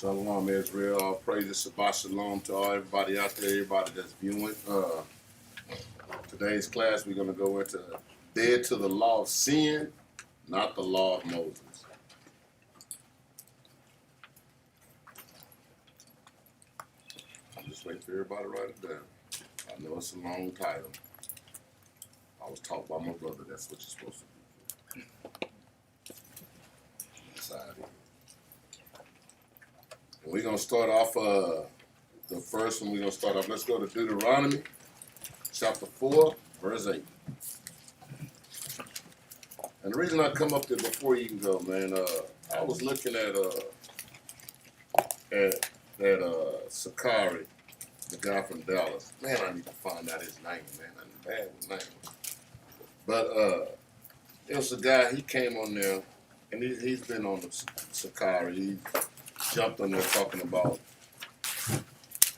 Shalom, Israel. All praises, Shabbat Shalom to everybody out there, everybody that's viewing. Today's class, we're going to go into dead to the law of sin, not the law of Moses. I'm just waiting for everybody to write it down. I know it's a long title. I was taught by my brother that's what you're supposed to do. Inside here. And we're going to start off, the first one we're going to start off. Let's go to Deuteronomy chapter 4, verse 8. And the reason I come up there before you can go, man, I was looking at Sakari, the guy from Dallas. Man, I need to find out his name, man. I'm bad with names. But it was a guy, he came on there, and he's been on the Sakari. He jumped on there talking about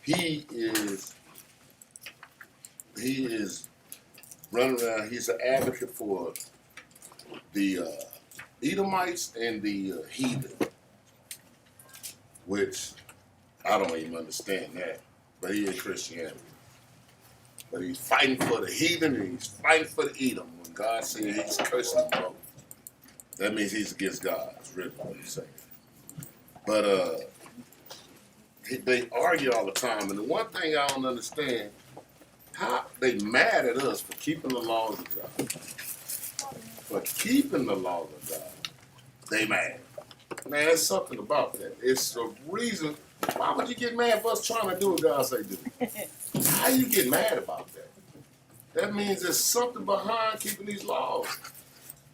he is running around. He's an advocate for the Edomites and the heathen, which I don't even understand that, but he is Christianity. But he's fighting for the heathen and he's fighting for the Edom. When God said he's cursing them both, that means he's against God. It's really what he's saying. But they argue all the time, and the one thing I don't understand, how they mad at us for keeping the laws of God. For keeping the laws of God, they mad. Man, there's something about that. It's the reason. Why would you get mad for us trying to do what God say do? How you get mad about that? That means there's something behind keeping these laws.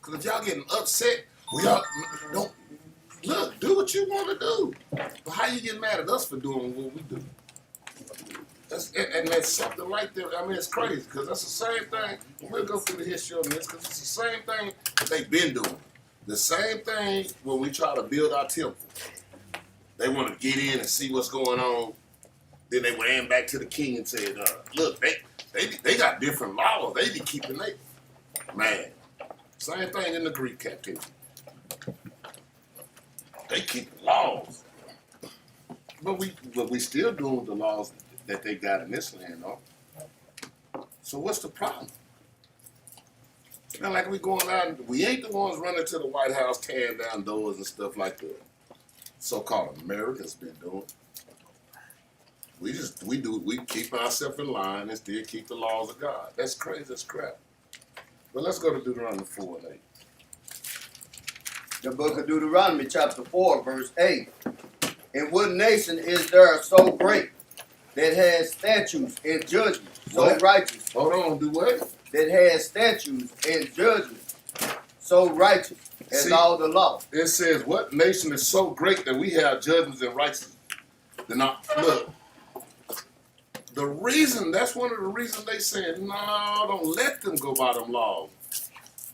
Because if y'all getting upset, we all don't. Look, do what you want to do. But how you get mad at us for doing what we do? And that's something right there. I mean, it's crazy because that's the same thing. We'll go through the history of this because it's the same thing that they've been doing. The same thing when we try to build our temple. They want to get in and see what's going on. Then they ran back to the king and said, look, they got different laws. They be keeping they. Man, same thing in the Greek captivity. They keep the laws. But we still doing the laws that they got in this land, though. So what's the problem? It's not like we going out, we ain't the ones running to the White House tearing down doors and stuff like the so-called America's been doing. We keep ourselves in line and still keep the laws of God. That's crazy, that's crap. But let's go to Deuteronomy 4 and 8. The book of Deuteronomy, chapter 4, verse 8. And what nation is there so great that has statutes and judgments so righteous? Hold on, do what? That has statutes and judgments so righteous as all the law. It says, what nation is so great that we have judgments and righteousness? Look, that's one of the reasons they said, no, don't let them go by them laws.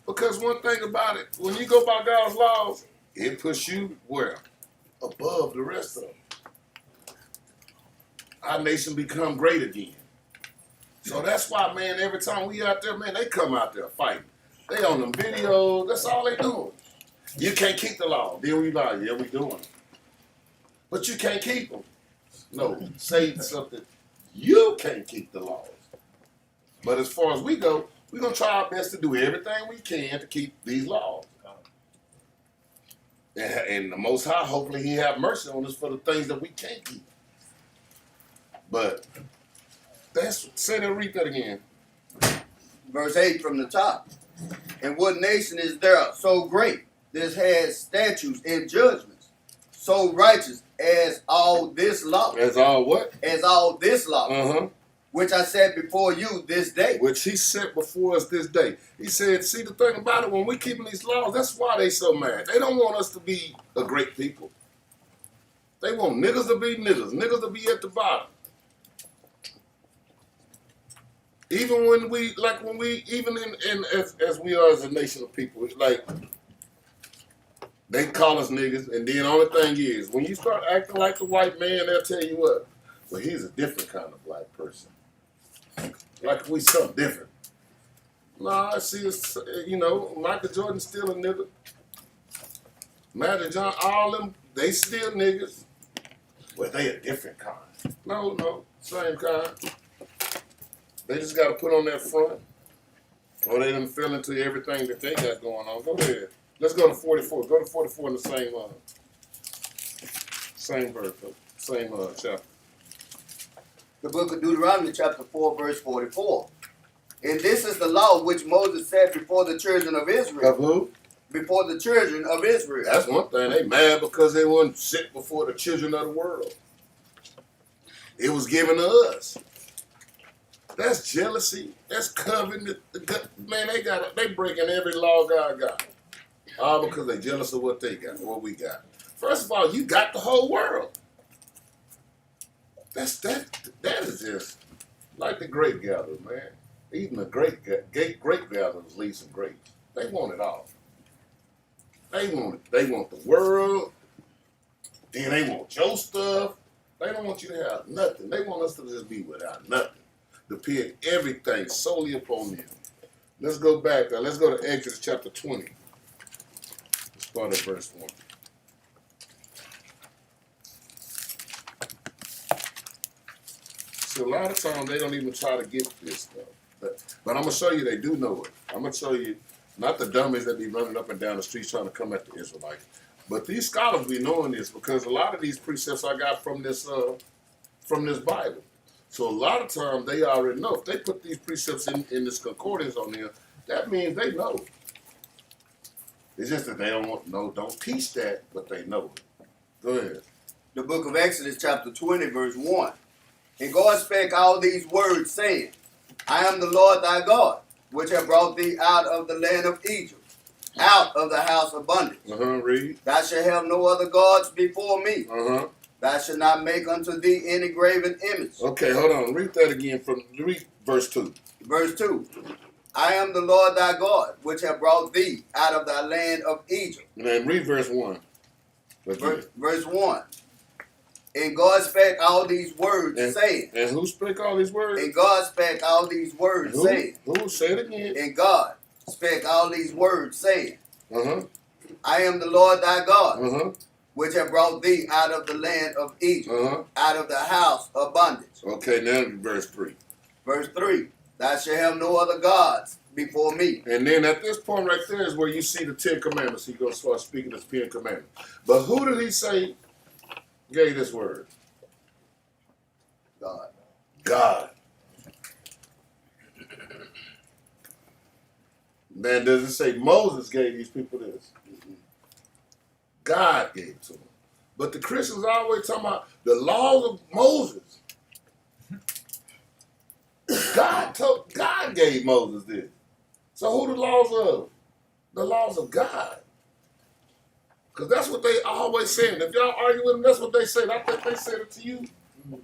Because one thing about it, when you go by God's laws, it puts you where? Above the rest of them. Our nation become great again. So that's why, man, every time we out there, man, they come out there fighting. They on them videos, that's all they doing. You can't keep the law. Then we like, yeah, we doing it. But you can't keep them. No, say something. You can't keep the laws. But as far as we go, we're going to try our best to do everything we can to keep these laws. And the Most High, hopefully he have mercy on us for the things that we can't keep. But read that again. Verse 8 from the top. And what nation is there so great that has statutes and judgments so righteous as all this law? As all what? As all this law. Uh-huh. Which I said before you this day. Which he set before us this day. He said, see, the thing about it, when we keeping these laws, that's why they so mad. They don't want us to be a great people. They want niggas to be niggas to be at the bottom. Even as we are as a nation of people, it's like, they call us niggas, and then the only thing is, when you start acting like the white man, they'll tell you what? Well, he's a different kind of black person. Like we something different. No, I see it's, Michael Jordan's still a nigga. Magic John, all them, they still niggas. Well, they a different kind. No, same kind. They just got to put on that front, or they done fell into everything that they got going on. Go ahead. Let's go to 44. Go to 44 in the same verse, same chapter. The book of Deuteronomy chapter 4 verse 44. And this is the law which Moses said before the children of Israel. Of who? Before the children of Israel. That's one thing. They mad because they weren't sit before the children of the world. It was given to us. That's jealousy. That's covenant. Man, they breaking every law God got. All because they jealous of what they got, what we got. First of all, you got the whole world. That is just like the grape gatherers, man. Even the grape gatherers leave some grapes. They want it all. They want the world. Then they want your stuff. They don't want you to have nothing. They want us to just be without nothing. Depend everything solely upon them. Let's go back. Let's go to Exodus chapter 20. Let's start at verse 1. So a lot of times they don't even try to get this stuff. But I'm going to show you they do know it. I'm going to show you, not the dummies that be running up and down the streets trying to come at the Israelites. But these scholars be knowing this because a lot of these precepts I got from this Bible. So a lot of times they already know. If they put these precepts in this concordance on there, that means they know. It's just that they don't teach that, but they know it. Go ahead. The book of Exodus chapter 20 verse 1. And God spake all these words, saying, I am the Lord thy God, which have brought thee out of the land of Egypt, out of the house of bondage. Read. Thou shalt have no other gods before me. Thou shalt not make unto thee any graven image. Okay, hold on. Read that again read verse 2. Verse 2. I am the Lord thy God, which have brought thee out of thy land of Egypt. And then read verse 1. Verse 1. And God spake all these words, saying. And who spake all these words? And God spake all these words, saying. Who? Say it again. And God spake all these words, saying. I am the Lord thy God, which have brought thee out of the land of Egypt, out of the house of bondage. Okay, now verse 3. Verse 3. Thou shalt have no other gods before me. And then at this point right there is where you see the 10 Commandments. He's going to start speaking the 10 Commandments. But who did he say gave this word? God. Man, does it say Moses gave these people this? God gave it to them. But the Christians always talking about the laws of Moses. God gave Moses this. So who the laws of? The laws of God. Because that's what they always saying. If y'all argue with them, that's what they said. I think they said it to you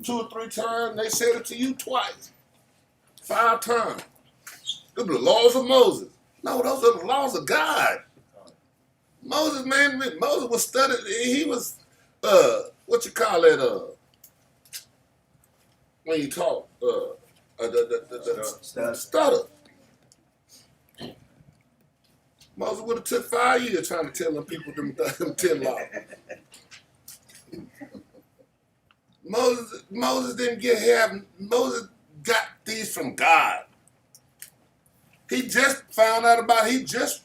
2 or 3 times. They said it to you twice. 5 times. Those are the laws of Moses. No, those are the laws of God. Moses was studied. He was, what you call that, when you talk, stutter. Moses would have took 5 years trying to tell them people them 10 laws. Moses didn't Moses got these from God. He just found out about. He just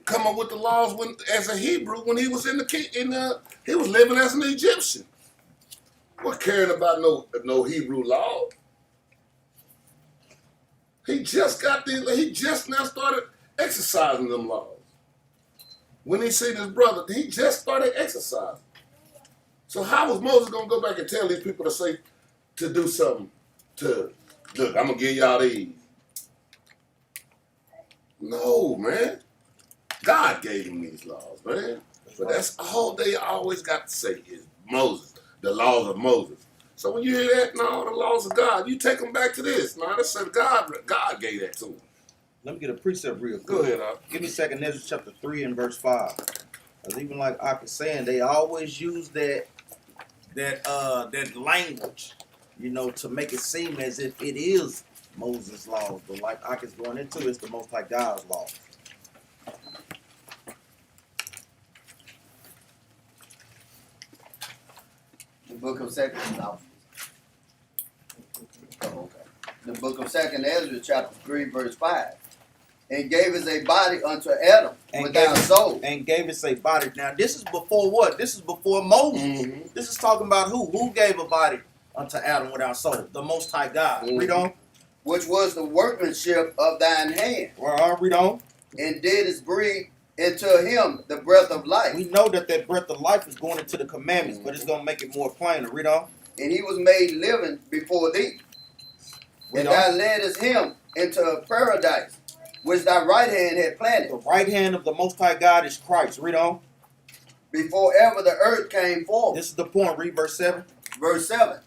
come up with the laws as a Hebrew when he was he was living as an Egyptian. What caring about no Hebrew law? He just got these. He just now started exercising them laws. When he seen his brother, he just started exercising. So how was Moses gonna go back and tell these people to do something? Look, I'm gonna give y'all these. No, man. God gave him these laws, man. But that's all they always got to say is Moses, the laws of Moses. So when you hear that, no, the laws of God, you take them back to this. No, that's said God gave that to him. Let me get a precept real quick. Go ahead, Ak. Give me 2nd Ezra chapter 3 and verse 5. Because even like Ak is saying, they always use that language, to make it seem as if it is Moses' laws. But like Ak is going into, it's the Most High God's laws. The book of Second Ezra. Oh, okay. The book of Second Ezra, chapter 3, verse 5. And gave us a body unto Adam without soul. And gave us a body. Now, this is before what? This is before Moses. Mm-hmm. This is talking about who? Who gave a body unto Adam without soul? The Most High God. Mm-hmm. Read on. Which was the workmanship of thine hand. Read on. And didst breathe into him the breath of life. We know that breath of life is going into the commandments, but it's going to make it more plain. Read on. And he was made living before thee. Read And on. thou leddest him into paradise, which thy right hand had planted. The right hand of the Most High God is Christ. Read on. Before ever the earth came forth. This is the point. Read verse 7. Verse 7.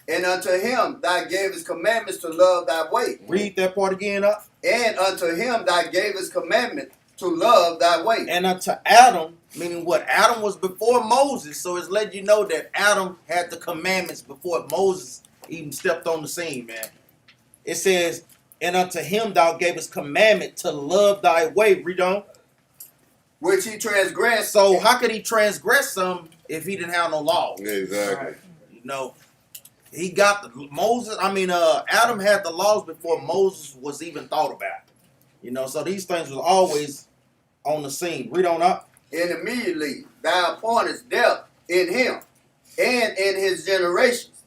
And unto him thou gavest commandments to love thy way. Read that part again up. And unto him thou gavest commandment to love thy way. And unto Adam, meaning what? Adam was before Moses, so it's letting you know that Adam had the commandments before Moses even stepped on the scene, man. It says, and unto him thou gavest commandment to love thy way. Read on. Which he transgressed. So how could he transgress some if he didn't have no laws? Exactly. You know, he got Adam had the laws before Moses was even thought about. You know, so these things was always on the scene. Read on up. And immediately thou appointest death in him and in his generations,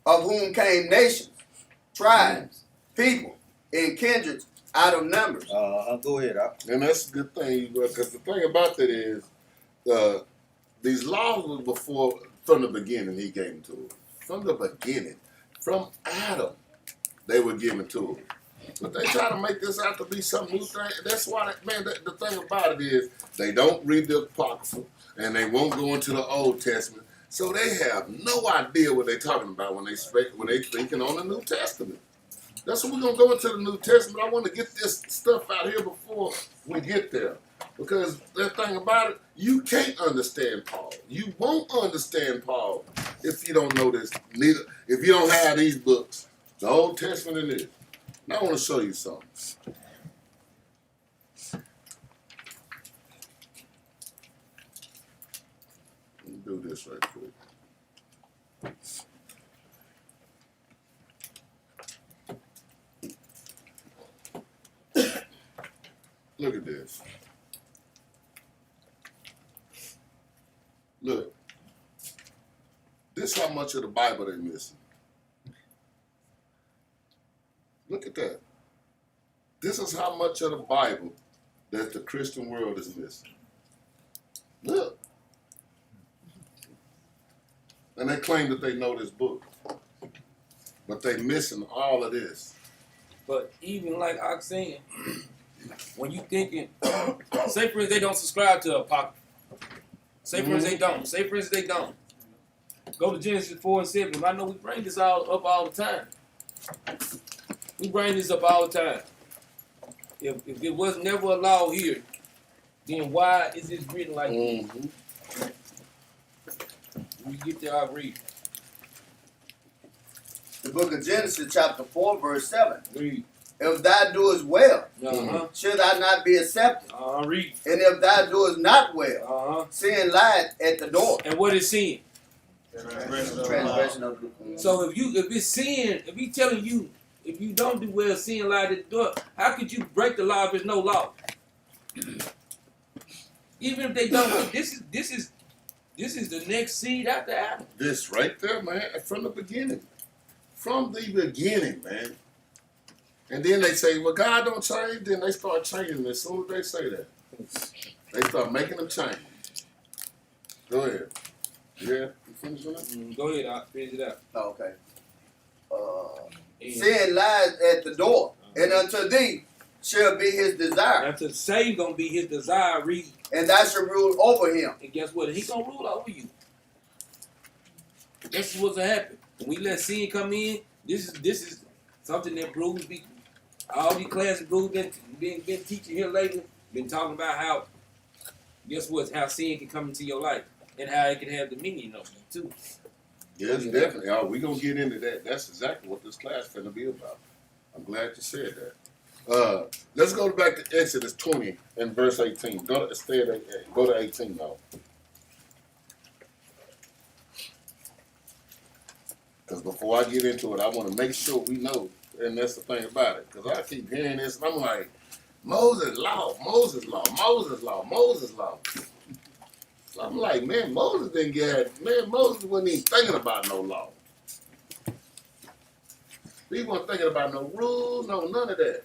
of whom came nations, tribes, people, and kindreds out of numbers. Go ahead. And that's a good thing, because the thing about that is, these laws were before, from the beginning, he gave them to us. From the beginning, from Adam, they were given to us. But they try to make this out to be some new thing. That's why, the thing about it is, they don't read the Apocrypha, and they won't go into the Old Testament. So they have no idea what they're talking about when they thinking on the New Testament. That's what we're going to go into the New Testament. I want to get this stuff out here before we get there. Because that thing about it, you can't understand Paul. You won't understand Paul if you don't know this. Neither if you don't have these books, the Old Testament and this. Now I want to show you something. Let me do this right quick. Look at this. Look. This is how much of the Bible they're missing. Look at that. This is how much of the Bible that the Christian world is missing. Look. And they claim that they know this book. But they're missing all of this. But even like I was saying, when you thinking, say for instance they don't subscribe to Apocrypha. Say for instance they don't. Say for instance they don't. Go to Genesis 4 and 7. I know we bring this all up all the time. We bring this up all the time. If it was never a law here, then why is it written like this? When you get there, I'll read. The book of Genesis, chapter 4, verse 7. Read. If thou doest well, should thou not be accepted? Read. And if thou doest not well, sin lieth at the door. And what is sin? Transgression of the So if it's sin, if he's telling you, if you don't do well, sin lies at the door, how could you break the law if there's no law? Even if they don't, this is the next seed after Adam. This right there, man, from the beginning. From the beginning, man. And then they say, well, God don't change. Then they start changing as soon as they say that. They start making them change. Go ahead. Yeah, you finished with that? Go ahead, I'll finish it out. Okay. Sin lies at the door, and unto thee shall be his desire. After Satan gonna be his desire, read. And thou shalt rule over him. And guess what? He gonna rule over you. This is what's gonna happen. When we let sin come in, this is something that Bruce be all these classes Bruce been teaching here lately, been talking about how guess what, how sin can come into your life and how it can have dominion over you too. Yes, definitely. Oh, we're going to get into that. That's exactly what this class is going to be about. I'm glad you said that. Let's go back to Exodus 20 and verse 18. Go to 18 now. Because before I get into it, I want to make sure we know, and that's the thing about it. Because I keep hearing this, and I'm like, Moses law, Moses law, Moses law, Moses law. So I'm like, man, Moses didn't get, man, Moses wasn't even thinking about no law. He wasn't thinking about no rules, no none of that.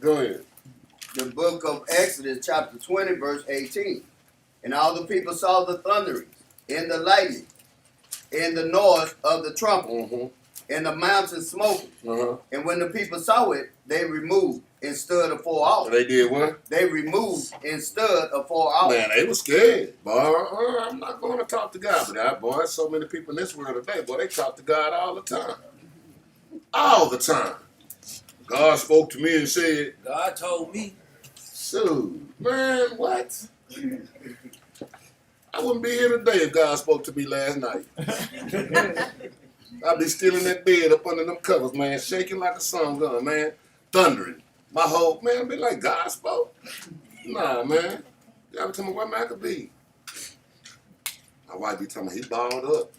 Go ahead. The book of Exodus, chapter 20, verse 18. And all the people saw the thunderings, and the lightning, and the noise of the trumpet, Mm-hmm. and the mountain smoking. Uh-huh. And when the people saw it, they removed and stood afar off. They did what? They removed and stood afar off. Man, they was scared. Boy, I'm not going to talk to God, but boy, so many people in this world today, boy, they talk to God all the time. All the time. God spoke to me and said, God told me. shoot, man, what? I wouldn't be here today if God spoke to me last night. I'd be still in that bed up under them covers, man, shaking like a sun gun, man, thundering. My whole, man, I'd be like, God spoke? Nah, man. You ever tell me where man I could be? My wife be telling me he balled up.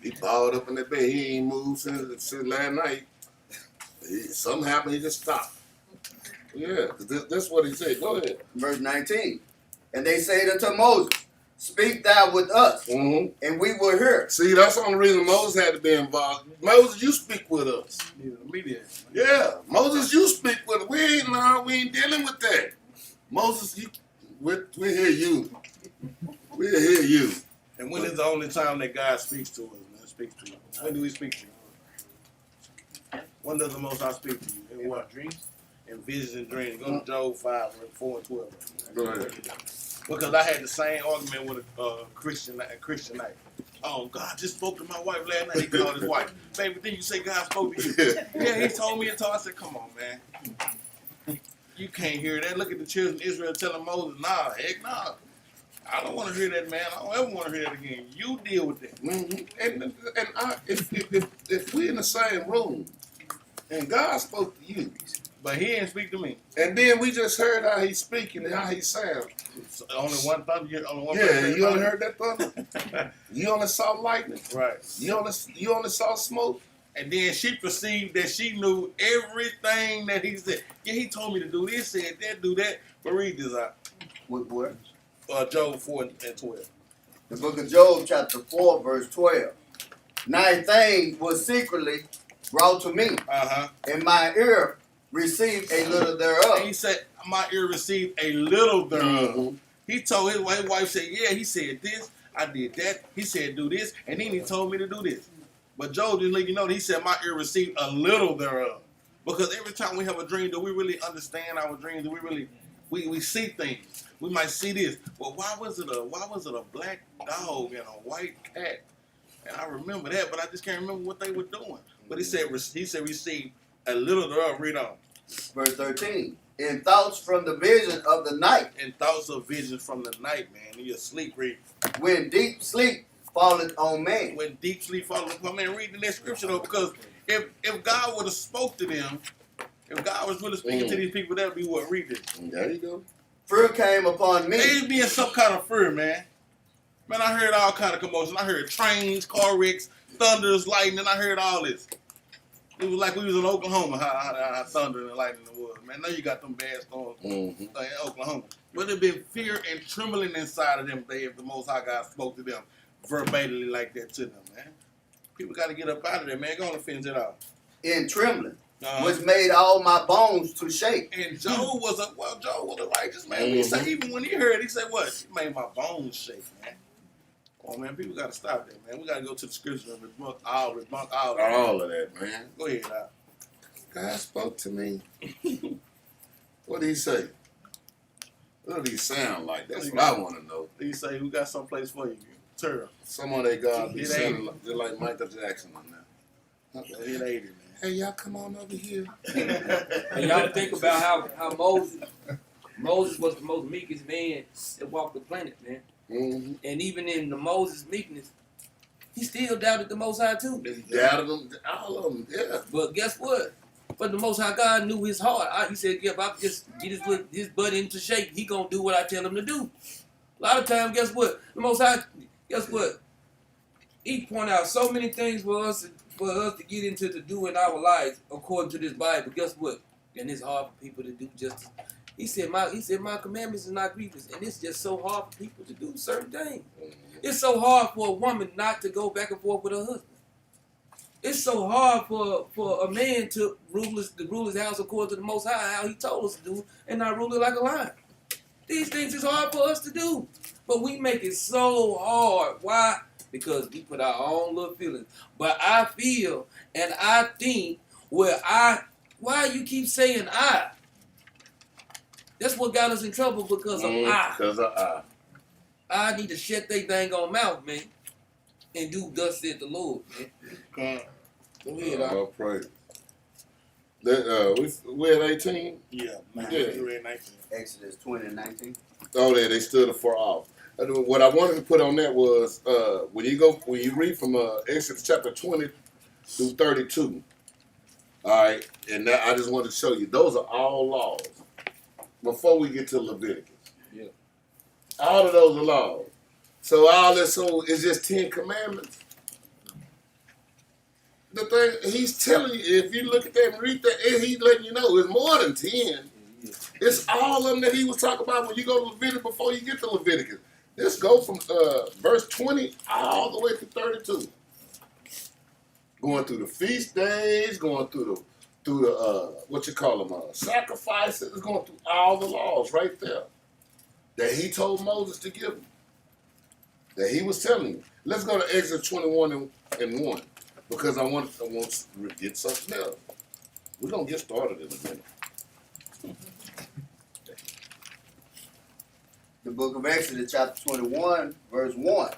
He balled up in that bed. He ain't moved since last night. Something happened, he just stopped. Yeah, that's what he said. Go ahead. Verse 19. And they said unto Moses, speak thou with us, Mm-hmm. and we will hear. See, that's the only reason Moses had to be involved. Moses, you speak with us. Yeah, Moses, you speak with us. We ain't dealing with that. Moses, we hear you. We hear you. And when is the only time that God speaks to us, man? Speaks to us. When do we speak to you? When does the Most High speak to you? In what? Dreams? In visions and dreams. Go to Job 5, 4 and 12. Go ahead. Because I had the same argument with a Christian night. Oh, God just spoke to my wife last night. He called his wife. Baby, didn't you say God spoke to you? Yeah, he told me and told. I said, come on, man. You can't hear that. Look at the children of Israel telling Moses, nah, heck nah. I don't want to hear that, man. I don't ever want to hear that again. You deal with that. Mm-hmm. If we in the same room and God spoke to you, But he didn't speak to me. and then we just heard how he's speaking and how he sounds. So only one thunder. Only one. Yeah, you only heard that thunder. You only saw lightning. Right. You only saw smoke. And then she perceived that she knew everything that he said. Yeah, he told me to do this, said that, do that. But read this out. What boy? Job 4 and 12. The book of Job, chapter 4, verse 12. 9 things was secretly brought to me, and my ear received a little thereof. And he said, my ear received a little thereof. Mm-hmm. He told his wife said, yeah, he said this, I did that. He said do this, and then he told me to do this. But Job just let you know that he said my ear received a little thereof. Because every time we have a dream, do we really understand our dreams? Do we really we see things? We might see this. Well, why was it a black dog and a white cat? And I remember that, but I just can't remember what they were doing. But he said received a little thereof. Read on. Verse 13. In thoughts from the vision of the night, And thoughts of visions from the night, man. You're asleep, read. when deep sleep falleth on man. When deep sleep falls upon man, read the next scripture though, because if God would have spoke to them, if God was really speaking to these people, that would be what read it. There you go. Fear came upon me. They be in some kind of fear, man. Man, I heard all kind of commotion. I heard trains, car wrecks, thunders, lightning. I heard all this. It was like we was in Oklahoma, how thunder and lightning was. Man, now you got them bad storms in Oklahoma. But there been fear and trembling inside of them if the Most High God spoke to them verbatimly like that to them, man. People got to get up out of there, man. Go on and finish it out. In trembling, which made all my bones to shake. And Job was a righteous man. He said, even when he heard, he said, what? It made my bones shake, man. Oh, man, people got to stop that, man. We got to go to the scripture and rebunk all that. All of that, man. Go ahead, Al. God spoke to me. What did he say? What did he sound like? That's what I want to know. He say, we got someplace for you. Tara. Someone that God be It sounding like, just like Michael Jackson on that. It ain't it, man. Hey, y'all come on over here. And y'all think about how Moses was the most meekest man that walked the planet, man. Mm-hmm. And even in the Moses meekness, he still doubted the Most High too. He doubted them, all of them, yeah. But guess what? But the Most High God knew his heart. He said, yeah, if I could just get his butt into shape, he gonna do what I tell him to do. A lot of times, guess what? The Most High, guess what? He point out so many things for us to get into to do in our lives according to this Bible. Guess what? And it's hard for people to do justice. He said my commandments are not grievous, and it's just so hard for people to do certain things. It's so hard for a woman not to go back and forth with her husband. It's so hard for a man to rule his house according to the Most High, how He told us to do, and not rule it like a lion. These things is hard for us to do, but we make it so hard. Why? Because we put our own little feelings. But I feel and I think why you keep saying I? That's what got us in trouble because of I. Because of I. I need to shut they dang on mouth, man, and do thus said the Lord, man. Go ahead, Oh, praise. We at 18? Yeah, man. Yeah. You read 19. Exodus 20 and 19. Oh, they stood afar off. What I wanted to put on that was when you read from Exodus chapter 20 through 32. All right, and that, I just wanted to show you those are all laws. Before we get to Leviticus, Yeah. all of those are laws. So all this is just 10 commandments. The thing he's telling you, if you look at that and read that, he's letting you know it's more than 10. It's all of them that he was talking about when you go to Leviticus before you get to Leviticus. This goes from verse 20 all the way to 32. Going through the feast days, going through the sacrifices, going through all the laws right there that he told Moses to give him. That he was telling you. Let's go to Exodus 21 and 1 because I want to get something else. We're gonna get started in a minute. The book of Exodus, chapter 21, verse 1.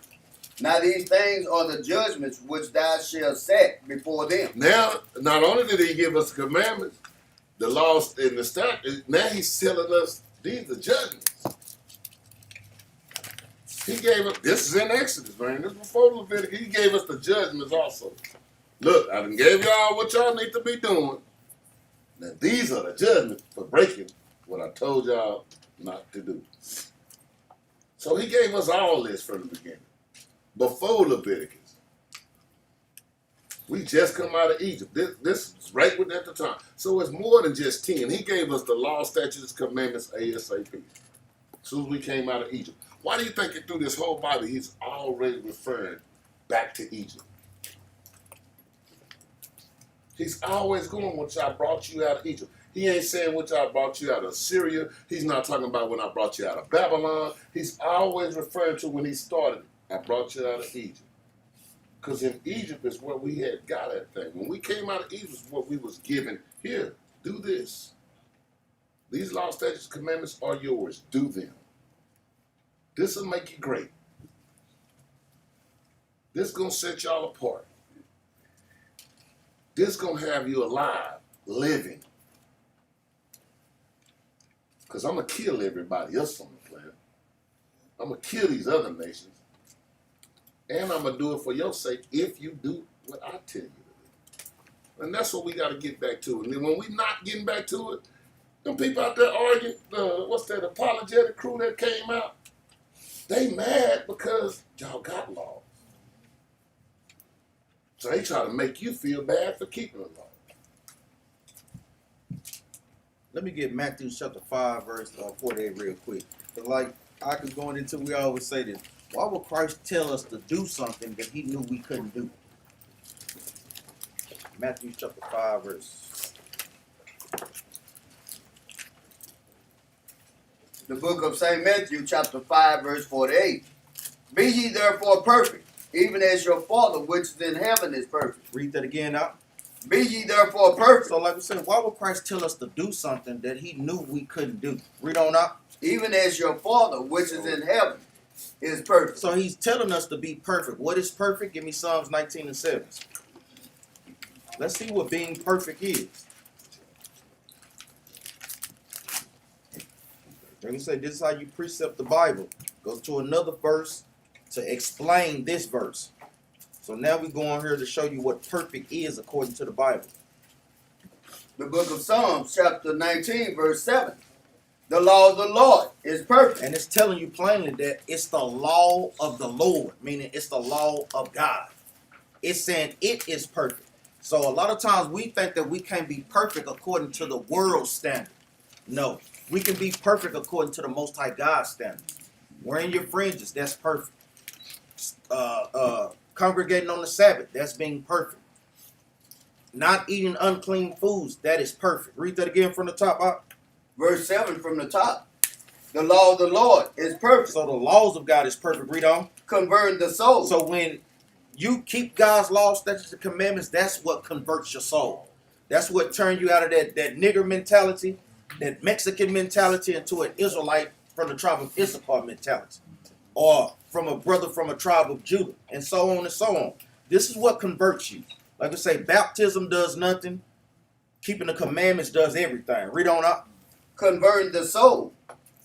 Now these things are the judgments which thou shalt set before them. Now, not only did he give us the commandments, the laws and the statutes, now he's telling us these are judgments. He gave us, this is in Exodus, man. This is before Leviticus. He gave us the judgments also. Look, I done gave y'all what y'all need to be doing. Now these are the judgments for breaking what I told y'all not to do. So he gave us all this from the beginning. Before Leviticus. We just come out of Egypt. This is right with at the time. So it's more than just 10. He gave us the law, statutes, commandments ASAP. As soon as we came out of Egypt. Why do you think through this whole Bible he's already referring back to Egypt? He's always going, which I brought you out of Egypt. He ain't saying which I brought you out of Syria. He's not talking about when I brought you out of Babylon. He's always referring to when he started. I brought you out of Egypt. Because in Egypt is where we had got that thing. When we came out of Egypt is what we was given. Here, do this. These law, statutes, commandments are yours. Do them. This will make you great. This is going to set y'all apart. This is going to have you alive, living. Because I'm going to kill everybody else on the planet. I'm going to kill these other nations. And I'm going to do it for your sake if you do what I tell you to do. And that's what we got to get back to. And then when we're not getting back to it, them people out there arguing, what's that apologetic crew that came out? They mad because y'all got laws. So they try to make you feel bad for keeping the law. Let me get Matthew chapter 5, verse 48 real quick. But like I was going into, we always say this. Why would Christ tell us to do something that he knew we couldn't do? Matthew chapter 5, verse. The book of St. Matthew, chapter 5, verse 48. Be ye therefore perfect, even as your Father which is in heaven is perfect. Read that again out. Be ye therefore perfect. So like we said, why would Christ tell us to do something that he knew we couldn't do? Read on out. Even as your Father which is in heaven is perfect. So he's telling us to be perfect. What is perfect? Give me Psalms 19 and 7. Let's see what being perfect is. Let me say, this is how you precept the Bible. Go to another verse to explain this verse. So now we're going here to show you what perfect is according to the Bible. The book of Psalms, chapter 19, verse 7. The law of the Lord is perfect. And it's telling you plainly that it's the law of the Lord, meaning it's the law of God. It's saying it is perfect. So a lot of times we think that we can't be perfect according to the world standard. No, we can be perfect according to the Most High God standard. Wearing your fringes, that's perfect. Congregating on the Sabbath, that's being perfect. Not eating unclean foods, that is perfect. Read that again from the top. Verse 7 from the top. The law of the Lord is perfect. So the laws of God is perfect. Read on. Converting the soul. So when you keep God's laws, statutes, and commandments, that's what converts your soul. That's what turns you out of that nigger mentality, that Mexican mentality, into an Israelite from the tribe of Issachar mentality. Or from a brother from a tribe of Judah, and so on and so on. This is what converts you. Like I say, baptism does nothing. Keeping the commandments does everything. Read on up. Converting the soul.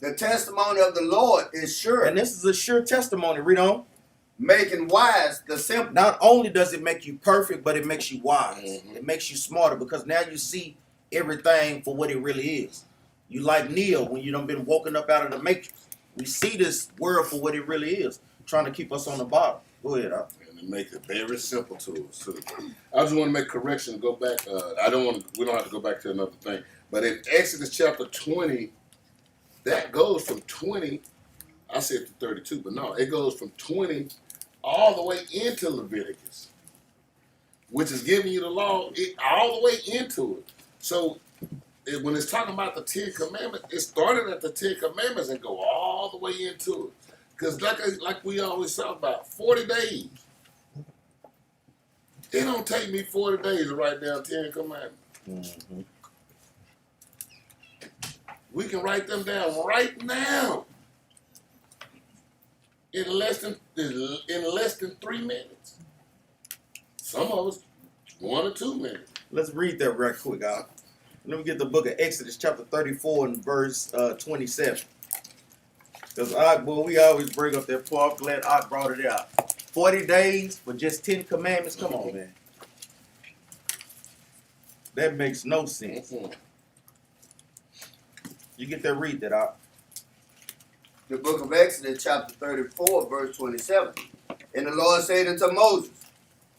The testimony of the Lord is sure. And this is a sure testimony. Read on. Making wise the simple. Not only does it make you perfect, but it makes you wise. Mhm. It makes you smarter, because now you see everything for what it really is. You like Neo when you done been woken up out of the matrix. We see this world for what it really is, trying to keep us on the bottom. Go ahead, Al. And to make it very simple to us. Too. I just want to make correction. Go back. I don't want to. We don't have to go back to another thing. But in Exodus chapter 20, that goes from 20. I said to 32, but no, it goes from 20 all the way into Leviticus, which is giving you the law all the way into it. So when it's talking about the 10 Commandments, it started at the 10 Commandments and go all the way into it. Because like we always talk about, 40 days. It don't take me 40 days to write down 10 Commandments. Mm-hmm. We can write them down right now in less than 3 minutes. Some of us 1 or 2 minutes. Let's read that right quick, Al. Let me get the book of Exodus, chapter 34, and verse 27. Because we always bring up that part. I'm glad I brought it out. 40 days for just 10 commandments? Come on, man. That makes no sense. Mhm. You get that, read that out. The book of Exodus, chapter 34, verse 27. And the Lord said unto Moses,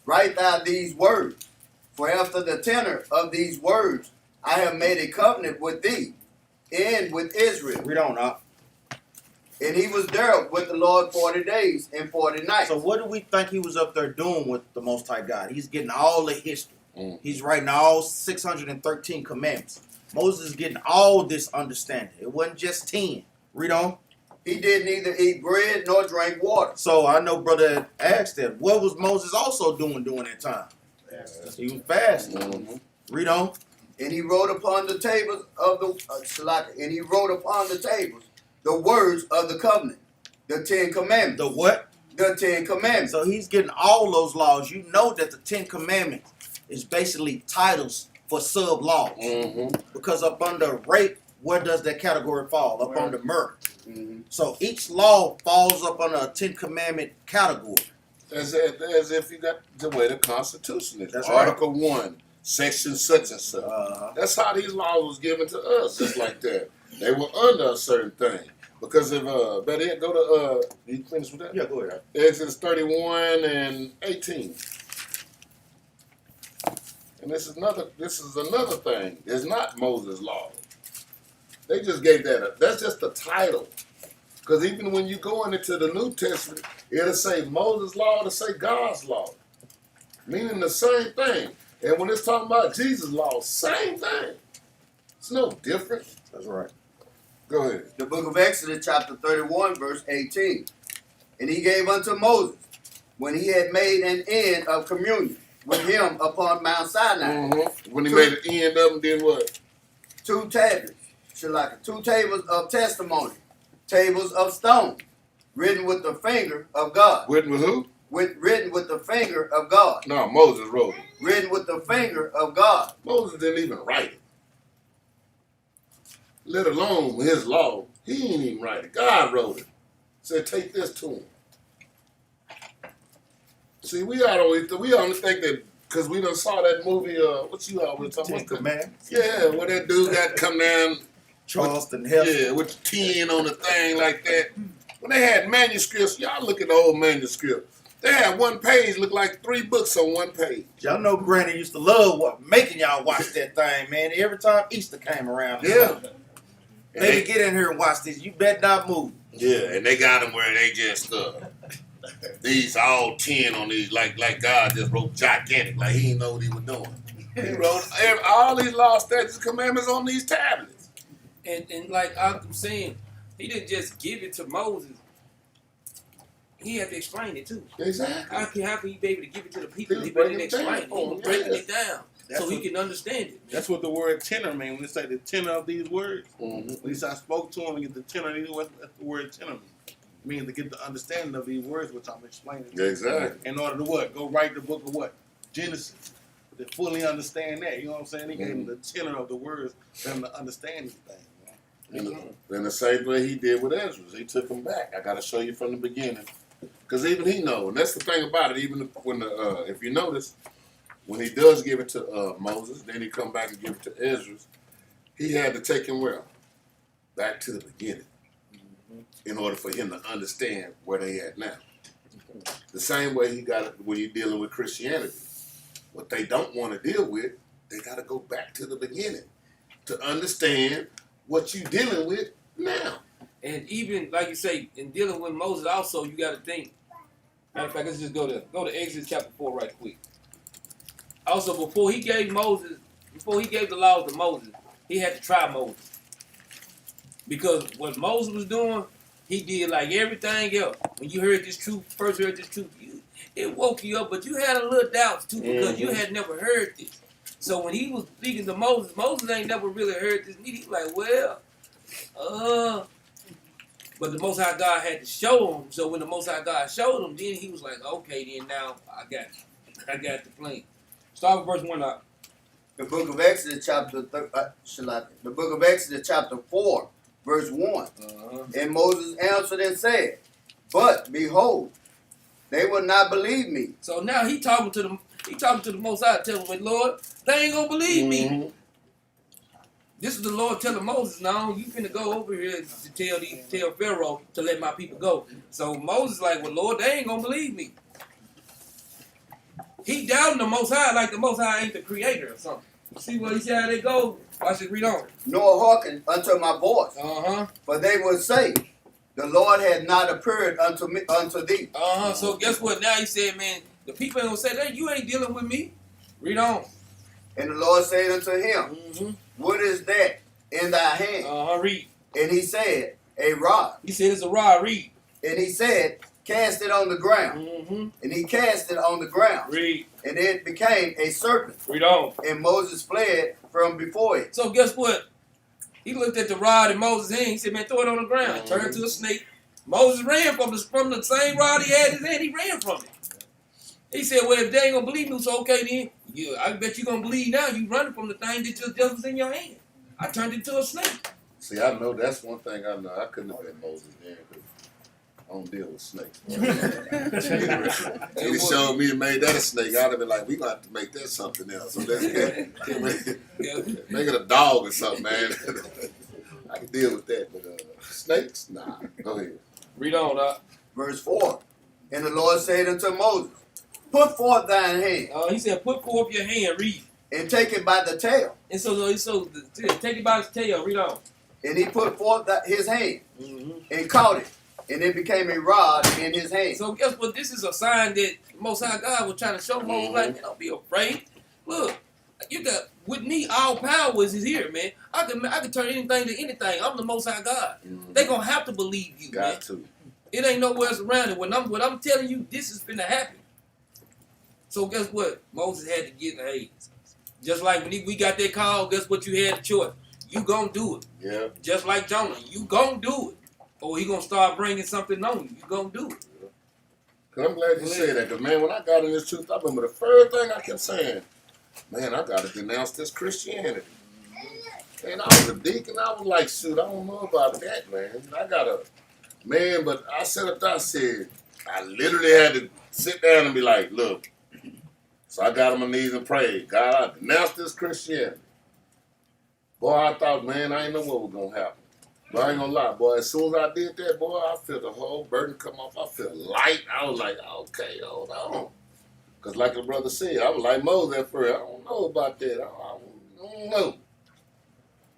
Write thou these words, for after the tenor of these words I have made a covenant with thee and with Israel. Read on, Al. And he was there with the Lord 40 days and 40 nights. So what do we think he was up there doing with the Most High God? He's getting all the history. Mm. He's writing all 613 commandments. Moses is getting all this understanding. It wasn't just 10. Read on. He did neither eat bread nor drink water. So I know brother asked that. What was Moses also doing during that time? He was fasting. Mhm. Read on. And he wrote upon the tables of the the words of the covenant, the 10 commandments. The what? The 10 commandments. So he's getting all those laws. You know that the 10 commandments is basically titles for sub-laws. Mhm. Because up under rape, where does that category fall? Up under murder. Mhm. So each law falls up under a 10 commandment category. As if you got the way the Constitution is. That's right. Article 1, section such and such. That's how these laws was given to us, just like that. They were under a certain thing. Because if better yet, go to you finished with that? Yeah, go ahead. Exodus 31 and 18. And this is another thing. It's not Moses' law. They just gave that's just the title. Because even when you go into the New Testament, it'll say Moses' law, it'll say God's law. Meaning the same thing. And when it's talking about Jesus' law, same thing. It's no different. That's right. Go ahead. The book of Exodus, chapter 31, verse 18. And he gave unto Moses, when he had made an end of communion with him upon Mount Sinai, When he made an end of them, then what? 2 tablets, Shalaka, 2 tables of testimony, tables of stone, written with the finger of God. Written with who? Written with the finger of God. No, Moses wrote it. Written with the finger of God. Moses didn't even write it. Let alone his law. He ain't even write it. God wrote it. Said, take this to him. See, we only think that because we done saw that movie, what you always talking 10 about? commandments. Yeah, where that dude got to come down Charleston Heston. Yeah, with the 10 on the thing like that. When they had manuscripts, y'all look at the old manuscript. They had one page look like 3 books on one page. Y'all know Granny used to love making y'all watch that thing, man. Every time Easter came around. Yeah. Baby, get in here and watch this. You better not move. Yeah, and they got them where they just these all 10 on these like God just wrote gigantic, like he didn't know what he was doing. He wrote all these law, statutes, and commandments on these tablets. And like I'm saying, he didn't just give it to Moses. He had to explain it too. Exactly. How can he be able to give it to the people? He He was didn't breaking it explain it. down. He was breaking it down That's so he what- can understand it. That's what the word tenor means. When they say the tenor of these words, Mm-hmm. at least I spoke to him and get the tenor. He knew what the word tenor means. It means to get the understanding of these words, which I'm explaining. Exactly. In order to what? Go write the book of what? Genesis. To fully understand that. You know what I'm saying? He gave them the tenor of the words for them to understand these things. Man. In the same way he did with Ezra. He took him back. I got to show you from the beginning. Because even he knows. And that's the thing about it. Even when, if you notice, when he does give it to Moses, then he come back and give it to Ezra, he had to take him where? Back to the beginning. In order for him to understand where they at now. The same way he got it when you're dealing with Christianity. What they don't want to deal with, they got to go back to the beginning to understand what you're dealing with now. And even like you say, in dealing with Moses, also you got to think. Matter of fact, let's just go to Exodus chapter 4 right quick. Also, before he gave the laws to Moses, he had to try Moses. Because what Moses was doing, he did like everything else. When you first heard this truth, it woke you up, but you had a little doubts too because you had never heard this. So when he was speaking to Moses, Moses ain't never really heard this. He was like, but the Most High God had to show him. So when the Most High God showed him, then he was like, okay, then now I got the plan. Start with verse 1 up. The book of Exodus chapter 4, verse 1. And Moses answered and said, but behold, they will not believe me. So now he talking to the Most High, telling him, Lord, they ain't gonna believe me. This is the Lord telling Moses, now you finna go over here to tell Pharaoh to let my people go. So Moses like, well, Lord, they ain't gonna believe me. He doubting the Most High like the Most High ain't the creator or something. You see what he said how they go? Watch it, read on. Nor hearken unto my voice. For they will say, the Lord had not appeared unto thee. So guess what? Now he said, man, the people ain't gonna say that. You ain't dealing with me. Read on. And the Lord said unto him, what is that in thy hand? Read. And he said, a rod. He said it's a rod. Read. And he said, cast it on the ground. And he cast it on the ground. Read. And it became a serpent. Read on. And Moses fled from before it. So guess what? He looked at the rod in Moses' hand. He said, man, throw it on the ground. It turned to a snake. Moses ran from the same rod he had in his hand. He ran from it. He said, well, if they ain't going to believe me, so okay then. I bet you going to believe now. You running from the thing that just was in your hand. I turned it to a snake. See, I know that's one thing I know. I couldn't have been Moses then because I don't deal with snakes. He showed me and made that a snake. I'd have been like, we going to have to make that something else. So let's make it a dog or something, man. I can deal with that, but snakes? Nah. Go ahead. Read on, Verse 4. And the Lord said unto Moses, put forth thine hand. He said, put forth your hand, read. And take it by the tail. And so take it by his tail, read on. And he put forth his hand and caught it. And it became a rod in his hand. So guess what? This is a sign that Most High God was trying to show Moses, like, man, don't be afraid. Look, you got, with me, all power is here, man. I can turn anything to anything. I'm the Most High God. They gonna have to believe you, man. Got to. It ain't nowhere else around it. What I'm telling you, this is finna happen. So guess what? Moses had to get hey. Just like when we got that call, guess what? You had a choice. You gonna do it. Yeah. Just like Jonah, you gonna do it. Or he gonna start bringing something on you. You gonna do it. Cause I'm glad you said that. Cause man, when I got in this truth, I remember the first thing I kept saying, man, I gotta denounce this Christianity. And I was a deacon. I was like, shoot, I don't know about that, man. I gotta, man. But I sat up there, I said, I literally had to sit down and be like, look. So I got on my knees and prayed, God, I denounce this Christianity. Boy, I thought, man, I ain't know what was gonna happen. But I ain't gonna lie, boy. As soon as I did that, boy, I felt the whole burden come off. I felt light. I was like, okay, hold on. Cause like the brother said, I was like Moses at first. I don't know about that. I don't know.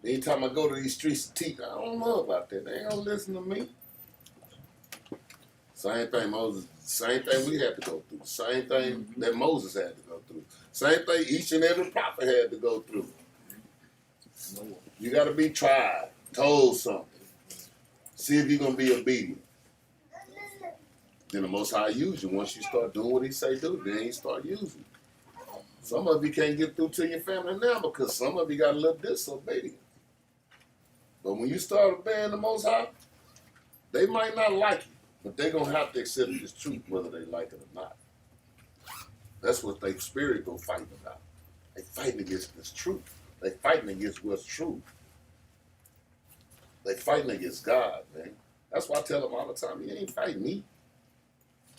Anytime I go to these streets to teach, I don't know about that. They ain't gonna listen to me. Same thing Moses. Same thing we had to go through. Same thing that Moses had to go through. Same thing each and every prophet had to go through. You got to be tried, told something. See if you're going to be obedient. Then the Most High use you. Once you start doing what he say do, then he start using you. Some of you can't get through to your family now because some of you got a little disobedient. But when you start obeying the Most High, they might not like you, but they're going to have to accept this truth whether they like it or not. That's what their spirit go fighting about. They fighting against this truth. They fighting against what's true. They fighting against God, man. That's why I tell them all the time, you ain't fighting me.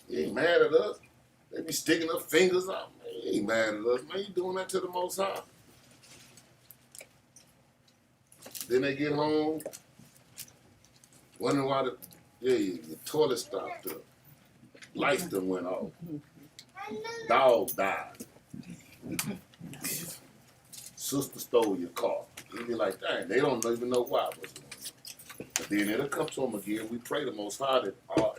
You ain't mad at us. They be sticking their fingers out. Man, you ain't mad at us, man. You doing that to the Most High. Then they get home, wondering why the toilet stopped up. Lights done went off. Dog died. Sister stole your car. You be like, dang, they don't even know why. But then it'll come to them again. We pray the Most High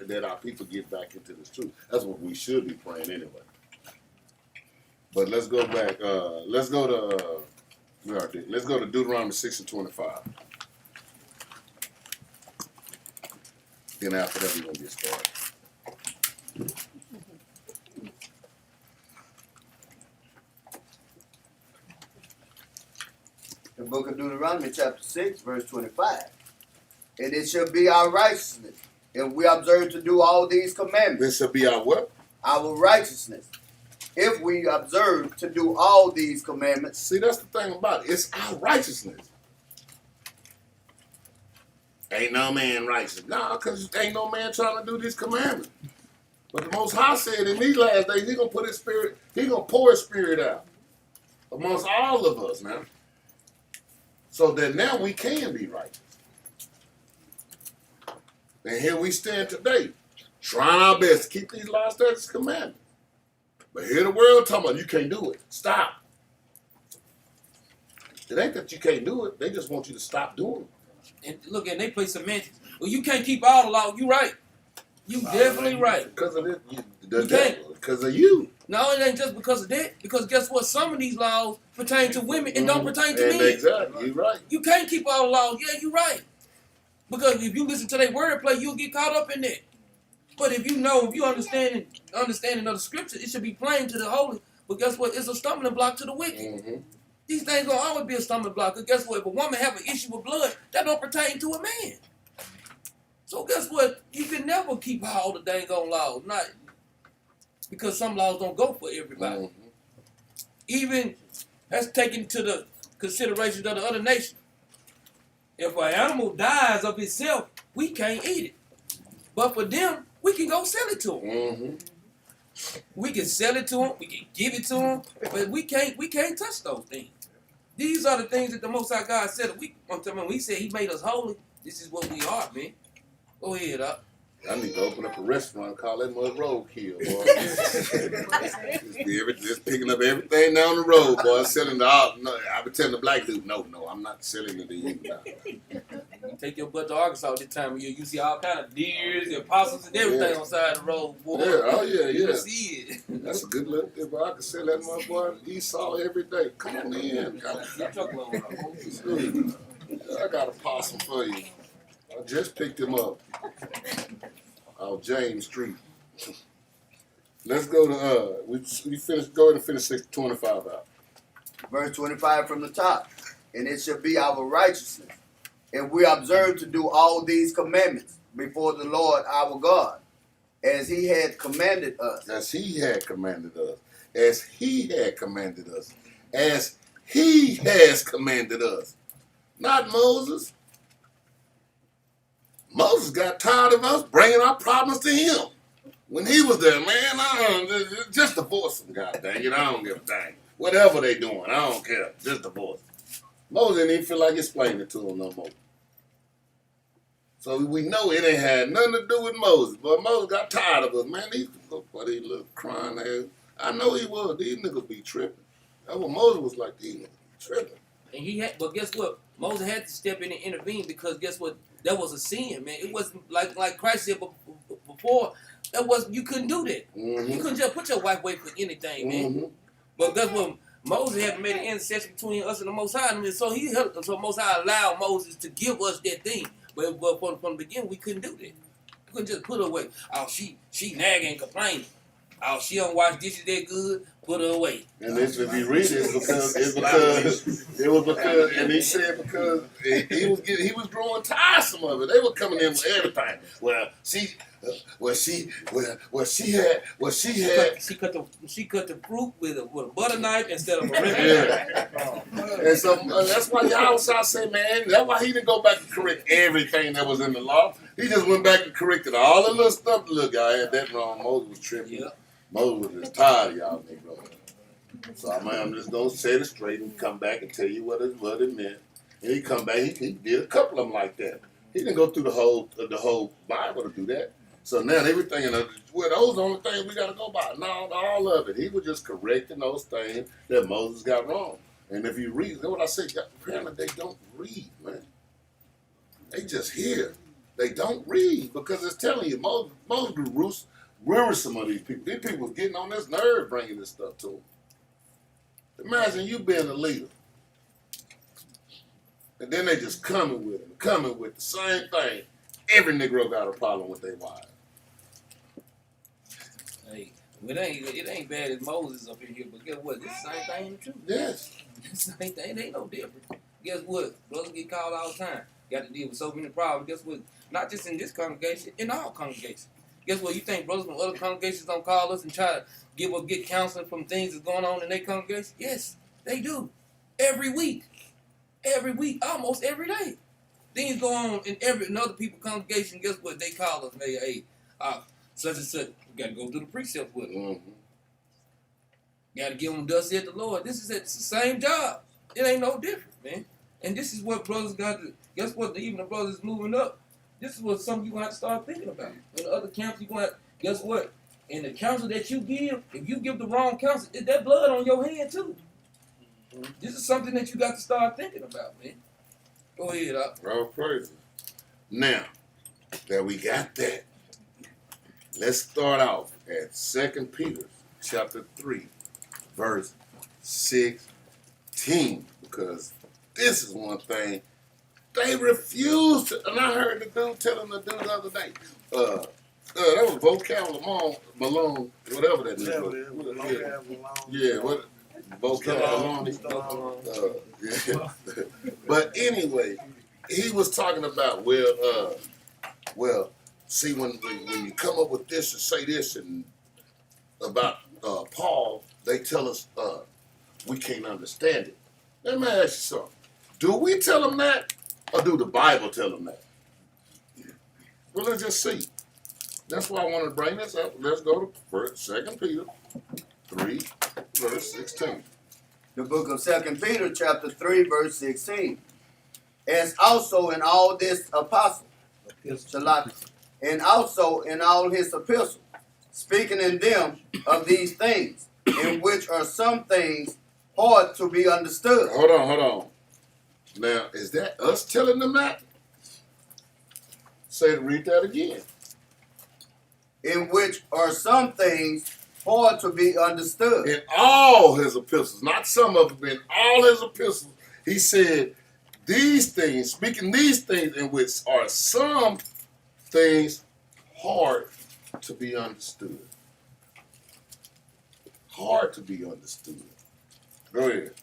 that our people get back into this truth. That's what we should be praying anyway. But let's go back. Let's go to Deuteronomy 6:25. Then after that, we're gonna get started. The book of Deuteronomy, chapter 6, verse 25. And it shall be our righteousness, if we observe to do all these commandments. This shall be our what? Our righteousness, if we observe to do all these commandments. See, that's the thing about it. It's our righteousness. Ain't no man righteous. Nah, because ain't no man trying to do these commandments. But the Most High said in these last days, he gonna put his spirit, he gonna pour his spirit out amongst all of us now. So that now we can be righteous. And here we stand today, trying our best to keep these laws, statutes, commandments. But here the world talking about you can't do it. Stop. It ain't that you can't do it. They just want you to stop doing it. And look, and they play semantics. Well, you can't keep all the law. You right. You definitely right. Because of this, You can't. because of you. No, it ain't just because of that. Because guess what? Some of these laws pertain to women and don't pertain to And men. exactly, you're right. You can't keep all the laws. Yeah, you're right. Because if you listen to their wordplay, you'll get caught up in that. But if you understanding of the scripture, it should be plain to the holy. But guess what? It's a stumbling block to the wicked. Mm-hmm. These things gonna always be a stumbling block. Because guess what? If a woman have an issue with blood, that don't pertain to a man. So guess what? You can never keep all the dang on laws. Not because some laws don't go for everybody. Mm-hmm. Even that's taken to the consideration of the other nation. If an animal dies of itself, we can't eat it. But for them, we can go sell it to them. Mm-hmm. We can sell it to them. We can give it to them. But we can't touch those things. These are the things that the Most High God said. When He said He made us holy, this is what we are, man. Go ahead, up. I need to open up a restaurant and call that mother roadkill, boy. just picking up everything down the road, boy. Selling the out. No, I be telling the black dude, no, I'm not selling it to you now. You take your butt to Arkansas this time of year, you see all kind of deers and possums and everything on the side of the road, boy. Yeah, oh yeah, You yeah. see it. That's a good little thing, boy. I can sell that mother boy Esau every day. Come on in. Your truck load up. I got a possum for you. I just picked him up. Out James Street. Let's go to we finished. Go ahead and finish 6:25 out. Verse 25 from the top. And it shall be our righteousness, if we observe to do all these commandments before the Lord our God, as He had commanded us. As He had commanded us. As He had commanded us. As He has commanded us. Not Moses. Moses got tired of us bringing our problems to him. When he was there, man, just divorce them, God dang it. I don't give a dang. Whatever they doing, I don't care. Just divorce them. Moses didn't even feel like explaining it to him no more. So we know it ain't had nothing to do with Moses. But Moses got tired of it. Man, these little crying ass. I know he was. These niggas be tripping. That's what Moses was like. These niggas be tripping. And he had, but guess what? Moses had to step in and intervene because guess what? That was a sin, man. It wasn't like Christ said before. That was you couldn't do that. Mm-hmm. You couldn't just put your wife away for anything, man. Mm-hmm. But that's what Moses had made an intercession between us and the Most High, and so he helped. So Most High allowed Moses to give us that thing. But from the beginning, we couldn't do that. We couldn't just put her away. Oh, she nagging and complaining. Oh, she don't wash dishes that good. Put her away. And this, if you read it, and he said because he was growing tiresome of it. They were coming in with everything. She cut the fruit with a butter knife instead of a regular. Yeah. And so that's why y'all say, man, that's why he didn't go back and correct everything that was in the law. He just went back and corrected all the little stuff. Look, I had that wrong. Moses was tripping. Yeah. Moses was just tired of y'all niggas. So I'm just gonna set it straight and come back and tell you what it meant. And he come back, he did a couple of them like that. He didn't go through the whole Bible to do that. So now everything those are the only things we gotta go by. No, all of it. He was just correcting those things that Moses got wrong. And if you read, that's what I said, apparently they don't read, man. They just hear. They don't read because it's telling you Moses grew some of these people. These people was getting on this nerve bringing this stuff to them. Imagine you being a leader. And then they just coming with the same thing. Every Negro got a problem with their wives. Hey, it ain't bad as Moses up in here, but guess what? This the same thing in the truth. Yes. This same thing. It ain't no different. Guess what? Brothers get called all the time. Got to deal with so many problems. Guess what? Not just in this congregation, in all congregations. Guess what? You think brothers from other congregations don't call us and try to get counseling from things that's going on in their congregation? Yes, they do. Every week, almost every day. Things go on in other people's congregation. Guess what? They call us. Hey, such and such. We got to go through the precepts with them. Mm-hmm. Got to give them thus said the Lord. It's the same job. It ain't no different, man. And this is what brothers got to. Guess what? Even the brothers moving up. This is what something you're going to have to start thinking about. In the other camps, you're going to, guess what? In the counsel that you give, if you give the wrong counsel, that blood on your hand too. This is something that you got to start thinking about, man. Go ahead, Doc. Well, praise him. Now that we got that, let's start off at 2 Peter chapter 3, verse 16. Because this is one thing they refused to, and I heard the dude telling the dude the other day, that was Vocal Malone, whatever that is. Yeah, what? Vocal Malone. Yeah. But anyway, he was talking about, see, when you come up with this and say this and about Paul, they tell us we can't understand it. Let me ask you something. Do we tell them that? Or do the Bible tell them that? Well, let's just see. That's why I wanted to bring this up. Let's go to 2 Peter 3, verse 16. The book of 2 Peter chapter 3, verse 16. As also in all this apostle, and also in all his epistles, speaking in them of these things, in which are some things hard to be understood. Hold on. Now, is that us telling them that? Read that again. In which are some things hard to be understood. In all his epistles, not some of them, in all his epistles, he said these things, speaking these things in which are some things hard to be understood. Hard to be understood. Go ahead.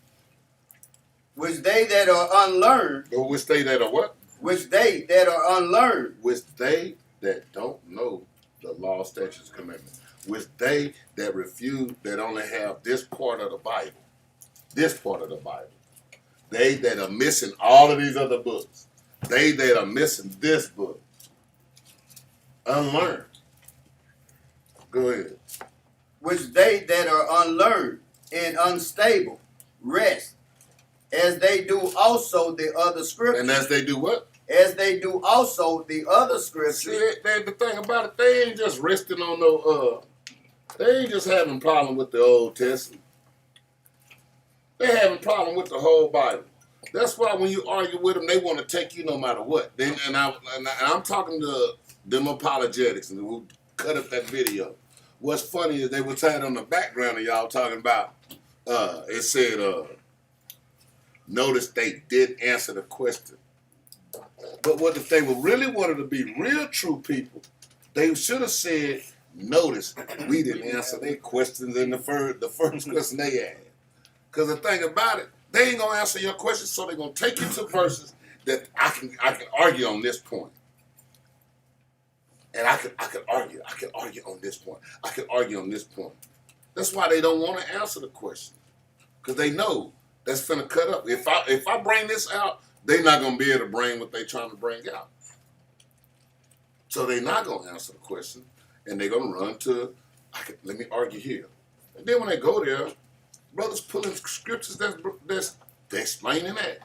Which they that are unlearned. Which they that are what? Which they that are unlearned. Which they that don't know the law, statutes, commandments. Which they that refuse, that only have this part of the Bible. This part of the Bible. They that are missing all of these other books. They that are missing this book. Unlearned. Go ahead. Which they that are unlearned and unstable rest, as they do also the other scriptures. And as they do what? As they do also the other See, scriptures. the thing about it, they ain't just resting on no, they ain't just having problem with the Old Testament. They having problem with the whole Bible. That's why when you argue with them, they want to take you no matter what. And I'm talking to them apologetics and who cut up that video. What's funny is they were saying on the background of y'all talking about, it said, notice they did answer the question. But what if they were really wanted to be real true people, they should have said, notice we didn't answer their questions in the first question they asked. Because the thing about it, they ain't gonna answer your questions, so they're gonna take you to verses that I can argue on this point. And I can argue on this point. I can argue on this point. That's why they don't want to answer the question. Because they know that's finna cut up. If I bring this out, they're not gonna be able to bring what they're trying to bring out. So they're not gonna answer the question, and they're gonna run to, let me argue here. And then when they go there, brothers pulling scriptures that's explaining that.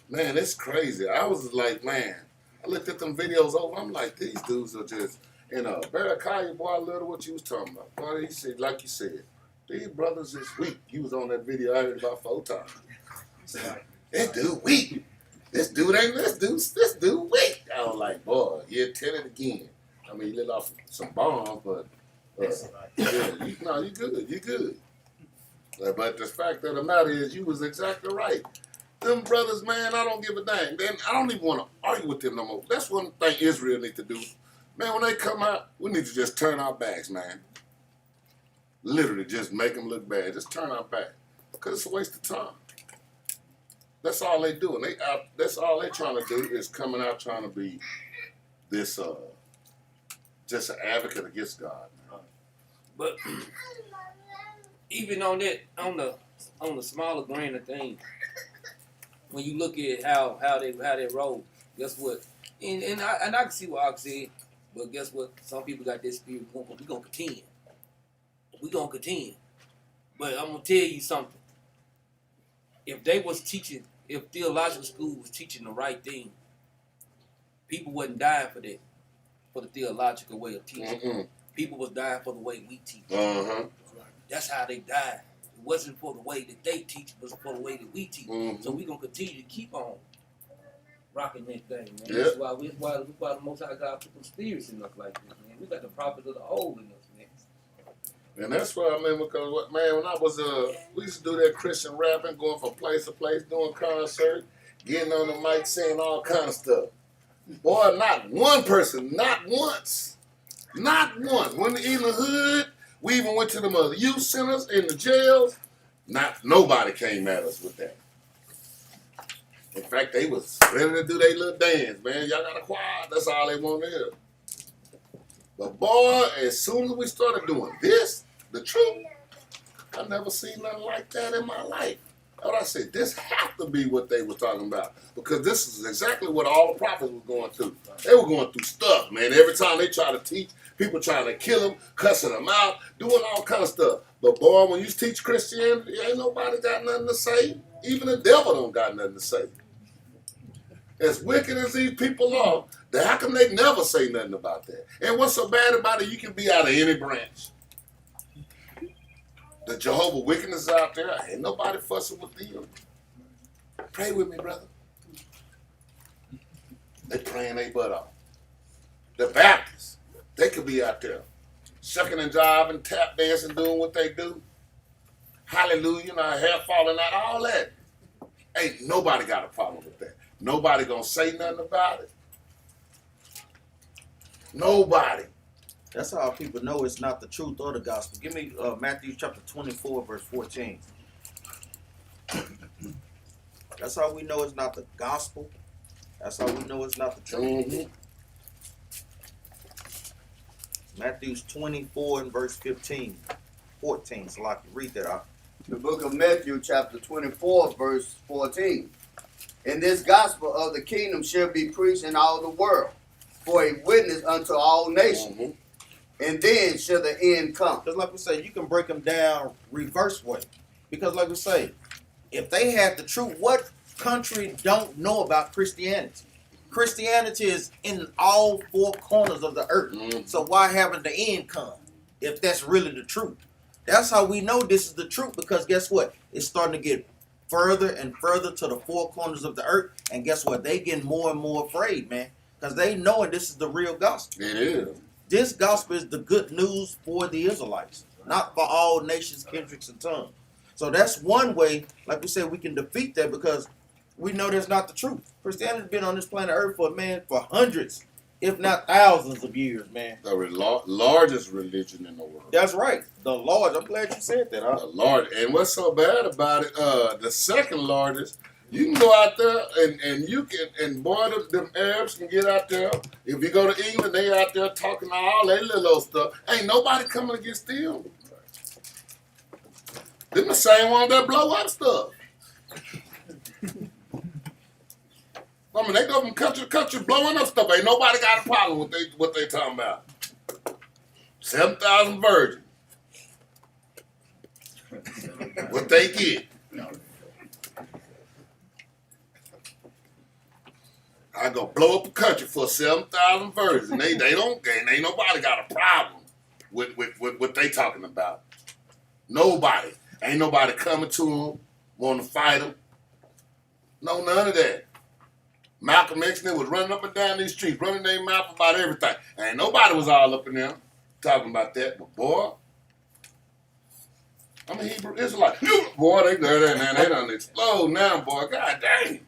Man, it's crazy. I was like, man, I looked at them videos over. I'm like, these dudes are just, Barakaya, boy, I love what you was talking about. Boy, he said, like you said, these brothers is weak. You was on that video I heard about 4 times. This dude weak. This dude weak. I was like, boy, yeah, tell it again. I mean, you lit off some bombs, but yeah, you good. But the fact of the matter is, you was exactly right. Them brothers, man, I don't give a dang. Then I don't even want to argue with them no more. That's one thing Israel need to do. Man, when they come out, we need to just turn our backs, man. Literally, just make them look bad. Just turn our back. Because it's a waste of time. That's all they do. And that's all they trying to do is coming out trying to be this, just an advocate against God. Man. But even on that, on the smaller grain of things, when you look at how they roll, guess what? And I can see what Ox said, but guess what? Some people got this spirit. We're gonna contend. We're gonna contend. But I'm gonna tell you something. If they was teaching, if theological school was teaching the right thing, people wasn't dying for that, for the theological way of teaching. Mm-mm. People was dying for the way we teach. Uh-huh. That's how they died. It wasn't for the way that they teach, it was for the way that we teach. Mm-hmm. So we're gonna continue to keep on rocking that thing, man. Yep. That's why the Most High God put some spirits in us like this, man. We got the prophets of the old in us, man. And that's why I mean, because man, when I was we used to do that Christian rapping, going from place to place, doing concerts, getting on the mic, saying all kind of stuff. Boy, not one person, not once. When in the hood, we even went to the youth centers in the jails. Nobody came at us with that. In fact, they was ready to do their little dance, man. Y'all got a choir. That's all they wanted to hear. But boy, as soon as we started doing this, the truth, I never seen nothing like that in my life. But I said, this have to be what they were talking about. Because this is exactly what all the prophets were going through. They were going through stuff, man. Every time they try to teach, people trying to kill them, cussing them out, doing all kind of stuff. But boy, when you teach Christianity, ain't nobody got nothing to say. Even the devil don't got nothing to say. As wicked as these people are, how come they never say nothing about that? And what's so bad about it, you can be out of any branch. The Jehovah wickedness out there, ain't nobody fussing with them. Pray with me, brother. They praying their butt off. The Baptists, they could be out there shucking and jiving, tap dancing, doing what they do. Hallelujah, hair falling out, all that. Ain't nobody got a problem with that. Nobody gonna say nothing about it. Nobody. That's how people know it's not the truth or the gospel. Give me Matthew chapter 24, verse 14. That's how we know it's not the gospel. That's how we know it's not the truth. Mm-hmm. Matthew's 24 and verse 14. So I can read that out. The book of Matthew, chapter 24, verse 14. And this gospel of the kingdom shall be preached in all the world, for a witness unto all nations. Mm-hmm. And then shall the end come. Because like we say, you can break them down reverse way. Because like we say, if they had the truth, what country don't know about Christianity? Christianity is in all four corners of the earth. So why haven't the end come? If that's really the truth. That's how we know this is the truth, because guess what? It's starting to get further and further to the four corners of the earth. And guess what? They getting more and more afraid, man. Because they knowing this is the real gospel. It is. This gospel is the good news for the Israelites, not for all nations, kindreds, and tongues. So that's one way, like we said, we can defeat that, because we know that's not the truth. Christianity's been on this planet Earth for hundreds, if not thousands of years, man. The largest religion in the world. That's right. The Lord. I'm glad you said that. Huh? The Lord. And what's so bad about it, the second largest, you can go out there and you can, and boy, them Arabs can get out there. If you go to England, they out there talking all that little old stuff. Ain't nobody coming against them. Them the same ones that blow up stuff. I mean, they go from country to country blowing up stuff. Ain't nobody got a problem with what they talking about. 7,000 virgins. What they get. I go blow up a country for 7,000 virgins. And ain't nobody got a problem with what they talking about. Nobody. Ain't nobody coming to them, want to fight them. No, none of that. Malcolm X was running up and down these streets, running their mouth about everything. Ain't nobody was all up in there talking about that. But boy, I'm a Hebrew Israelite. Boy, they done explode now, boy. God dang.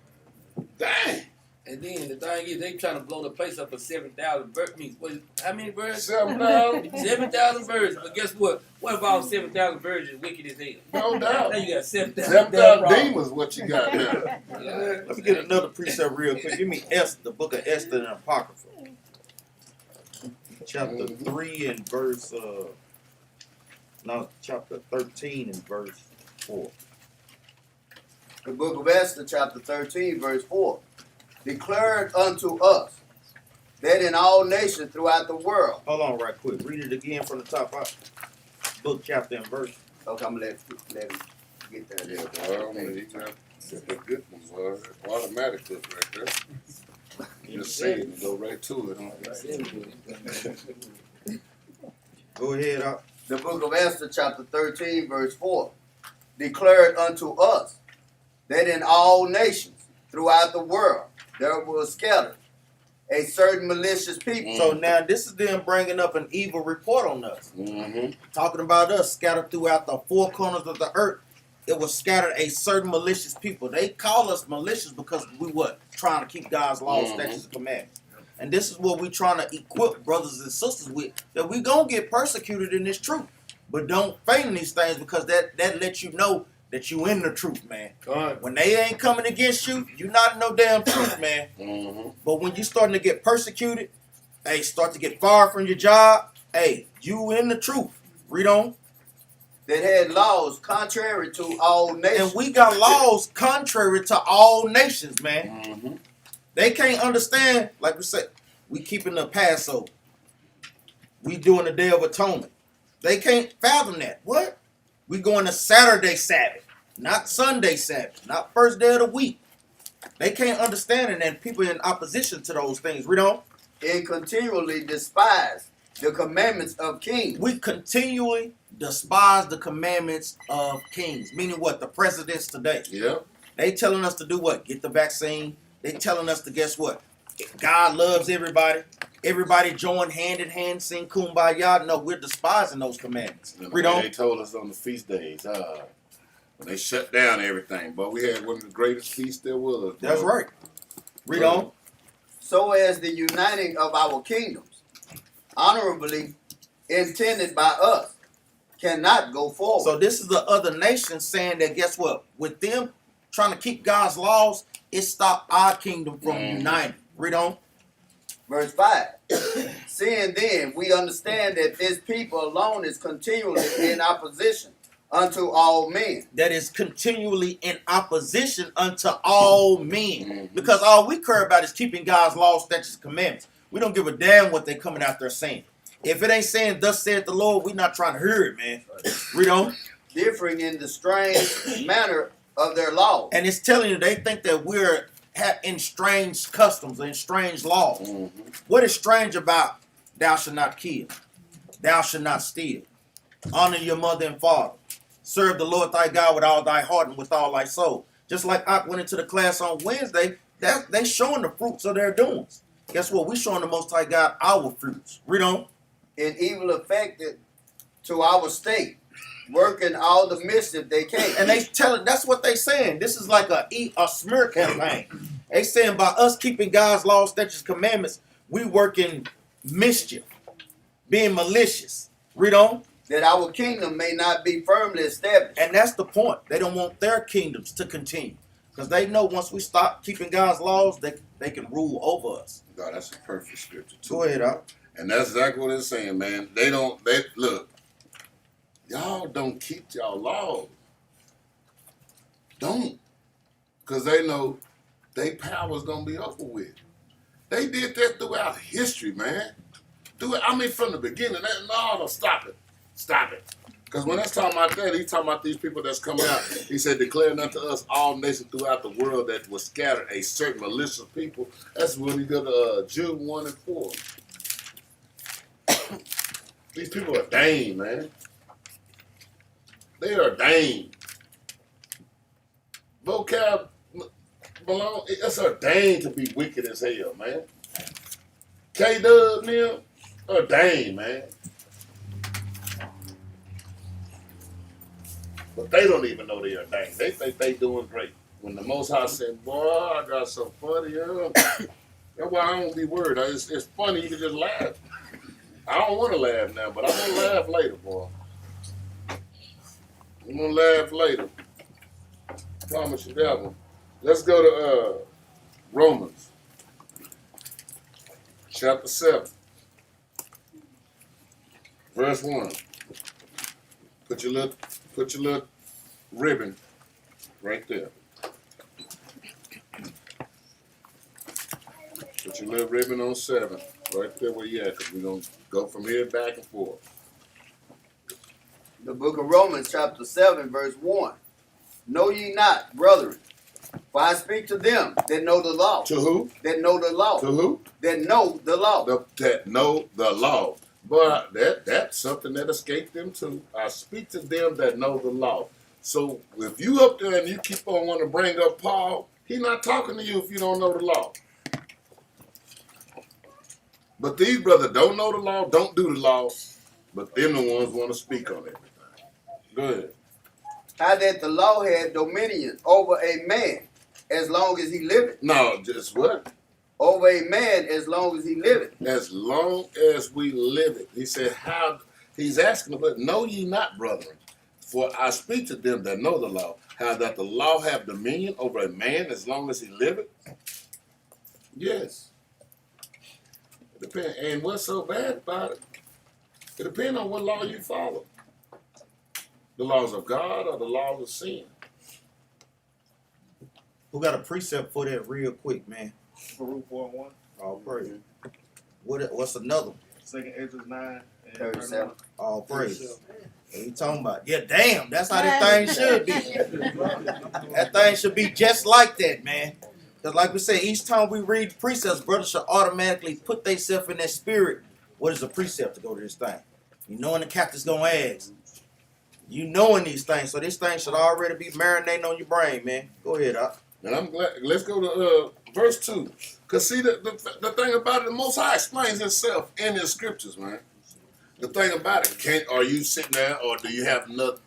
Dang. And then the thing is, they trying to blow the place up for 7,000 virgins. How many virgins? 7,000. 7,000 virgins. But guess what? What if all 7,000 virgins wicked as hell? No doubt. Now you got 7,000 7,000 demons, what you got there. Let me get another precept real quick. Give me Esther, the book of Esther and Apocrypha. Chapter 3 and verse, chapter 13 and verse 4. The book of Esther, chapter 13, verse 4. Declared unto us that in all nations throughout the world. Hold on right quick. Read it again from the top up. Book, chapter, and verse. Okay, I'm going to let him get that. Yeah, boy, he got the good one, boy. Automatic clip right there. Just say it and go right to it. Go ahead, up. The book of Esther, chapter 13, verse 4. Declared unto us that in all nations throughout the world there was scattered a certain malicious people. So now this is them bringing up an evil report on us. Mm-hmm. Talking about us scattered throughout the four corners of the earth. It was scattered a certain malicious people. They call us malicious because we what? Trying to keep God's laws, statutes, and commandments. And this is what we trying to equip brothers and sisters with. That we gonna get persecuted in this truth. But don't faint in these things, because that lets you know that you in the truth, man. When they ain't coming against you, you not in no damn truth, man. Mm-hmm. But when you starting to get persecuted, hey, start to get fired from your job, hey, you in the truth. Read on. That had laws contrary to all nations. And we got laws contrary to all nations, man. Mm-hmm. They can't understand, like we said, we keeping the Passover. We doing the Day of Atonement. They can't fathom that. What? We going to Saturday Sabbath, not Sunday Sabbath, not first day of the week. They can't understand it, and people in opposition to those things. Read on. And continually despise the commandments of kings. We continually despise the commandments of kings. Meaning what? The presidents today. Yep. They telling us to do what? Get the vaccine. They telling us to guess what? God loves everybody. Everybody join hand in hand, sing kumbaya. No, we're despising those commandments. Read on. They told us on the feast days, when they shut down everything. But we had one of the greatest feasts there was. That's right. Read on. So as the uniting of our kingdoms, honorably intended by us, cannot go forward. So this is the other nations saying that guess what? With them trying to keep God's laws, it stopped our kingdom from uniting. Read on. Verse 5. Seeing then, we understand that this people alone is continually in opposition unto all men. That is continually in opposition unto all men. Because all we care about is keeping God's laws, statutes, and commandments. We don't give a damn what they coming out there saying. If it ain't saying, thus saith the Lord, we not trying to hear it, man. Read on. Differing in the strange manner of their law. And it's telling you they think that we're in strange customs and strange laws. Mm-hmm. What is strange about thou shalt not kill, thou shalt not steal, honor your mother and father, serve the Lord thy God with all thy heart and with all thy soul? Just like I went into the class on Wednesday, that they showing the fruits of their doings. Guess what? We showing the Most High God our fruits. Read on. And evil affected to our state, working all the mischief they can. And they telling, that's what they saying. This is like a smear campaign. They saying by us keeping God's laws, statutes, commandments, we working mischief, being malicious. Read on. That our kingdom may not be firmly established. And that's the point. They don't want their kingdoms to continue. Because they know once we stop keeping God's laws, they can rule over us. God, that's a perfect scripture too. Go ahead, Al. And that's exactly what it's saying, man. They look, y'all don't keep y'all laws. Don't. Because they know their power's going to be over with. They did that throughout history, man. From the beginning. No, stop it. Stop it. Because when that's talking about that, he's talking about these people that's coming out. He said, declaring unto us all nations throughout the world that was scattered a certain malicious people. That's when he go to Jude 1 and 4. These people are ordained, man. They are ordained. Vocab belong. It's ordained to be wicked as hell, man. K-Dub, them, ordained, man. But they don't even know they ordained. They think they doing great. When the Most High said, boy, I got some funny, that's why I don't be worried. It's funny, you can just laugh. I don't want to laugh now, but I'm going to laugh later, boy. I'm going to laugh later. Promise you that one. Let's go to Romans. Chapter 7. Verse 1. Put your little ribbon right there. Put your little ribbon on 7. Right there where you at, because we're going to go from here back and forth. The book of Romans, chapter 7, verse 1. Know ye not, brethren, for I speak to them that know the law. To who? That know the law. To who? That know the law. That know the law. But that's something that escaped them too. I speak to them that know the law. So if you up there and you keep on wanting to bring up Paul, he's not talking to you if you don't know the law. But these brothers don't know the law, don't do the law, but them the ones want to speak on everything. Go ahead. How that the law had dominion over a man as long as he liveth. No, just what? Over a man as long as he liveth. As long as we live it. He said, how? He's asking about, know ye not, brethren, for I speak to them that know the law, how that the law have dominion over a man as long as he liveth? Yes. It depends. And what's so bad about it? It depends on what law you follow. The laws of God or the laws of sin. Who got a precept for that real quick, man? Baruch 4:1. All praise. What's another one? 2 Ezra 9 and 37. All praise. What you talking about? Yeah, damn. That's how this thing should be. That thing should be just like that, man. Because like we say, each time we read precepts, brothers should automatically put themselves in that spirit. What is a precept to go to this thing? You knowing the captain's going to ask. You knowing these things. So this thing should already be marinating on your brain, man. Go ahead, Doc. And I'm glad. Let's go to verse 2. Because see, the thing about it, the Most High explains himself in his scriptures, man. The thing about it, are you sitting there or do you have enough,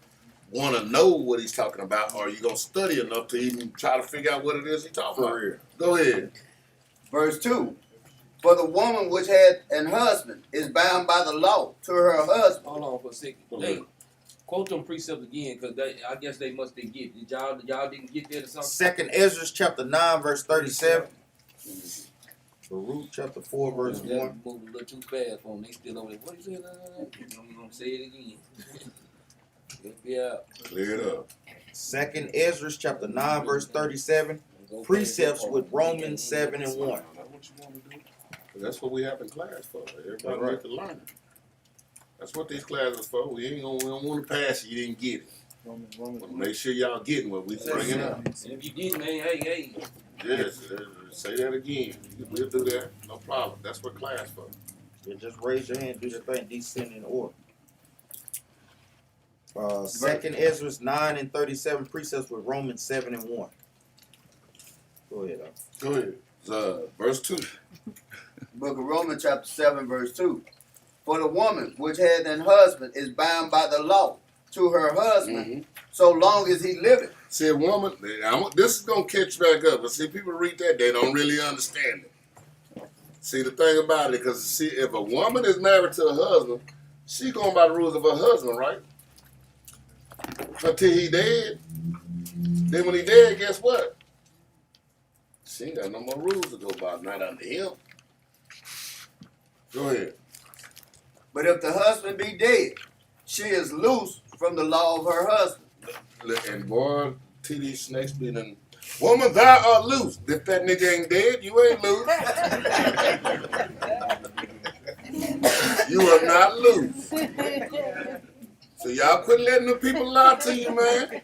want to know what he's talking about, or are you going to study enough to even try to figure out what it is he's talking about? real. Go ahead. Verse 2. For the woman which had an husband is bound by the law to her husband. Hold on for a second. Okay. Hey, quote them precepts again, because I guess they must didn't get it. Y'all didn't get that or something? Second Ezra chapter 9, verse 37. Baruch chapter 4, verse 1. Moving a little too fast for them. They still over there. What is it? I'm going to say it again. Yeah. Clear it up. Second Ezra chapter 9, verse 37. Precepts with Romans 7 and 1. That's what you want to do. That's what we have in class for. Everybody Right. get to learn it. That's what these classes for. We don't want to pass it. You didn't get it. Well, make sure y'all getting what we bringing up. And if you didn't, man, hey. Yes, say that again. We'll do that. No problem. That's what class for. Yeah, just raise your hand, do your thing, descend in order. Second Ezra 9 and 37 precepts with Romans 7 and 1. Go ahead. Go ahead. Verse 2. Book of Romans chapter 7 verse 2. For the woman which had an husband is bound by the law to her husband so long as he liveth. See, a woman, this is going to catch back up. But see, people read that, they don't really understand it. See, the thing about it, because see, if a woman is married to a husband, she going by the rules of her husband, right? Until he dead. Then when he dead, guess what? She ain't got no more rules to go by, not under him. Go ahead. But if the husband be dead, she is loose from the law of her husband. And boy, TD Snakes be done, woman, thou art loose. If that nigga ain't dead, you ain't loose. You are not loose. So y'all quit letting the people lie to you, man.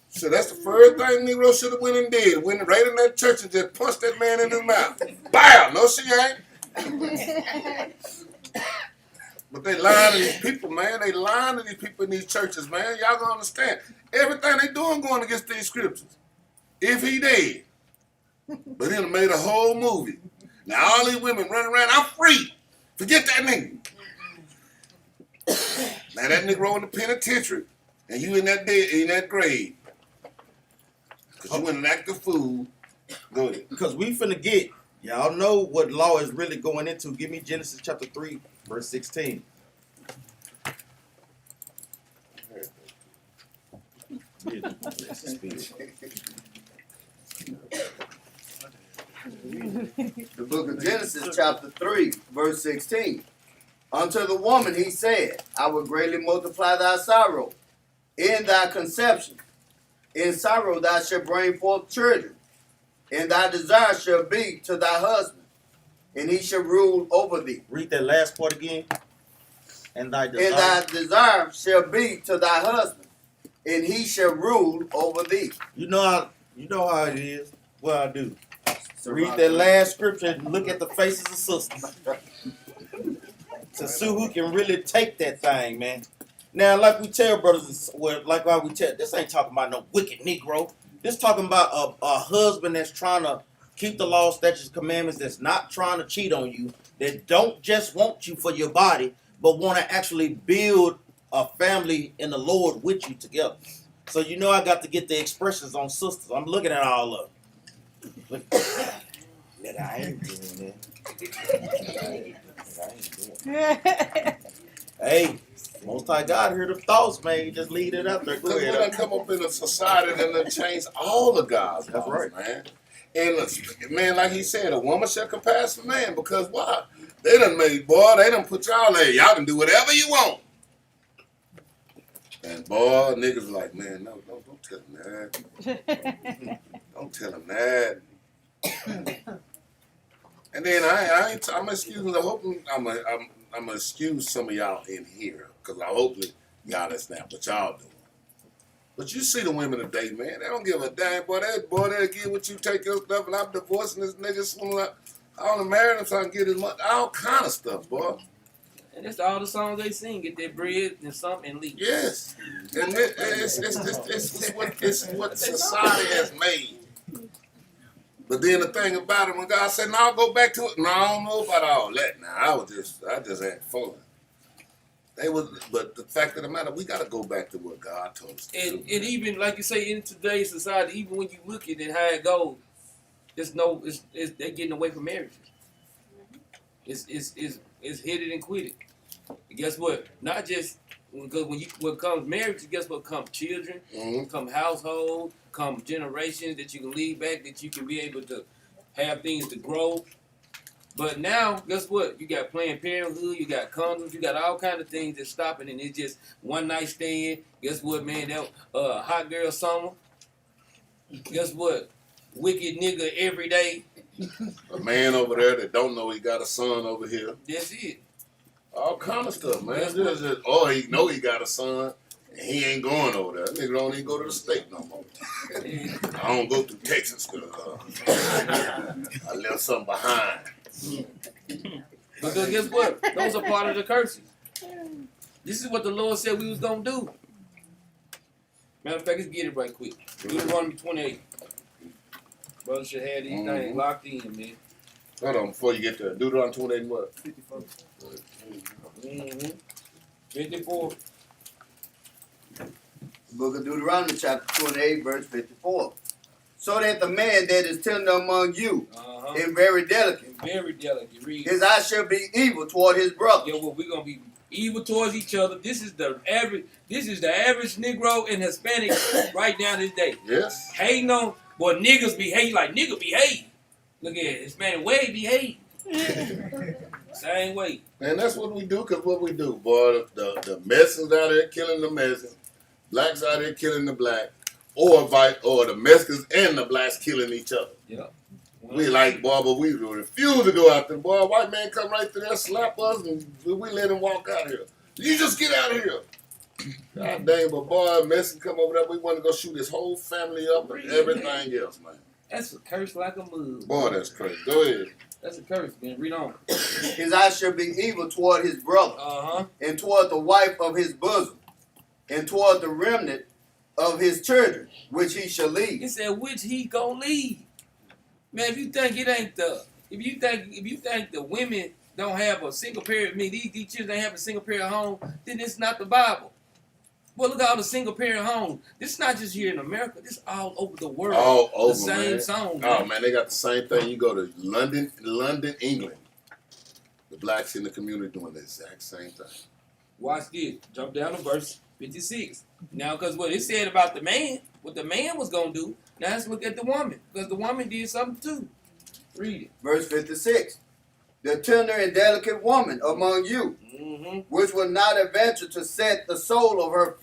So that's the first thing Negro should have went and did. Went right in that church and just punched that man in his mouth. Bow! No, she ain't. But they lying to these people, man. They lying to these people in these churches, man. Y'all gonna understand. Everything they doing going against these scriptures. If he dead. But he done made a whole movie. Now all these women running around, I'm free. Forget that nigga. Now that nigga in the penitentiary, and you in that grave. Because you in an active fool. Go ahead. Because we finna get, y'all know what law is really going into. Give me Genesis chapter 3, verse 16. The book of Genesis chapter 3 verse 16. Unto the woman he said, I will greatly multiply thy sorrow in thy conception. In sorrow thou shalt bring forth children, and thy desire shall be to thy husband, and he shall rule over thee. Read that last part again. And thy desire. And thy desire shall be to thy husband, and he shall rule over thee. You know how it is. What I do. Read that last scripture and look at the faces of sisters. To see who can really take that thing, man. Now, like we tell brothers, this ain't talking about no wicked Negro. This talking about a husband that's trying to keep the law, statutes, commandments, that's not trying to cheat on you, that don't just want you for your body, but want to actually build a family in the Lord with you together. So you know I got to get the expressions on sisters. I'm looking at all of them. That I ain't doing that. Hey, Most High God heard the thoughts, man. You just leave it up there. Go Because we ahead. done come up in a society that done changed all of God's That's laws, right. man. And man, like he said, a woman shall compass for man. Because why? They done made, boy, they done put y'all there. Y'all can do whatever you want. And boy, niggas like, man, no, don't tell him that. Don't tell him that. And then I'm excusing. I'm gonna excuse some of y'all in here because I hope y'all understand what y'all doing. But you see the women today, man. They don't give a damn, boy. They'll give what you take your stuff, and I'm divorcing this nigga. Soon I want to marry him so I can get his money. All kind of stuff, boy. And that's all the songs they sing. Get their bread and something and leave. Yes, and it's what society has made. But then the thing about it, when God said, "No, I'll go back to it," no, I don't know about all that. Now I just had fun. But the fact of the matter, we got to go back to what God told us. And even like you say, in today's society, even when you look at it, how it goes, they're getting away from marriages. It's hit it and quit it. And guess what? Not just because when comes marriage, guess what? Come children, come household, come generations that you can lead back, that you can be able to have things to grow. But now, guess what? You got Planned Parenthood, you got condoms, you got all kind of things that's stopping, and it's just one night stand. Guess what, man? That hot girl summer. Guess what? Wicked nigga every day. A man over there that don't know he got a son over here. That's it. All kind of stuff, man. Oh, he know he got a son, and he ain't going over there. That nigga don't even go to the state no more. I don't go through Texas because I left something behind. Because guess what? Those are part of the curses. This is what the Lord said we was going to do. Matter of fact, let's get it right quick. Deuteronomy 28. Brother should have these things locked in, man. Hold on, before you get to Deuteronomy 28 and what? 54. 54. Book of Deuteronomy chapter 28 verse 54. So that the man that is tender among you and very delicate, Very delicate. Read. his eye shall be evil toward his brother. Yeah, well, we're gonna be evil towards each other. This is the average Negro and Hispanic right now this day. Yes. Hating on, boy, niggas behave like nigga behave. Look at it, Hispanic way behave. Same way. And that's what we do, because what we do, boy, the Mexicans out there killing the Mexicans, blacks out there killing the black, or the Mexicans and the blacks killing each other. Yeah. We like, boy, but we refuse to go out there. Boy, white man come right through there, slap us, and we let him walk out here. You just get out of here. God dang, but boy, Mexican come over there, we want to go shoot his whole family up and everything else, man. That's a curse like a mug. Boy, that's crazy. Go ahead. That's a curse, man. Read on. His eye shall be evil toward his brother, and toward the wife of his bosom, and toward the remnant of his children, which he shall lead. He said, which he gonna lead. Man, if you think it ain't if you think the women don't have a single parent, these children don't have a single parent home, then it's not the Bible. Well, look at all the single parent homes. This is not just here in America. This is all over the world. All over, the same man. song. Oh man, they got the same thing. You go to London, England. The blacks in the community doing the exact same thing. Watch this. Jump down to verse 56. Now, because what it said about the man, what the man was gonna do. Now let's look at the woman, because the woman did something too. Read it. Verse 56. The tender and delicate woman among you, which will not adventure to set the sole of her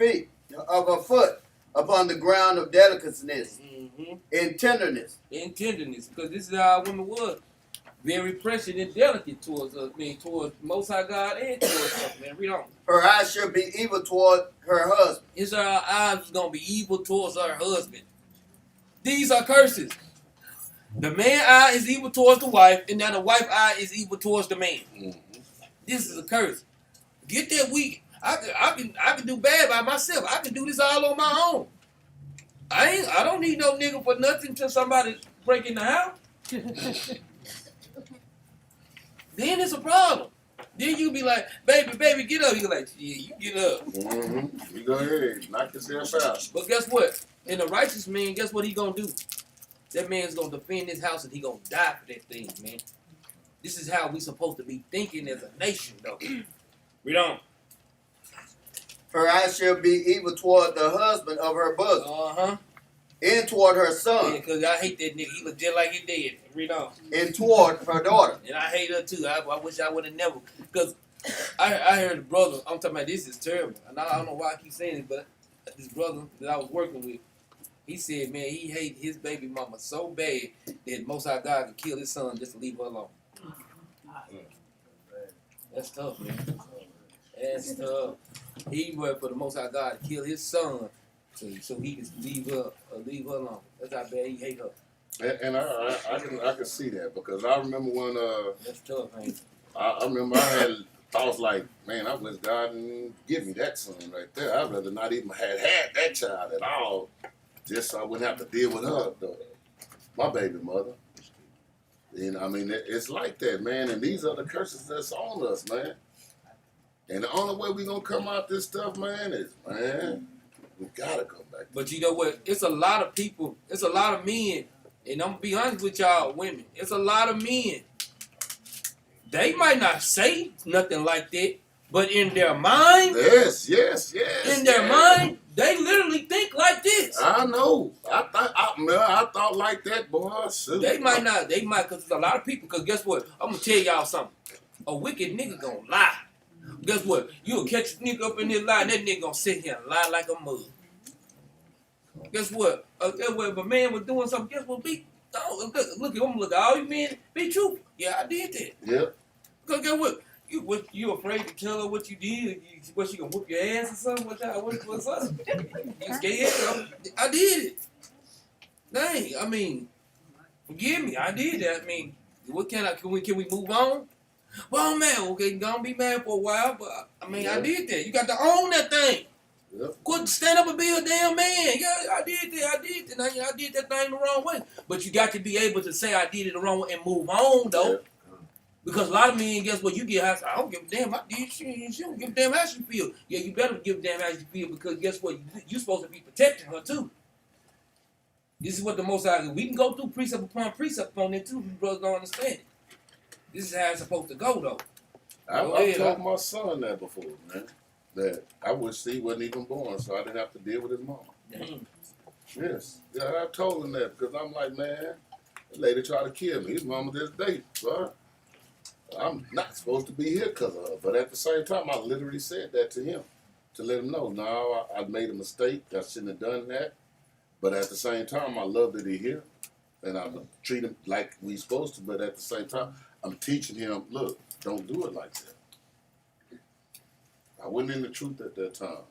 foot upon the ground of delicateness, in tenderness. In tenderness, because this is how women was. Very precious and delicate towards us, towards Most High God and towards us, man. Read on. Her eyes shall be evil toward her husband. His eyes going to be evil towards her husband. These are curses. The man eye is evil towards the wife, and now the wife eye is evil towards the man. This is a curse. Get that weak. I can do bad by myself. I can do this all on my own. I don't need no nigga for nothing till somebody break in the house. Then it's a problem. Then you be like, baby, get up. You like, yeah, you get up. You go ahead, knock yourself out. But guess what? In a righteous man, guess what he gonna do? That man's gonna defend his house and he gonna die for that thing, man. This is how we supposed to be thinking as a nation, though. Read on. Her eyes shall be evil toward the husband of her bosom, and toward her son, because I hate that nigga. He look just like he did. Read on. and toward her daughter. And I hate her too. I wish I would have never. Because I heard the brother, I'm talking about this is terrible. And I don't know why I keep saying it, but this brother that I was working with, he said, man, he hate his baby mama so bad that Most High God could kill his son just to leave her alone. That's tough, man. That's tough. He worked for the Most High God to kill his son so he could leave her alone. That's how bad he hate her. And I can see that, because I remember when That's tough, man. I remember I had thoughts like, man, I wish God didn't give me that son right there. I'd rather not even had that child at all, just so I wouldn't have to deal with her, though. My baby mother. And I mean, it's like that, man. And these are the curses that's on us, man. And the only way we gonna come out this stuff, man, is, man, we gotta come back. But you know what? It's a lot of people. It's a lot of men. And I'm gonna be honest with y'all, women. It's a lot of men. They might not say nothing like that, but in their mind, Yes. in their mind, they literally think like this. I know. I thought like that, boy. Shoot. They might not. They might, because there's a lot of people. Because guess what? I'm gonna tell y'all something. A wicked nigga gonna lie. Guess what? You'll catch a nigga up in this lie, and that nigga gonna sit here and lie like a mug. Guess what? If a man was doing something, guess what? Look at all you men. Be truthful. Yeah, I did that. Yep. Because guess what? You afraid to tell her what you did? What, she gonna whoop your ass or something? What's up? You scared? I did it. Dang, I mean, forgive me. I did that. I mean, what can we move on? Well, man, okay, gonna be mad for a while, but I mean, I did that. You got to own that thing. Yep. Quit stand up and be a damn man. Yeah, I did that. I did that. I did that thing the wrong way. But you got to be able to say I did it the wrong way and move on, though. Yep. Because a lot of men, guess what? You get high. I don't give a damn. I did. She don't give a damn how she feel. Yeah, you better give a damn how she feel because guess what? You supposed to be protecting her too. This is what the Most High. We can go through precept upon it too. If you brothers don't understand it. This is how it's supposed to go, though. I've told my son that before, man. That I wish he wasn't even born, so I didn't have to deal with his mama. Dang. Yes. Yeah, I told him that because I'm like, man, the lady tried to kill me. His mama this day, bro. I'm not supposed to be here because of her. But at the same time, I literally said that to him to let him know, no, I made a mistake. I shouldn't have done that. But at the same time, I love that he's here. And I'm treating him like we supposed to. But at the same time, I'm teaching him, look, don't do it like that. I wasn't in the truth at that time.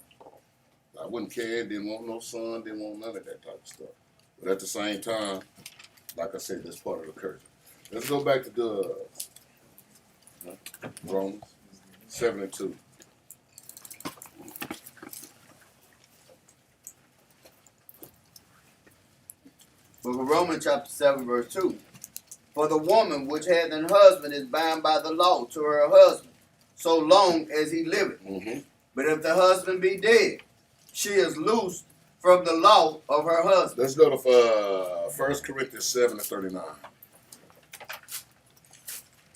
I wouldn't care, didn't want no son, didn't want none of that type of stuff. But at the same time, like I said, that's part of the curse. Let's go back to the Romans 7:2. Book of Romans chapter 7 verse 2. For the woman which hath an husband is bound by the law to her husband, so long as he liveth. Mm-hmm. But if the husband be dead, she is loosed from the law of her husband. Let's go to 1 Corinthians 7:39.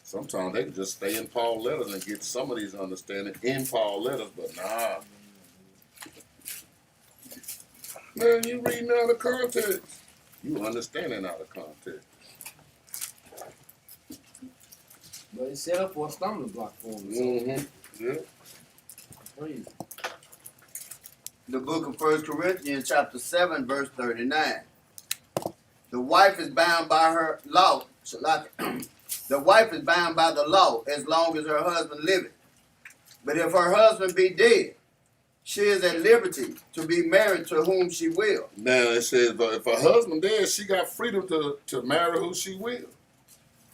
Sometimes they can just stay in Paul's letters and get some of these understanding in Paul's letters, but nah. Man, you reading out of context. You understanding out of context. But it's set up for a stumbling block for him. Mm-hmm. Yeah. Crazy. The book of 1 Corinthians chapter 7 verse 39. The wife is bound by her law. The wife is bound by the law as long as her husband liveth. But if her husband be dead, she is at liberty to be married to whom she will. Now it says, but if her husband dead, she got freedom to marry who she will.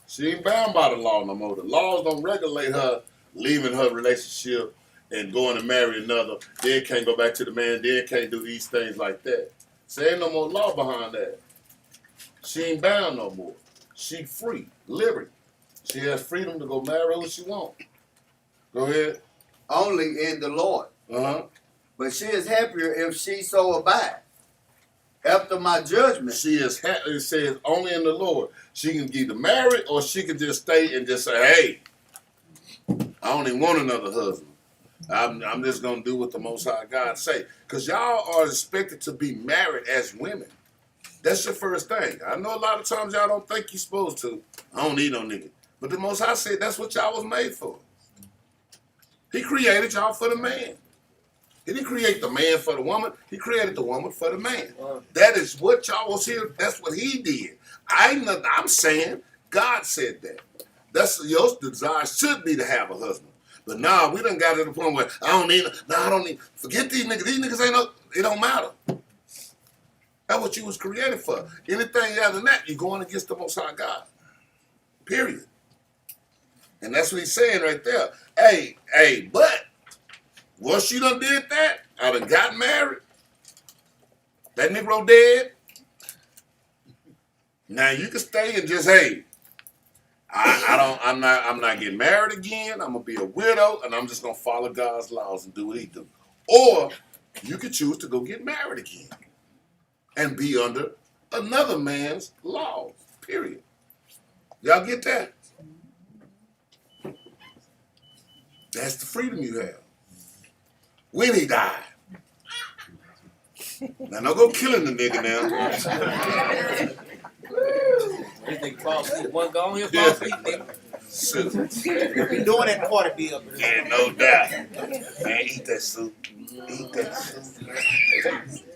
She ain't bound by the law no more. The laws don't regulate her leaving her relationship and going to marry another. Then can't go back to the man. Then can't do these things like that. So ain't no more law behind that. She ain't bound no more. She free, liberty. She has freedom to go marry who she want. Go ahead. Only in the Lord. Uh-huh. But she is happier if she so abide. After my judgment. She is happy. It says only in the Lord. She can either marry or she can just stay and just say, hey, I don't even want another husband. I'm just going to do what the Most High God say. Because y'all are expected to be married as women. That's your first thing. I know a lot of times y'all don't think you're supposed to. I don't need no nigga. But the Most High said that's what y'all was made for. He created y'all for the man. He didn't create the man for the woman. He created the woman for the man. That is what y'all was here. That's what he did. I'm saying God said that. That's your desire should be to have a husband. But nah, we done got to the point where I don't need. Forget these niggas. These niggas ain't no. It don't matter. That's what you was created for. Anything other than that, you're going against the Most High God. Period. And that's what he's saying right there. Hey, but once you done did that, I done got married. That Negro dead. Now you can stay and just, hey, I'm not getting married again. I'm gonna be a widow and I'm just gonna follow God's laws and do what he do. Or you could choose to go get married again and be under another man's laws. Period. Y'all get that? That's the freedom you have. When he died. Now don't go killing the nigga now. You think fall asleep? One gone here, fall asleep, nigga. Soup. We doing that Carter up there. Yeah, no doubt. Man, eat that soup. Eat that soup.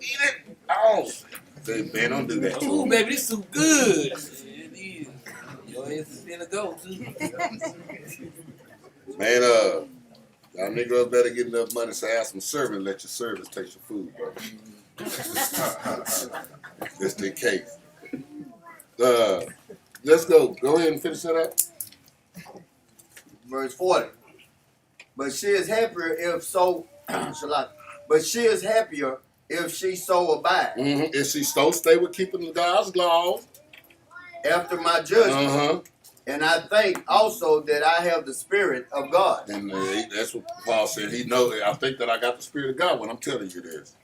Eat it. Oh. Say, man, don't do that. Ooh, baby, this soup good. It is. Your ass is finna go, too. Man, y'all niggas better get enough money so have some servant and let your servants take your food, bro. Just in case. Let's go. Go ahead and finish that up. Verse 40. But she is happier if so, but she is happier if she so abide If she so stay with keeping God's laws. after my judgment. And I think also that I have the Spirit of God. And that's what Paul said. He knows. I think that I got the Spirit of God when I'm telling you this.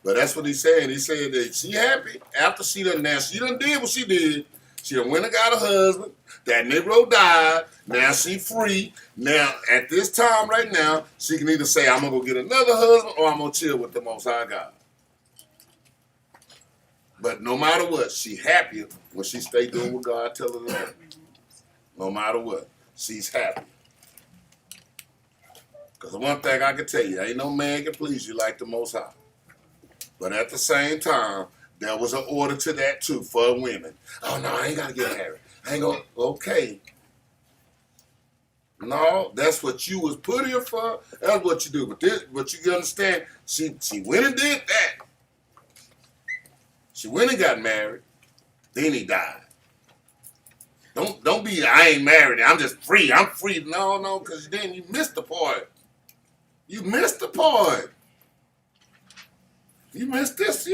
But that's what he said. He said that she happy after she done did what she did. She done went and got a husband. That Negro died. Now she free. Now at this time right now, she can either say I'm gonna go get another husband or I'm gonna chill with the Most High God. But no matter what, she happier when she stay doing what God tell her to do. No matter what, she's happy. Because the one thing I can tell you, ain't no man can please you like the Most High. But at the same time, there was an order to that too for women. Oh no, I ain't gotta get married. I ain't gonna. Okay. No, that's what you was put here for. That's what you do. But you understand, she went and did that. She went and got married. Then he died. Don't be, I ain't married. I'm just free. I'm free. No, because then you missed the part. You missed the part. You missed this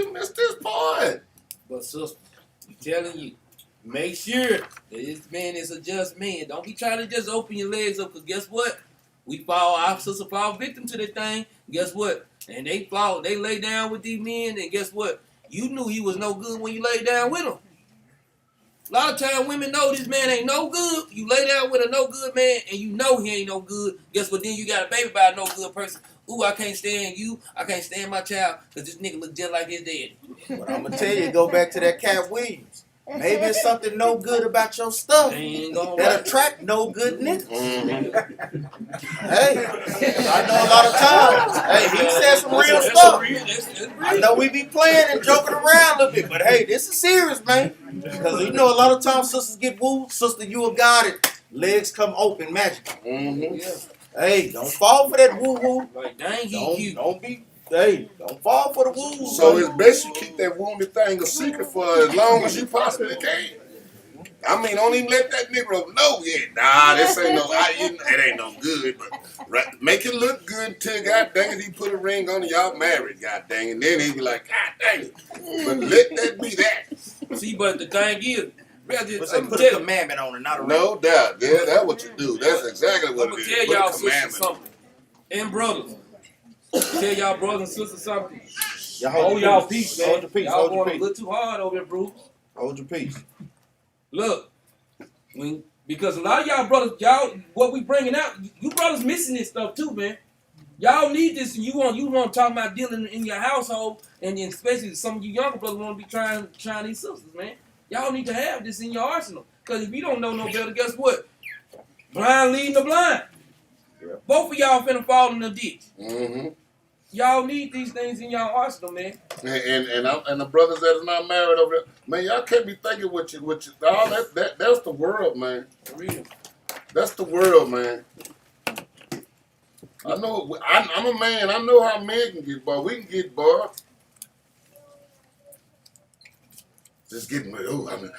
part. But sister, I'm telling you, make sure that this man is a just man. Don't be trying to just open your legs up, because guess what? Our sister fall victim to that thing. Guess what? And they lay down with these men, and guess what? You knew he was no good when you lay down with him. A lot of times women know this man ain't no good. You lay down with a no good man and you know he ain't no good. Guess what? Then you got a baby by a no good person. Ooh, I can't stand you. I can't stand my child because this nigga look just like his daddy. But I'm gonna tell you, go back to that Cat Williams. Maybe it's something no good about your stuff that attract no good niggas. Hey, I know a lot of times. Hey, he said some real stuff. I know we be playing and joking around a little bit, but hey, this is serious, man. Because you know a lot of times sisters get wooed. Sister, you a god, and legs come open magically. Yeah. Hey, don't fall for that woo-woo. Like, dang, he cute. Don't fall for the woo. So it's best you keep that wounded thing a secret for as long as you possibly can. I mean, don't even let that nigga know yet. Nah, this ain't it ain't no good. But make it look good until God dang it, he put a ring on and y'all married, God dang it. And then he be like, God dang it. But let that be that. See, but the thing is, put a commandment on it, not a ring. No doubt. Yeah, that's what you do. That's exactly what it is. I'm gonna tell y'all sisters something. And brothers. Tell y'all brothers and sisters something. Hold y'all peace, man. Hold your peace. Y'all going a little too hard over there, Bruce. Hold your peace. Look, because a lot of y'all brothers, what we bringing out, you brothers missing this stuff too, man. Y'all need this, and you want to talk about dealing in your household, and then especially some of you younger brothers want to be trying these sisters, man. Y'all need to have this in your arsenal, because if you don't know no better, guess what? Blind leading the blind. Yeah. Both of y'all finna fall in the ditch. Mm-hmm. Y'all need these things in y'all arsenal, man. And the brothers that is not married over there, man, y'all can't be thinking what you all that's the world, man. For real. That's the world, man. I know. I'm a man. I know how men can get bored. We can get bored. Just getting with. Oh, I mean.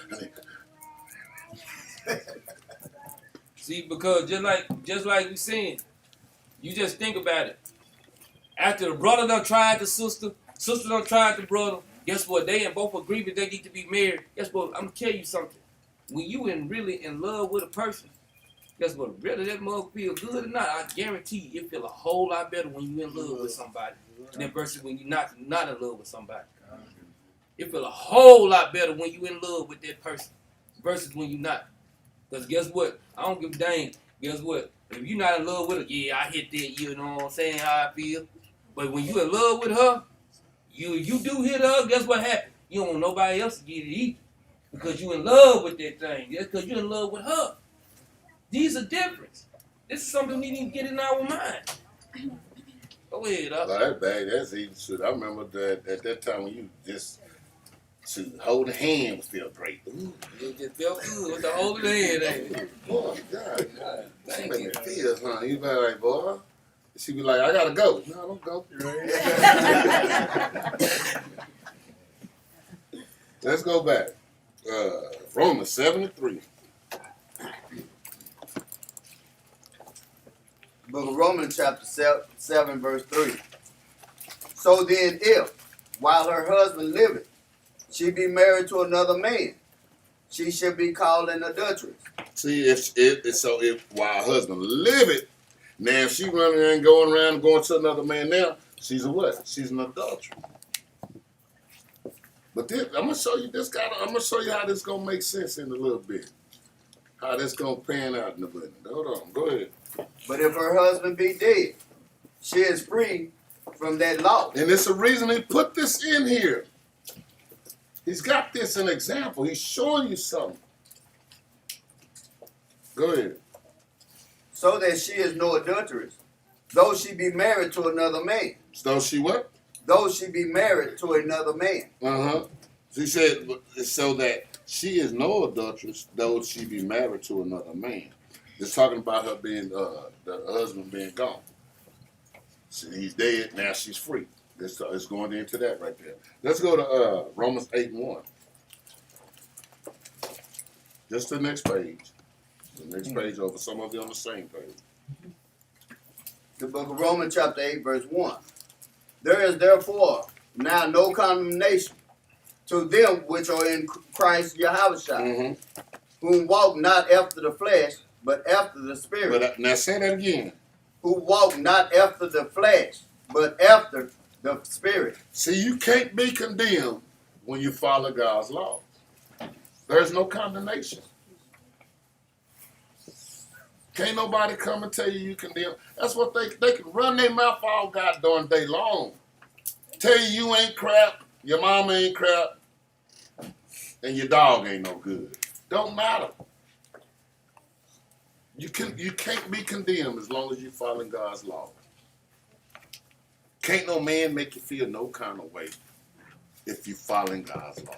See, because just like we saying, you just think about it. After the brother done tried the sister done tried the brother, guess what? They in both agreement they need to be married. Guess what? I'm gonna tell you something. When you really in love with a person, guess what? Whether that mother feel good or not, I guarantee you it feel a whole lot better when you in love with somebody than versus when you're not in love with somebody. It feel a whole lot better when you in love with that person versus when you're not. Because guess what? I don't give a dang. Guess what? If you're not in love with her, yeah, I hit that, you know what I'm saying, how I feel. But when you in love with her, you do hit her, guess what happened? You don't want nobody else to get it either. Because you in love with that thing. That's because you're in love with her. These are different. This is something we need to get in our mind. Go ahead, up. That's bad. That's easy shit. I remember that at that time when you just To hold a hand would feel great. Ooh, It just felt good with the holding hand, ain't it? boy, God. God, She thank make you. me feel, huh? You be like, boy. She be like, I gotta go. No, don't go. Let's go back. Romans 7:3. Book of Romans chapter 7 verse 3. So then if, while her husband liveth, she be married to another man, she shall be called an adulteress. See, if while her husband liveth, now if she running and going around going to another man now, she's a what? She's an adulterer. But this, I'm gonna show you this guy. I'm gonna show you how this gonna make sense in a little bit. How this gonna pan out in a minute. Hold on, go ahead. But if her husband be dead, she is free from that law. And it's a reason he put this in here. He's got this an example. He's showing you something. Go ahead. So that she is no adulteress, though she be married to another man. So she what? Though she be married to another man. Uh-huh. She said, so that she is no adulteress, though she be married to another man. It's talking about her being, the husband being gone. See, he's dead, now she's free. It's going into that right there. Let's go to Romans 8:1. Just the next page. The next page over. Some of you on the same page. The book of Romans chapter 8 verse 1. There is therefore now no condemnation to them which are in Christ Yahushua, Mm-hmm. whom walk not after the flesh, but after the spirit. But now say that again. Who walk not after the flesh, but after the spirit. See, you can't be condemned when you follow God's law. There's no condemnation. Can't nobody come and tell you condemn. That's what they can run their mouth all goddamn day long. Tell you ain't crap, your mama ain't crap, and your dog ain't no good. Don't matter. You can't be condemned as long as you following God's law. Can't no man make you feel no kind of way if you following God's law.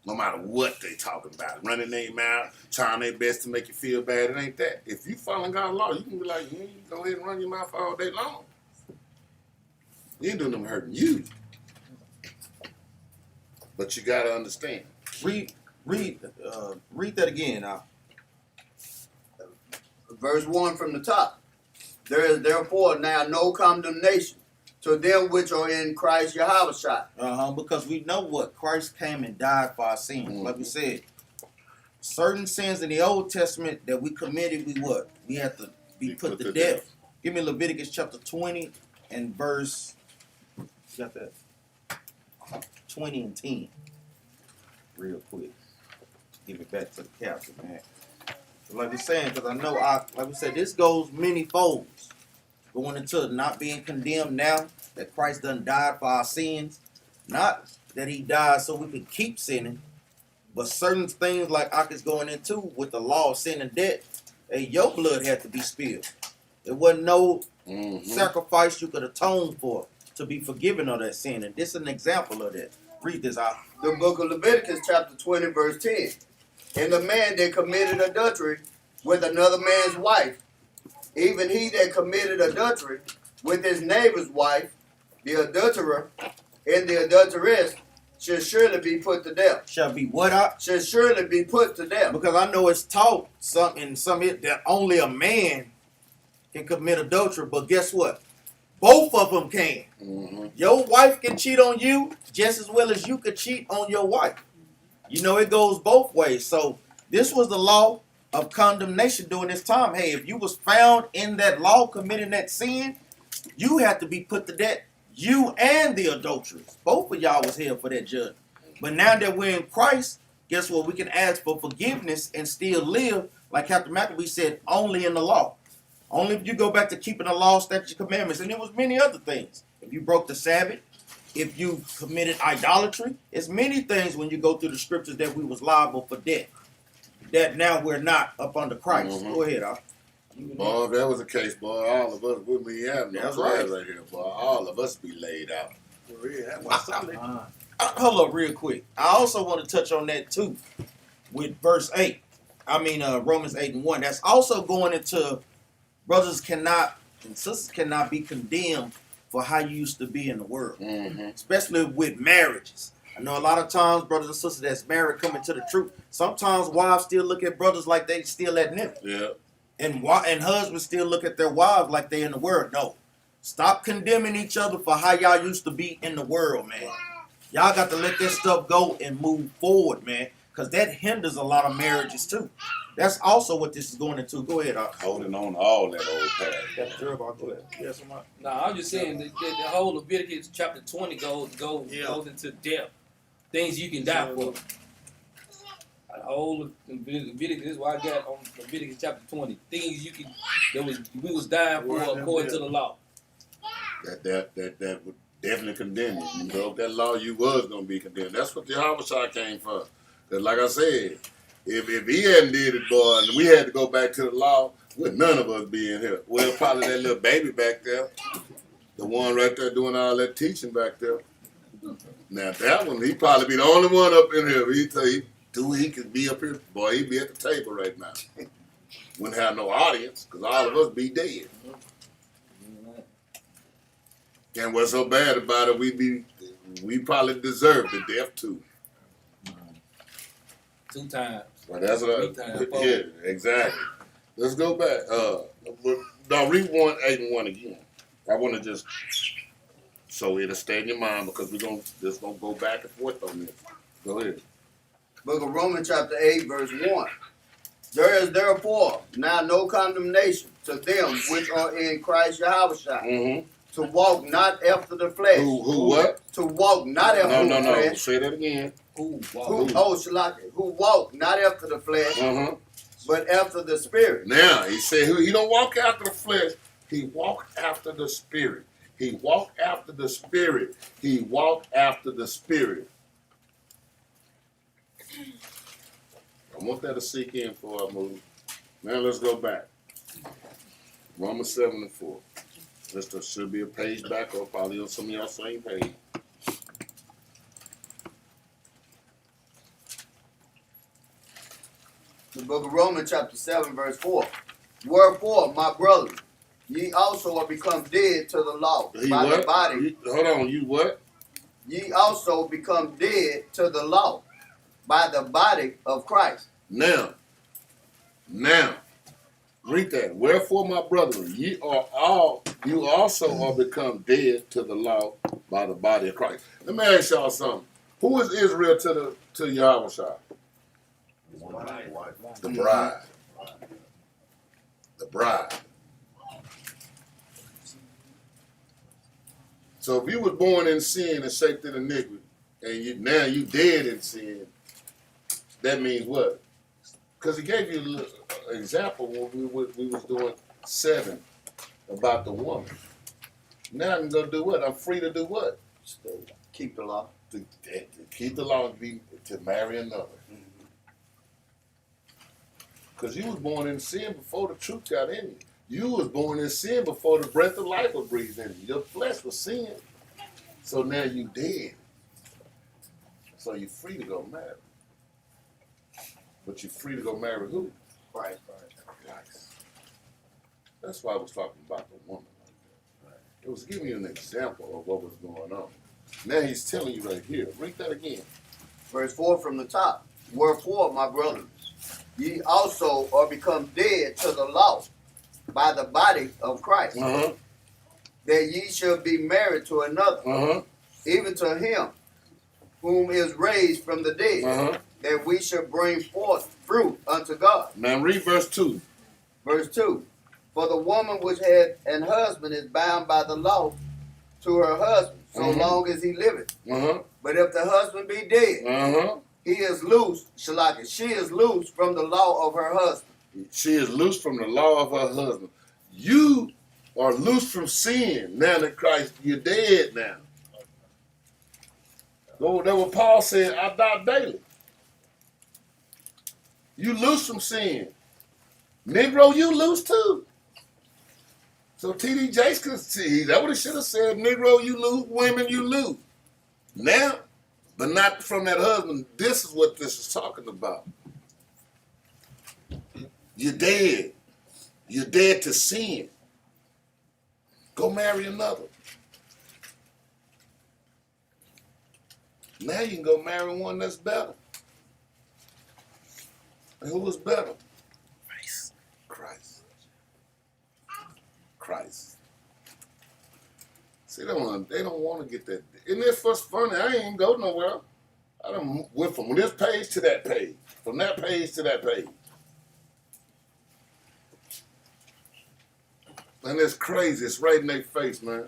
No matter what they talking about, running their mouth, trying their best to make you feel bad, it ain't that. If you following God's law, you can be like, you go ahead and run your mouth all day long. You ain't doing them hurting you. But you gotta understand. Read that again now. Verse 1 from the top. There is therefore now no condemnation to them which are in Christ Yahushua. Because we know what Christ came and died for our sins. Mm-hmm. Like we said, certain sins in the Old Testament that we committed, we had to be put to death. Give me Leviticus chapter 20 and verse. You got that? 20 and 10. Real quick. Give it back to the captain, man. So like we're saying, because I know, like we said, this goes many folds. Going into not being condemned now that Christ done died for our sins. Not that he died so we could keep sinning, but certain things like Ak is going into with the law of sin and death, hey, your blood had to be spilled. There wasn't no sacrifice you could atone for to be forgiven of that sin. And this is an example of that. Read this out. The book of Leviticus chapter 20 verse 10. And the man that committed adultery with another man's wife, even he that committed adultery with his neighbor's wife, the adulterer and the adulteress, should surely be put to death. Shall be what up? Should surely be put to death. Because I know it's taught that only a man can commit adultery, but guess what? Both of them can. Mm-hmm. Your wife can cheat on you just as well as you could cheat on your wife. You know, it goes both ways. So this was the law of condemnation during this time. Hey, if you was found in that law committing that sin, you had to be put to death. You and the adulterers. Both of y'all was here for that judgment. But now that we're in Christ, guess what? We can ask for forgiveness and still live, like Captain McAbee said, only in the law. Only if you go back to keeping the law, statutes, commandments. And there was many other things. If you broke the Sabbath, if you committed idolatry, it's many things when you go through the scriptures that we was liable for death. That now we're not up under Christ. Mm-hmm. Go ahead, Al. Boy, if that was the case, boy, all of us wouldn't be having no That's class right. right here, boy. All of us be laid out. For real, that's why Sunday. hold up real quick. I also want to touch on that too with verse 8. Romans 8:1. That's also going into brothers cannot and sisters cannot be condemned for how you used to be in the world, especially with marriages. I know a lot of times brothers and sisters that's married coming to the truth. Sometimes wives still look at brothers like they still at nigga. Yeah. And husbands still look at their wives like they in the world. No. Stop condemning each other for how y'all used to be in the world, man. Y'all got to let that stuff go and move forward, man. Because that hinders a lot of marriages, too. That's also what this is going into. Go ahead, Holding on to all that old past. That's true. Go ahead. Yes, somebody. No, I'm just saying that the whole Leviticus chapter 20 goes into depth. Things you can die for. The whole Leviticus, this is why I got on Leviticus chapter 20. Things we was dying for according to the law. That would definitely condemn you. You broke that law, you was gonna be condemned. That's what the homicide came for. Cause like I said, if he hadn't did it, boy, and we had to go back to the law, would none of us be in here? Well, probably that little baby back there, the one right there doing all that teaching back there. Now that one, he probably be the only one up in here. He could be up here, boy. He'd be at the table right now. Wouldn't have no audience, cause all of us be dead. And what's so bad about it, we probably deserve the death too. 2 times. Well, that's what 3 times. yeah, exactly. Let's go back. Now read 1:8 again. I want to just so it'll stay in your mind because we're gonna go back and forth on this. Go ahead. Book of Romans chapter 8, verse 1. There is therefore now no condemnation to them which are in Christ Yahushua. Mm-hmm. To walk not after the flesh. Who what? To walk not after the No. flesh. Say that again. Who walk not after the flesh, but after the spirit. Now, he said he don't walk after the flesh. He walk after the spirit. He walk after the spirit. He walk after the spirit. I want that to sink in before I move. Now let's go back. Romans 7:4. There should be a page back or probably on some of y'all same page. The book of Romans chapter 7 verse 4. Wherefore, my brethren, ye also are become dead to the law by the body. Hold on, you what? Ye also become dead to the law by the body of Christ. Now, read that. Wherefore, my brethren, you also are become dead to the law by the body of Christ. Let me ask y'all something. Who is Israel to Yahushua? The bride. The bride. So if you was born in sin and shaped in iniquity, and now you dead in sin, that means what? Because he gave you an example when we was doing 7 about the woman. Now I'm going to do what? I'm free to do what? Keep the law. To keep the law and to marry another. Because you was born in sin before the truth got in you. You was born in sin before the breath of life was breathed in you. Your flesh was sin. So now you dead. So you're free to go marry. But you're free to go marry who? Christ. That's why I was talking about the woman. It was giving you an example of what was going on. Now he's telling you right here. Read that again. Verse 4 from the top. Wherefore, my brothers, ye also are become dead to the law by the body of Christ, that ye shall be married to another, even to him whom is raised from the dead, that we shall bring forth fruit unto God. Now read verse 2. Verse 2. For the woman which had an husband is bound by the law to her husband, so long as he liveth. But if the husband be dead, he is loose, Shalaka, she is loose from the law of her husband. She is loose from the law of her husband. You are loose from sin. Now that Christ, you're dead now. So that's what Paul said, I die daily. You loose from sin. Negro, you loose too. So T.D. Jakes could see, that's what he should have said. Negro, you lose. Women, you lose. Now, but not from that husband. This is what this is talking about. You're dead. You're dead to sin. Go marry another. Now you can go marry one that's better. And who is better? Christ. Christ. See, they don't want to get that. And it's what's funny. I ain't go nowhere. I done went from this page to that page, from that page to that page. And it's crazy. It's right in their face, man.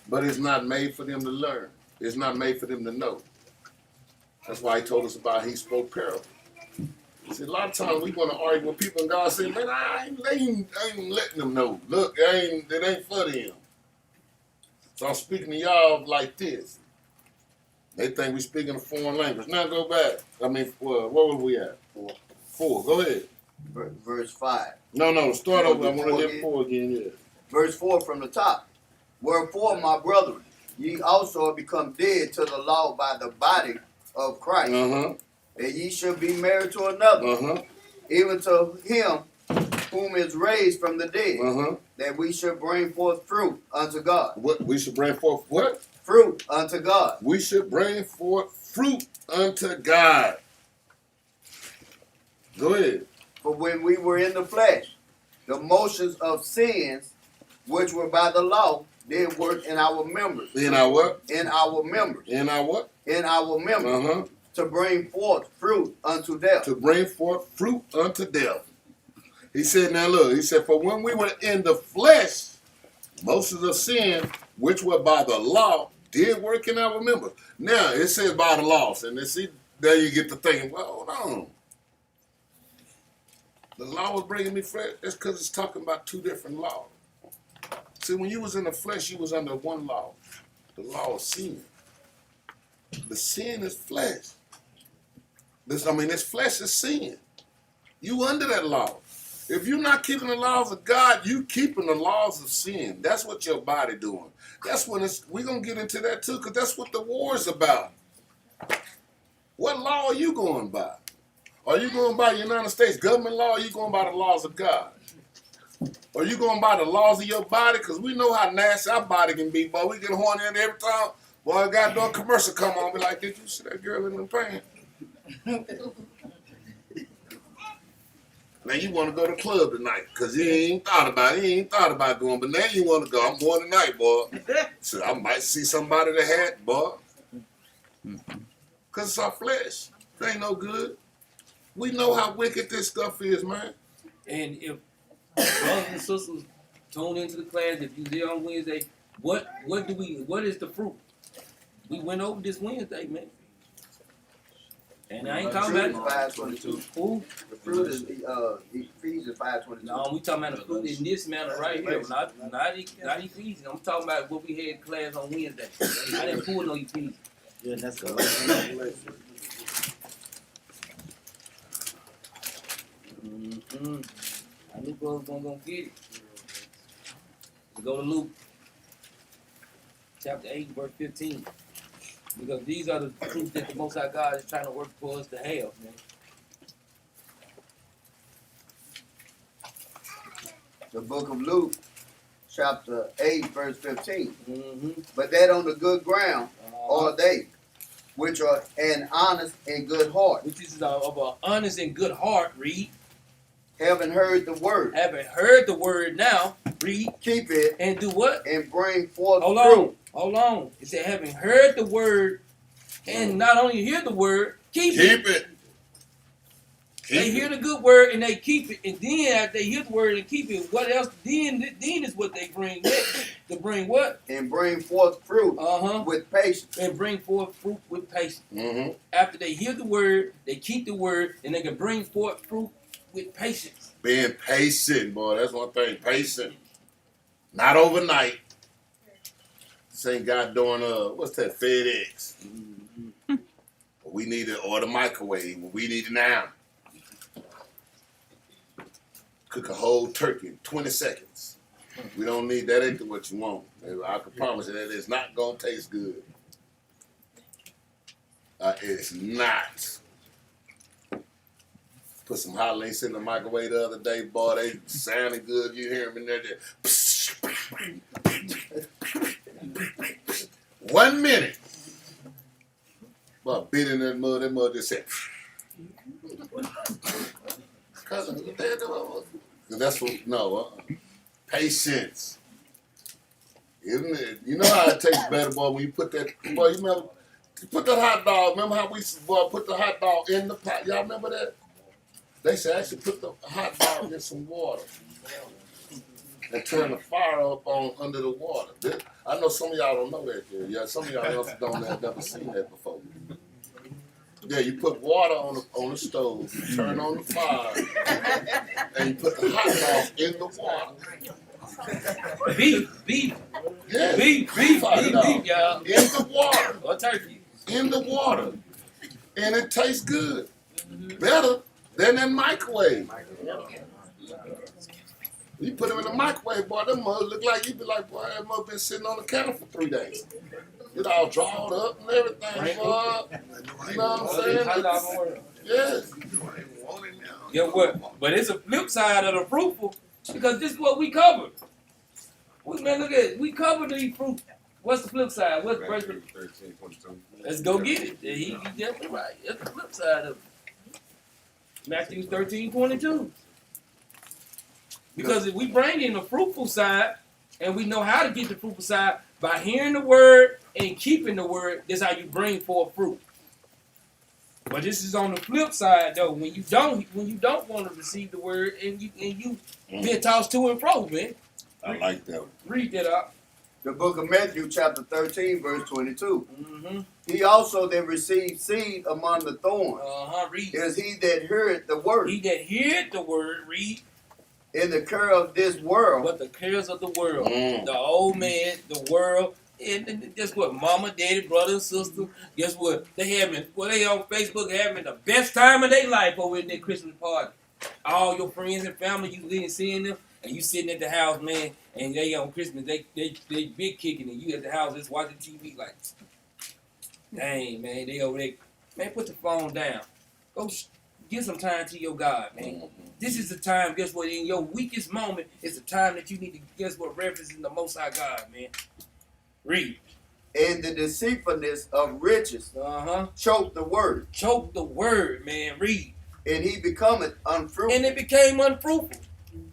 But it's not made for them to learn. It's not made for them to know. That's why he told us about he spoke parable. See, a lot of times we want to argue with people and God says, man, I ain't letting them know. Look, it ain't for them. So I'm speaking to y'all like this. They think we speaking a foreign language. Now go back. I mean, where were we at? 4. Go ahead. Verse 5. No, start over. I want to Four hear 4 again, yeah. Verse 4 from the top. Wherefore, my brethren, ye also are become dead to the law by the body of Christ, that ye should be married to another, even to him whom is raised from the dead, that we should bring forth fruit unto God. What? We should bring forth what? Fruit unto God. We should bring forth fruit unto God. Go ahead. For when we were in the flesh, the motions of sins, which were by the law, did work in our members. In our what? In our members. In our what? In our members. To bring forth fruit unto death. To bring forth fruit unto death. He said, now look, he said, for when we were in the flesh, motions of sin, which were by the law, did work in our members. Now, it says by the law. And then see, there you get to thinking, well, hold on. The law was bringing me flesh. That's because it's talking about 2 different laws. See, when you was in the flesh, you was under one law. The law of sin. The sin is flesh. This flesh is sin. You under that law. If you're not keeping the laws of God, you keeping the laws of sin. That's what your body doing. That's when we're going to get into that too, because that's what the war is about. What law are you going by? Are you going by the United States government law, or are you going by the laws of God? Are you going by the laws of your body? Because we know how nasty our body can be, boy. We get horny in every time. Boy, a goddamn commercial come on, be like, did you see that girl in the pants? Now you want to go to the club tonight because you ain't thought about it. You ain't thought about going, but now you want to go. I'm going tonight, boy. So I might see somebody that had, boy. Because it's our flesh. It ain't no good. We know how wicked this stuff is, man. And if brothers and sisters tune into the class, if you there on Wednesday, what is the fruit? We went over this Wednesday, man. And I ain't talking about 5:22. Who? The fruit is Ephesians 5:22. No, we talking about the fruit in this manner right here. Not Ephesians. I'm talking about what we had class on Wednesday. I didn't pull no Ephesians. Yeah, that's good. I knew brothers gonna get it. We go to Luke chapter 8, verse 15. Because these are the truths that the Most High God is trying to work for us to have, man. The book of Luke, chapter 8, verse 15. But that on the good ground are they, which are an honest and good heart. Which is of an honest and good heart, read. Having heard the word. Having heard the word now, read. Keep it. And do what? And bring forth Hold fruit. Hold on. It said, having heard the word, and not only hear the word, keep it. They hear the good word and they keep it. And then after they hear the word and keep it, what else? Then is what they bring next. To bring what? And bring forth fruit with patience. And bring forth fruit with patience. After they hear the word, they keep the word, and they can bring forth fruit with patience. Being patient, boy. That's one thing. Patient. Not overnight. This ain't got doing what's that, FedEx? We need it, or the microwave. We need it now. Cook a whole turkey in 20 seconds. We don't need that. Ain't what you want. I can promise you that it's not gonna taste good. It's not. Put some hot links in the microwave the other day, boy. They sounded good. You hear them in there. 1 minute. Well, bit in that mud just said. Cause that's what, no, patience. Isn't it? You know how it tastes better, boy, when you put that, boy, you remember, you put that hot dog, remember how we used to, boy, put the hot dog in the pot? Y'all remember that? They said actually put the hot dog in some water and turn the fire up on under the water. I know some of y'all don't know that. Yeah, some of y'all else don't have never seen that before. Yeah, you put water on the stove, you turn on the fire, and you put the hot dog in the water. Beef, Yeah, beef, y'all. in the water, Or turkey. in the water, and it tastes good, better than that microwave. You put them in the microwave, boy, them must look like, you be like, boy, that must have been sitting on the counter for 3 days. It all drawn up and everything, boy. You know what I'm saying? Yes. Yeah, what? But it's a flip side of the fruitful, because this is what we covered. Man, look at it. We covered these fruit. What's the flip side? What's the first? Let's go get it. Yeah, he definitely right. That's the flip side of it. Matthew 13:22. Because if we bring in the fruitful side, and we know how to get the fruitful side by hearing the word and keeping the word, that's how you bring forth fruit. But this is on the flip side, though. When you don't want to receive the word, and you get tossed to and fro, man. I like that one. Read that up. The book of Matthew, chapter 13, verse 22. Mm-hmm. He also that received seed among the thorns Read. is he that heard the word He that heard the word, read. in the care of this world. But the cares of the world, Mm. the old man, the world, and guess what? Mama, daddy, brother, and sister. Guess what? They on Facebook having the best time of their life over in their Christmas party. All your friends and family, you didn't seeing them, and you sitting at the house, man, and they on Christmas, they big kicking, and you at the house just watching TV like, dang, man, they over there. Man, put the phone down. Go give some time to your God, man. This is the time, guess what, in your weakest moment, it's the time that you need to, guess what, reference in the Most High God, man. Read. And the deceitfulness of riches choke the word, Choke the word, man. Read. and he becometh unfruitful. And it became unfruitful.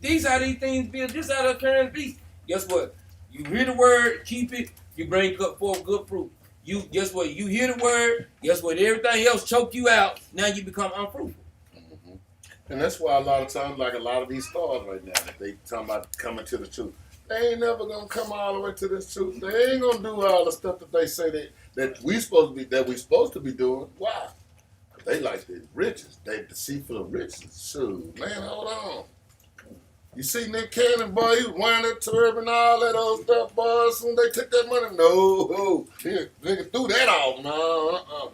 These are these things, this are the current beast. Guess what? You hear the word, keep it, you bring forth good fruit. You guess what? You hear the word, guess what? Everything else choke you out. Now you become unfruitful. And that's why a lot of times, like a lot of these stars right now, they talking about coming to the truth. They ain't never gonna come all the way to this truth. They ain't gonna do all the stuff that they say that we supposed to be doing. Why? They like the riches. They deceitful of riches. Shoot, man, hold on. You see Nick Cannon, boy, he was wearing that turban, all that old stuff, boy. As soon as they took that money, no, nigga threw that off. No,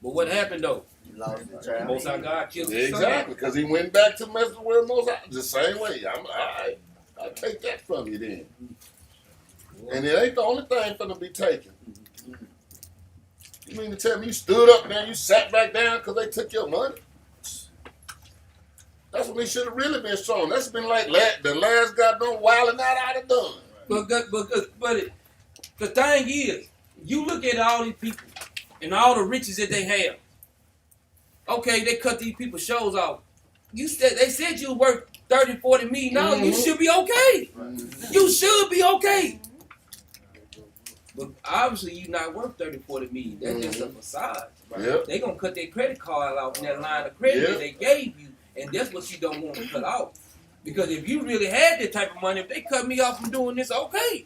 But what happened though? He lost the child. Most High God killed his son. Exactly, because he went back to messing with Most High the same way. I'll take that from you then. And it ain't the only thing for them to be taken. You mean to tell me you stood up and then you sat back down because they took your money? That's when they should have really been strong. That's been like the last goddamn wilding out I'd have done. But the thing is, you look at all these people and all the riches that they have. Okay, they cut these people's shows off. They said you were worth 30, 40 million dollars. You should be okay. You should be okay. But obviously you're not worth 30, 40 million. That's just a facade. Right? Yep. They're gonna cut their credit card off in that line of credit that they gave you, and that's what you don't want to cut off. Because if you really had that type of money, if they cut me off from doing this, okay.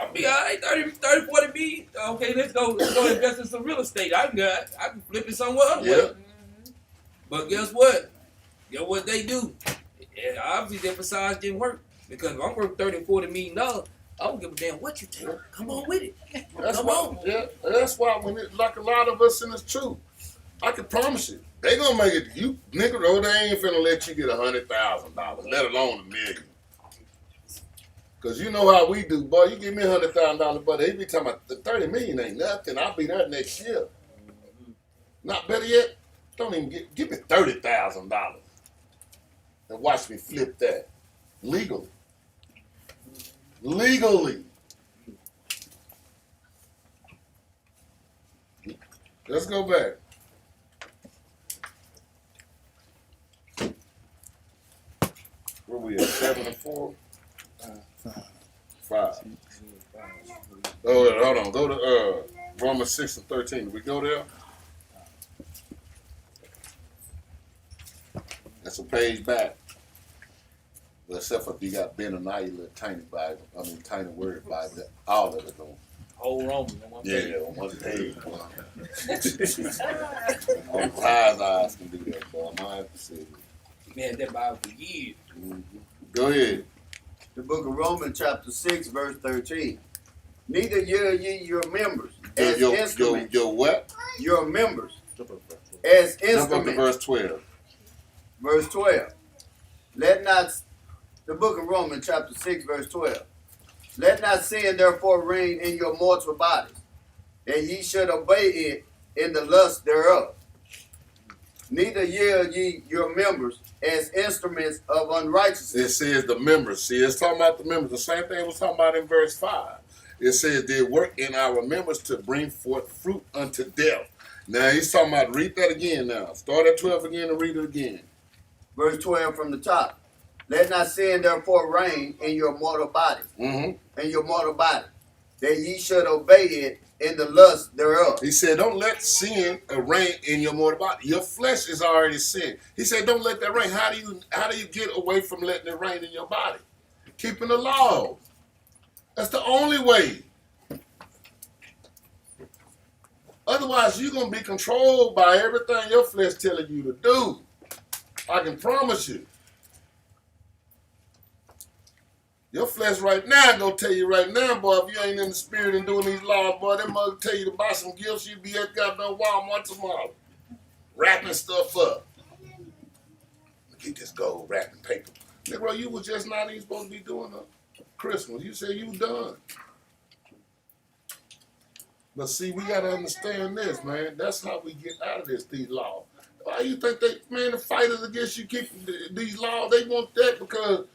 I'll be all right, 30, 40 million. Okay, let's go invest in some real estate. I can flip it somewhere else. Yep. But guess what? Guess what they do? And obviously their facades didn't work. Because if I'm worth 30, 40 million dollars, I don't give a damn what you take. Come on with it. That's Come why. on. Yeah, that's why when like a lot of us in this truth, I can promise you, they gonna make it. You nigga, though, they ain't finna let you get $100,000, let alone $1 million. Cause you know how we do, boy. You give me $100,000, but they be talking about the 30 million ain't nothing. I'll be there next year. Not better yet, don't even give me $30,000 and watch me flip that legally. Legally. Let's go back. Where we at? 7 and 4? 5. Oh, hold on. Go to Romans 6 and 13. Did we go there? That's a page back. Well, except for if you got Ben and I, little tiny Bible. I mean, tiny word Bible. All of it on. Whole Roman on one page. Yeah, on one page. Only Ty's eyes can do that, boy. I might have to say it. Man, that Bible for years. Mm-hmm. Go ahead. The book of Romans chapter 6 verse 13. Neither yield ye your members as instruments. Your what? Your members as Jump up to instruments. verse 12. Verse 12. Let not, the book of Romans chapter 6 verse 12. Let not sin therefore reign in your mortal bodies, that ye should obey it in the lust thereof. Neither yield ye your members as instruments of unrighteousness. It says the members. See, it's talking about the members. The same thing it was talking about in verse 5. It says they work in our members to bring forth fruit unto death. Now he's talking about, read that again now. Start at 12 again and read it again. Verse 12 from the top. Let not sin therefore reign in your mortal bodies, Mm-hmm. that ye should obey it in the lust thereof. He said, don't let sin reign in your mortal body. Your flesh is already sin. He said, don't let that reign. How do you get away from letting it reign in your body? Keeping the law. That's the only way. Otherwise, you're going to be controlled by everything your flesh telling you to do. I can promise you. Your flesh right now gonna tell you right now, boy, if you ain't in the spirit and doing these laws, boy, that mother tell you to buy some gifts, you be at goddamn Walmart tomorrow. Wrapping stuff up. Get this gold wrapping paper. Nigga, you was just not even supposed to be doing Christmas. You said you done. But see, we gotta understand this, man. That's how we get out of these laws. Why you think the fighters against you keeping these laws, they want that because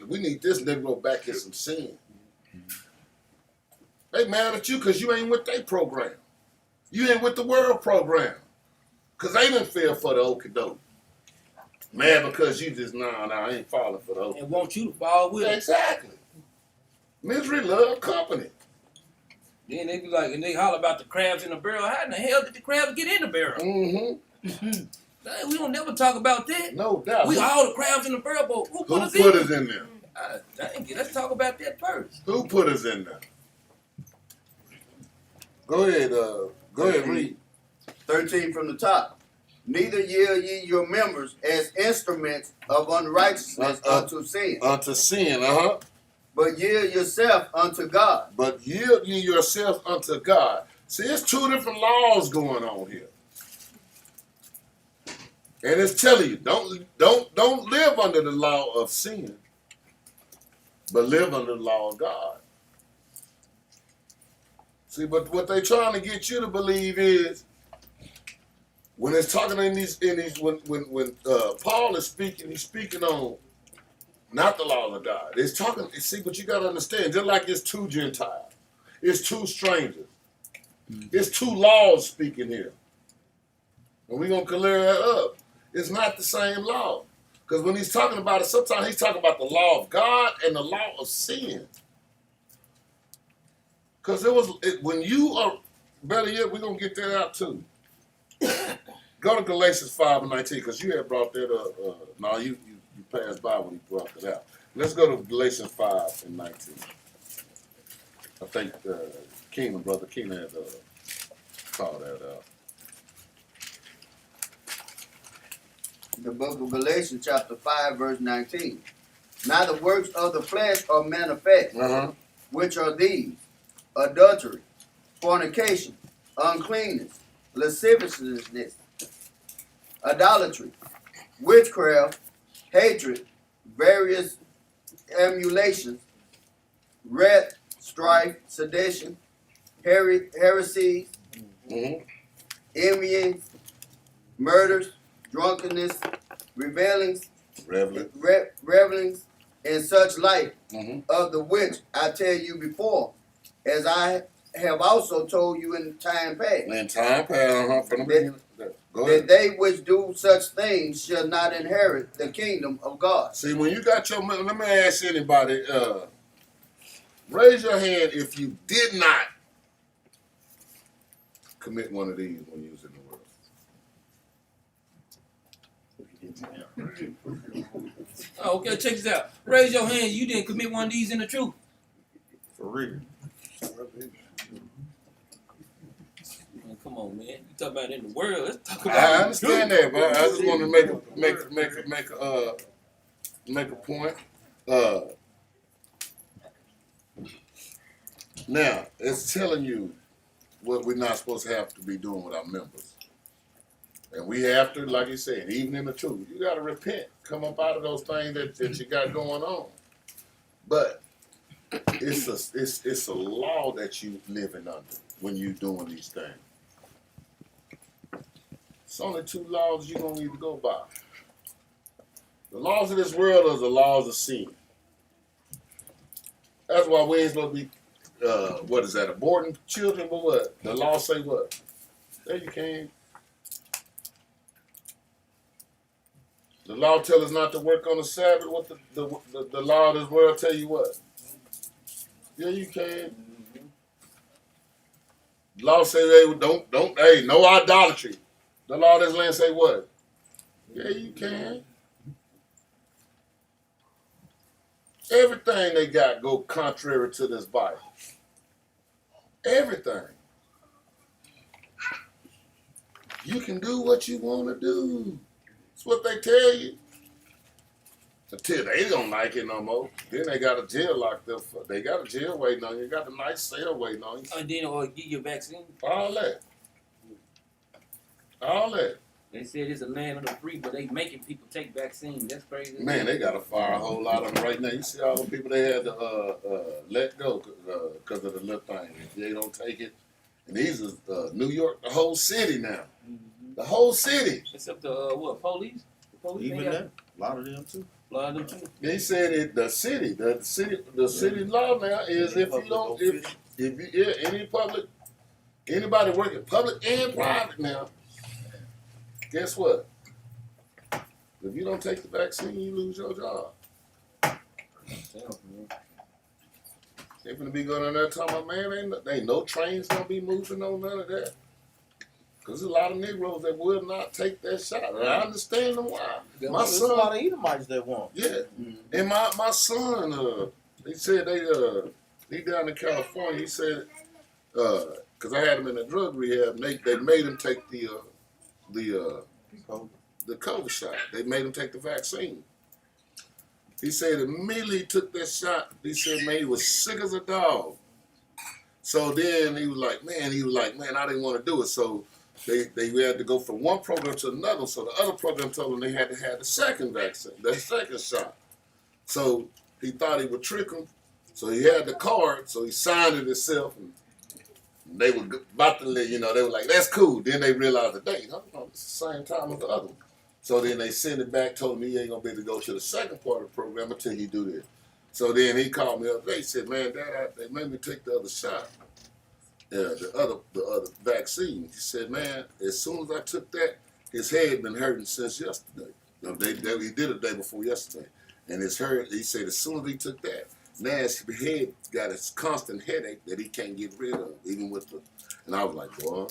we need this Negro back in some sin. They mad at you because you ain't with their program. You ain't with the world program. Because they didn't feel for the okie doke. Mad because you just, I ain't falling for the okie doke. And want you to fall with it. Exactly. Misery love company. Then they be like, and they holler about the crabs in the barrel. How in the hell did the crabs get in the barrel? Mm-hmm. We don't never talk about that. No doubt. We all the crabs in the barrel, but who put us in there? Dang it, let's talk about that first. Who put us in there? Go ahead, read. 13 from the top. Neither yield ye your members as instruments of unrighteousness unto sin. Unto sin, But yield yourself unto God. But yield ye yourself unto God. See, it's two different laws going on here. And it's telling you, don't live under the law of sin, but live under the law of God. See, but what they're trying to get you to believe is, when it's talking when Paul is speaking, he's speaking on not the law of God. It's talking, see, but you got to understand, just like it's two Gentiles, it's two strangers, it's two laws speaking here. And we're going to clear that up. It's not the same law. Because when he's talking about it, sometimes he's talking about the law of God and the law of sin. Because when you are, better yet, we're going to get that out too. Go to Galatians 5 and 19, because you had brought that up. No, you passed by when he brought it out. Let's go to Galatians 5 and 19. I think Brother Keenan had called that out. The book of Galatians chapter 5 verse 19. Now the works of the flesh are manifest, which are these: adultery, fornication, uncleanness, lasciviousness, idolatry, witchcraft, hatred, various emulations, wrath, strife, sedition, heresy, envyings, murders, drunkenness, revelings, revelings, and such like, of the which I tell you before, as I have also told you in time past. In time past, from the beginning. Go That ahead. they which do such things shall not inherit the kingdom of God. See, when you got your money, let me ask anybody, raise your hand if you did not commit one of these when you was in the world. Oh, okay, check this out. Raise your hand. You didn't commit one of these in the truth. For real. Man, come on, man. You talk about in the world. Let's talk about. I understand that, but I just want to make a point. Now it's telling you what we're not supposed to have to be doing with our members, and we have to, like you said, even in the truth, you got to repent, come up out of those things that you got going on. But it's a law that you living under when you doing these things. It's only two laws you're going to need to go by. The laws of this world are the laws of sin. That's why we ain't supposed to be, aborting children, but what? The law say what? There you can. The law tell us not to work on the Sabbath. What the law of this world tell you what? Yeah, you can. The law say they don't no idolatry. The law of this land say what? Yeah, you can. Everything they got go contrary to this Bible. Everything. You can do what you want to do. That's what they tell you. Until they don't like it no more. Then they got a jail locked up. They got a jail waiting on you. Got a nice cell waiting on you. And then or give you a vaccine. All that. All that. They said it's a land of the free, but they making people take vaccines. That's crazy. Man, they got to fire a whole lot of them right now. You see all the people they had to let go because of the little thing. If they don't take it. And these is New York, the whole city now. Mm-hmm. The whole city. Except the police? The police Even that, a lot of them too. A lot of them too. They said it. The city law now is if you don't, anybody working public and private now, guess what? If you don't take the vaccine, you lose your job. They're gonna be going on there talking about, man, ain't no trains gonna be moving on none of that. Because there's a lot of Negroes that will not take that shot. And I understand them why. My There's son, a lot of Edomites that won't. yeah. Mm-hmm. And my son, he said he down in California, he said, because I had him in a drug rehab, and they made him take the COVID shot. They made him take the vaccine. He said immediately he took that shot, he said, man, he was sick as a dog. So then he was like, man, I didn't want to do it. So they had to go from one program to another. So the other program told them they had to have the second vaccine, the second shot. So he thought he would trick them. So he had the card, so he signed it himself. And they were about to let, they were like, that's cool. Then they realized the date. It's the same time as the other one. So then they sent it back, told me he ain't going to be able to go to the second part of the program until he do this. So then he called me up. They said, man, Dad, they made me take the other shot, the other vaccine. He said, man, as soon as I took that, his head been hurting since yesterday. He did it the day before yesterday. And he said, as soon as he took that, now his head got a constant headache that he can't get rid of, even with the. And I was like, boy,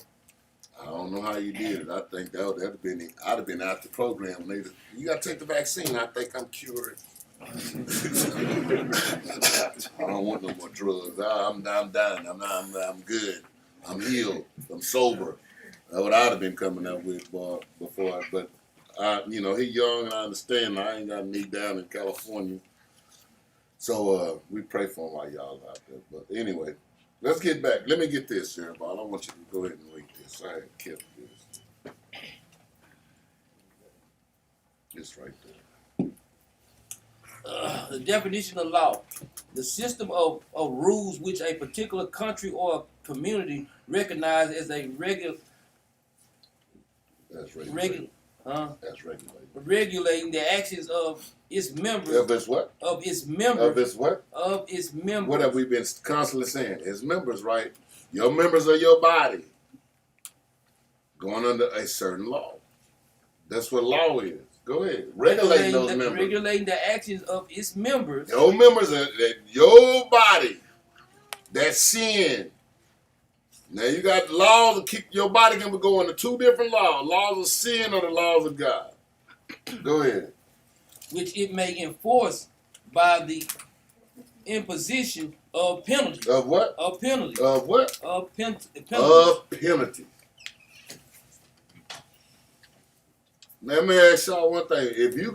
I don't know how you did it. I think I'd have been out the program. You got to take the vaccine. I think I'm cured. I don't want no more drugs. I'm done. I'm good. I'm healed. I'm sober. That's what I'd have been coming up with before. But he young and I understand. I ain't got a knee down in California. So we pray for him while y'all out there. But anyway, let's get back. Let me get this, Sheriff. I want you to go ahead and read this. I had kept this. It's right there. The definition of law: the system of rules which a particular country or community recognize as a That's regulating. That's regulating. regulating the actions of its members. Of its what? Of its members. Of its what? Of its members. What have we been constantly saying? Its members, right? Your members of your body going under a certain law. That's what law is. Go ahead. Regulating those members. Regulating the actions of its members. Your members of your body that sin. Now you got laws to keep your body can go into two different laws. Laws of sin or the laws of God. Go ahead. Which it may enforce by the imposition of penalty. Of what? Of penalty. Of what? Of penalty. Of penalty. Let me ask y'all one thing. If you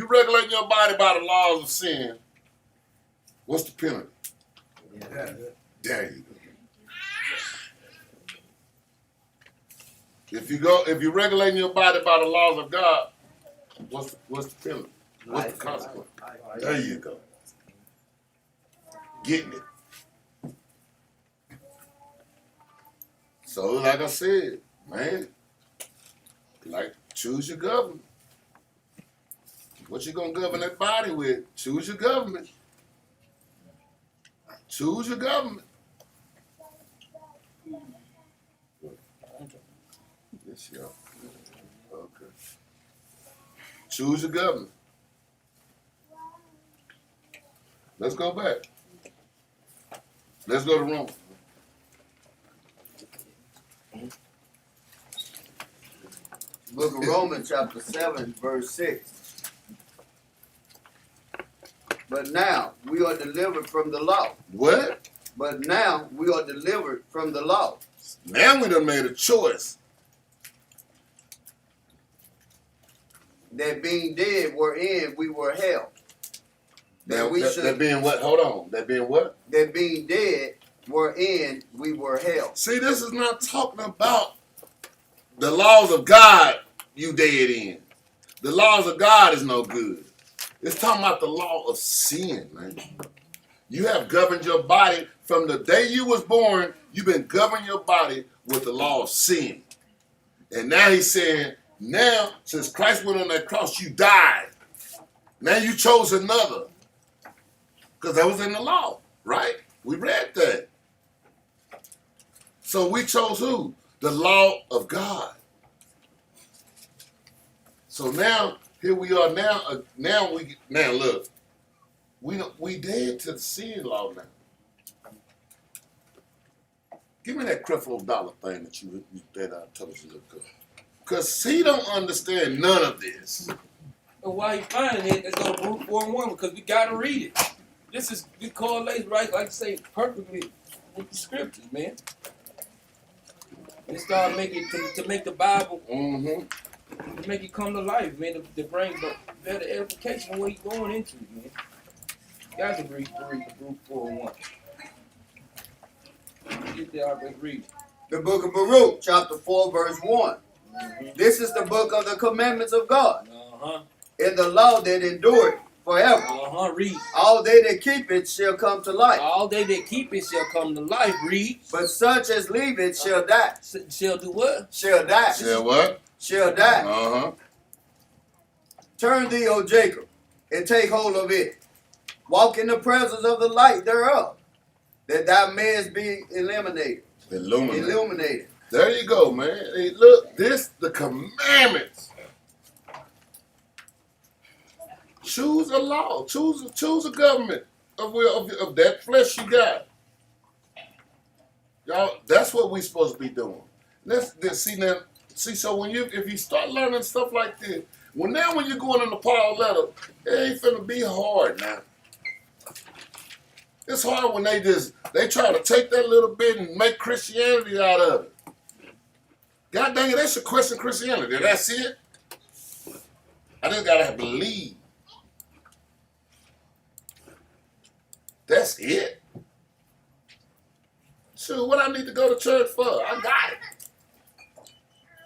regulating your body by the laws of sin, what's the penalty? Yeah. There you go. If you're regulating your body by the laws of God, what's the penalty? What's the consequence? There you go. Getting it. So like I said, man, like choose your government. What you gonna govern that body with? Choose your government. Choose your government. Yes, yeah. Okay. Choose your government. Let's go back. Let's go to Rome. Book of Romans, chapter 7, verse 6. But now we are delivered from the law. What? But now we are delivered from the law. Now we done made a choice. That being dead wherein we were held. That being what? Hold on. That being what? That being dead wherein we were held. See, this is not talking about the laws of God you dead in. The laws of God is no good. It's talking about the law of sin, man. You have governed your body from the day you was born. You've been governing your body with the law of sin. And now he's saying, now, since Christ went on that cross, you died. Now you chose another. Because that was in the law, right? We read that. So we chose who? The law of God. So now, here we are now. Now look, we dead to the sin law now. Give me that Creflo Dollar thing that you told us to look up. Because he don't understand none of this. And while you finding it, let's go to Root 4:1 because we got to read it. We correlate, right, like I say, perfectly with the scriptures, man. And start making to make the Bible, to make it come to life, man, to bring better edification of what you're going into, man. You got to read Root 4:1. Get there, I'll read it. The book of Baruch, chapter 4, verse 1. This is the book of the commandments of God. In the law that endureth forever. Read. All they that keep it shall come to life. All they that keep it shall come to life. Read. But such as leave it shall die. Shall do what? Shall die. Shall what? Shall die. Turn thee, O Jacob, and take hold of it. Walk in the presence of the light thereof, that thou mayest be illuminated. There you go, man. Hey, look, the commandments. Choose a law. Choose a government of that flesh you got. Y'all, that's what we supposed to be doing. So if you start learning stuff like this, when you're going in the Paul letter, it ain't finna be hard now. It's hard when they try to take that little bit and make Christianity out of it. God dang it, they should question Christianity. That's it. I just gotta believe. That's it. So what I need to go to church for? I got it.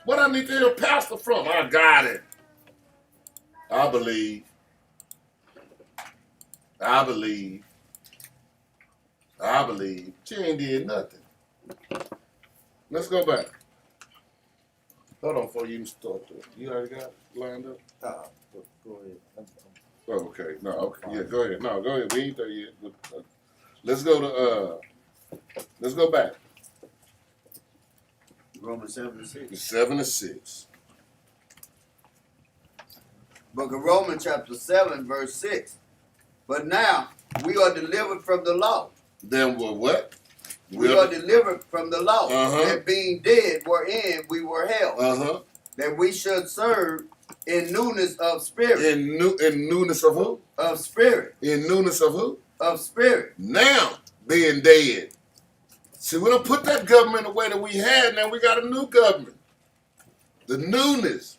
What I need to hear a pastor from? I got it. I believe. She ain't did nothing. Let's go back. Hold on before you even start. You already got it lined up? Go ahead. Oh, okay. No, okay. Yeah, go ahead. No, go ahead. We ain't there yet. Let's go to let's go back. Romans 7:6. 7-6. Book of Romans chapter 7, verse 6. But now we are delivered from the law. Then what? We are delivered from the law, Uh-huh. that being dead wherein we were held, that we should serve in newness of spirit. In newness of who? Of spirit. In newness of who? Of spirit. Now being dead. See, we don't put that government away that we had. Now we got a new government. The newness.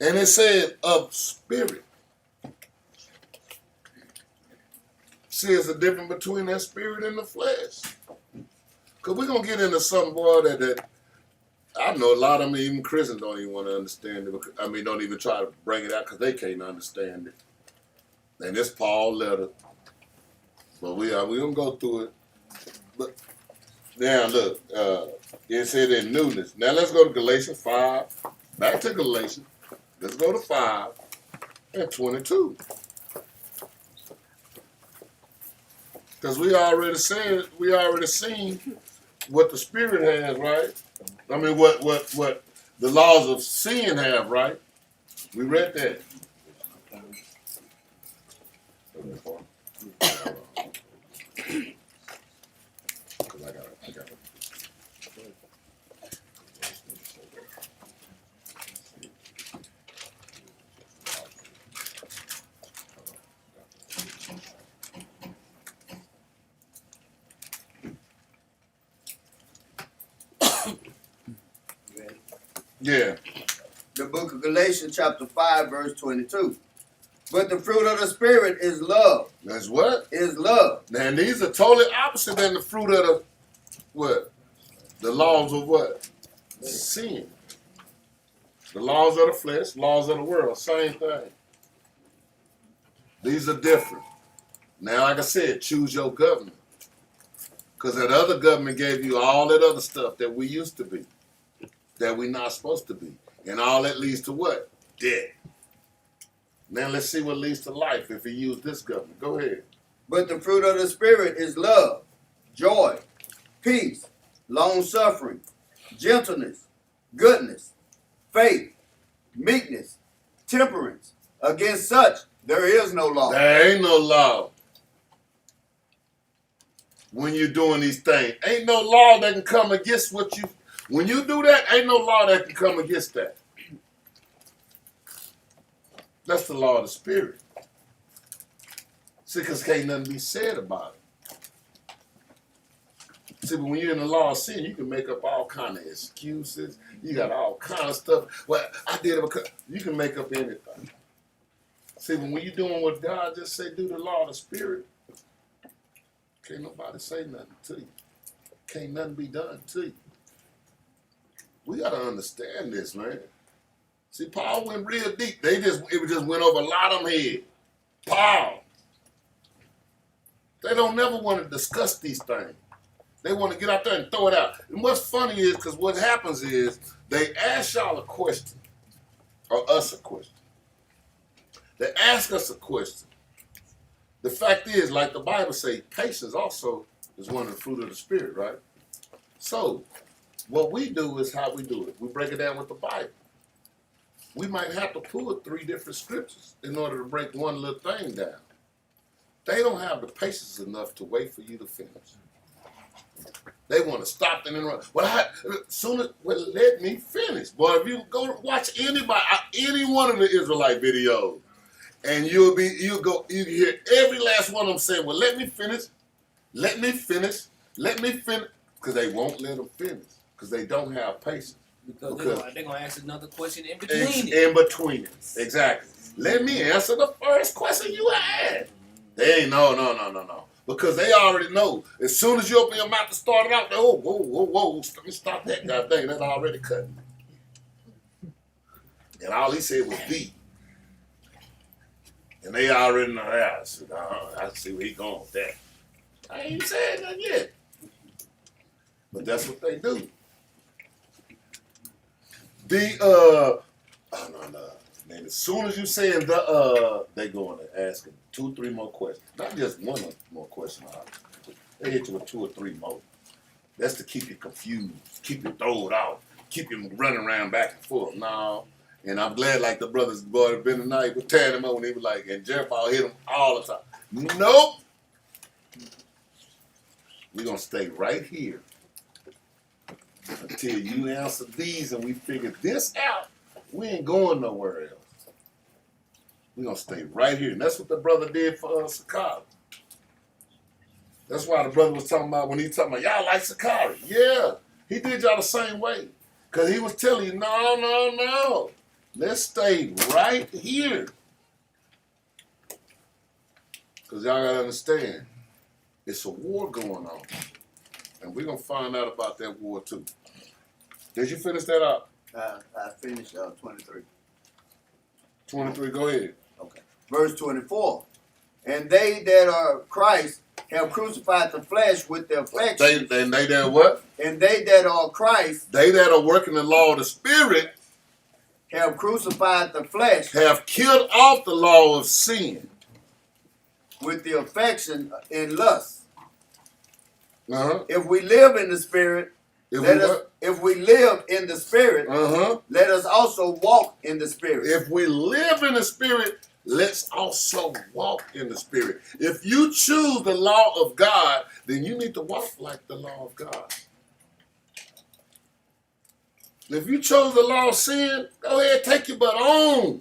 And it said of spirit. See, there's a difference between that spirit and the flesh. Because we're going to get into something, boy, that I know a lot of them, even Christians, don't even want to understand it. I mean, don't even try to bring it out because they can't understand it. And it's Paul's letter. But we going to go through it. But now, look, it said in newness. Now, let's go to Galatians 5. Back to Galatians. Let's go to 5 and 22. Because we already seen what the spirit has, right? I mean, what the laws of sin have, right? We read that. I got it. Yeah. The book of Galatians chapter 5, verse 22. But the fruit of the Spirit is love. That's what? Is love. And these are totally opposite than the fruit of the what? The laws of what? Sin. The laws of the flesh, laws of the world, same thing. These are different. Now, like I said, choose your government. Because that other government gave you all that other stuff that we used to be, that we're not supposed to be. And all that leads to what? Death. Now let's see what leads to life if you use this government. Go ahead. But the fruit of the Spirit is love, joy, peace, long-suffering, gentleness, goodness, faith, meekness, temperance. Against such there is no law. There ain't no law when you're doing these things. Ain't no law that can come against what you... When you do that, ain't no law that can come against that. That's the law of the Spirit. See, because can't nothing be said about it. See, but when you're in the law of sin, you can make up all kind of excuses. You got all kind of stuff. Well, I did it because... You can make up anything. See, when you're doing what God just say, do the law of the Spirit, can't nobody say nothing to you. Can't nothing be done to you. We got to understand this, man. See, Paul went real deep. It just went over a lot of them head. Paul. They don't never want to discuss these things. They want to get out there and throw it out. And what's funny is, because what happens is, they ask y'all a question, or us a question. They ask us a question. The fact is, like the Bible says, patience also is one of the fruit of the Spirit, right? So, what we do is how we do it. We break it down with the Bible. We might have to pull 3 different scriptures in order to break one little thing down. They don't have the patience enough to wait for you to finish. They want to stop and interrupt. Well, let me finish. Boy, if you go watch any one of the Israelite videos, and you hear every last one of them say, well, let me finish, because they won't let them finish, because they don't have patience. Because they're going to ask another question in between it. In between it, exactly. Let me answer the first question you asked. They ain't, no. Because they already know. As soon as you open your mouth to start it out, they, whoa, stop that god thing. That's already cutting. And all he said was be. And they already know that. I said, I see where he going with that. I ain't even said nothing yet. But that's what they do. oh no. Man, as soon as you saying they going to ask 2, 3 more questions. Not just one more question. They hit you with 2 or 3 more. That's to keep you confused, keep you thrown out, keep you running around back and forth. No. And I'm glad, like the brothers, boy, been tonight, was tearing him up when he was like, and Jeremiah hit him all the time. Nope. We're going to stay right here until you answer these and we figure this out. We ain't going nowhere else. We're going to stay right here. And that's what the brother did for Sakari. That's why the brother was talking about, when he talking about, y'all like Sakari. Yeah, he did y'all the same way. Because he was telling you, no. Let's stay right here. Because y'all got to understand, it's a war going on. And we're going to find out about that war too. Did you finish that up? I finished 23. 23, go ahead. Okay. Verse 24. And they that are Christ have crucified the flesh with their affections. They that what? And they that are Christ, they that are working the law of the Spirit, have crucified the flesh, have killed off the law of sin with the affection and lust. Uh-huh. If we live in the Spirit, if we live in the Spirit, let us also walk in the Spirit. If we live in the Spirit, let's also walk in the Spirit. If you choose the law of God, then you need to walk like the law of God. If you chose the law of sin, go ahead, take your butt on.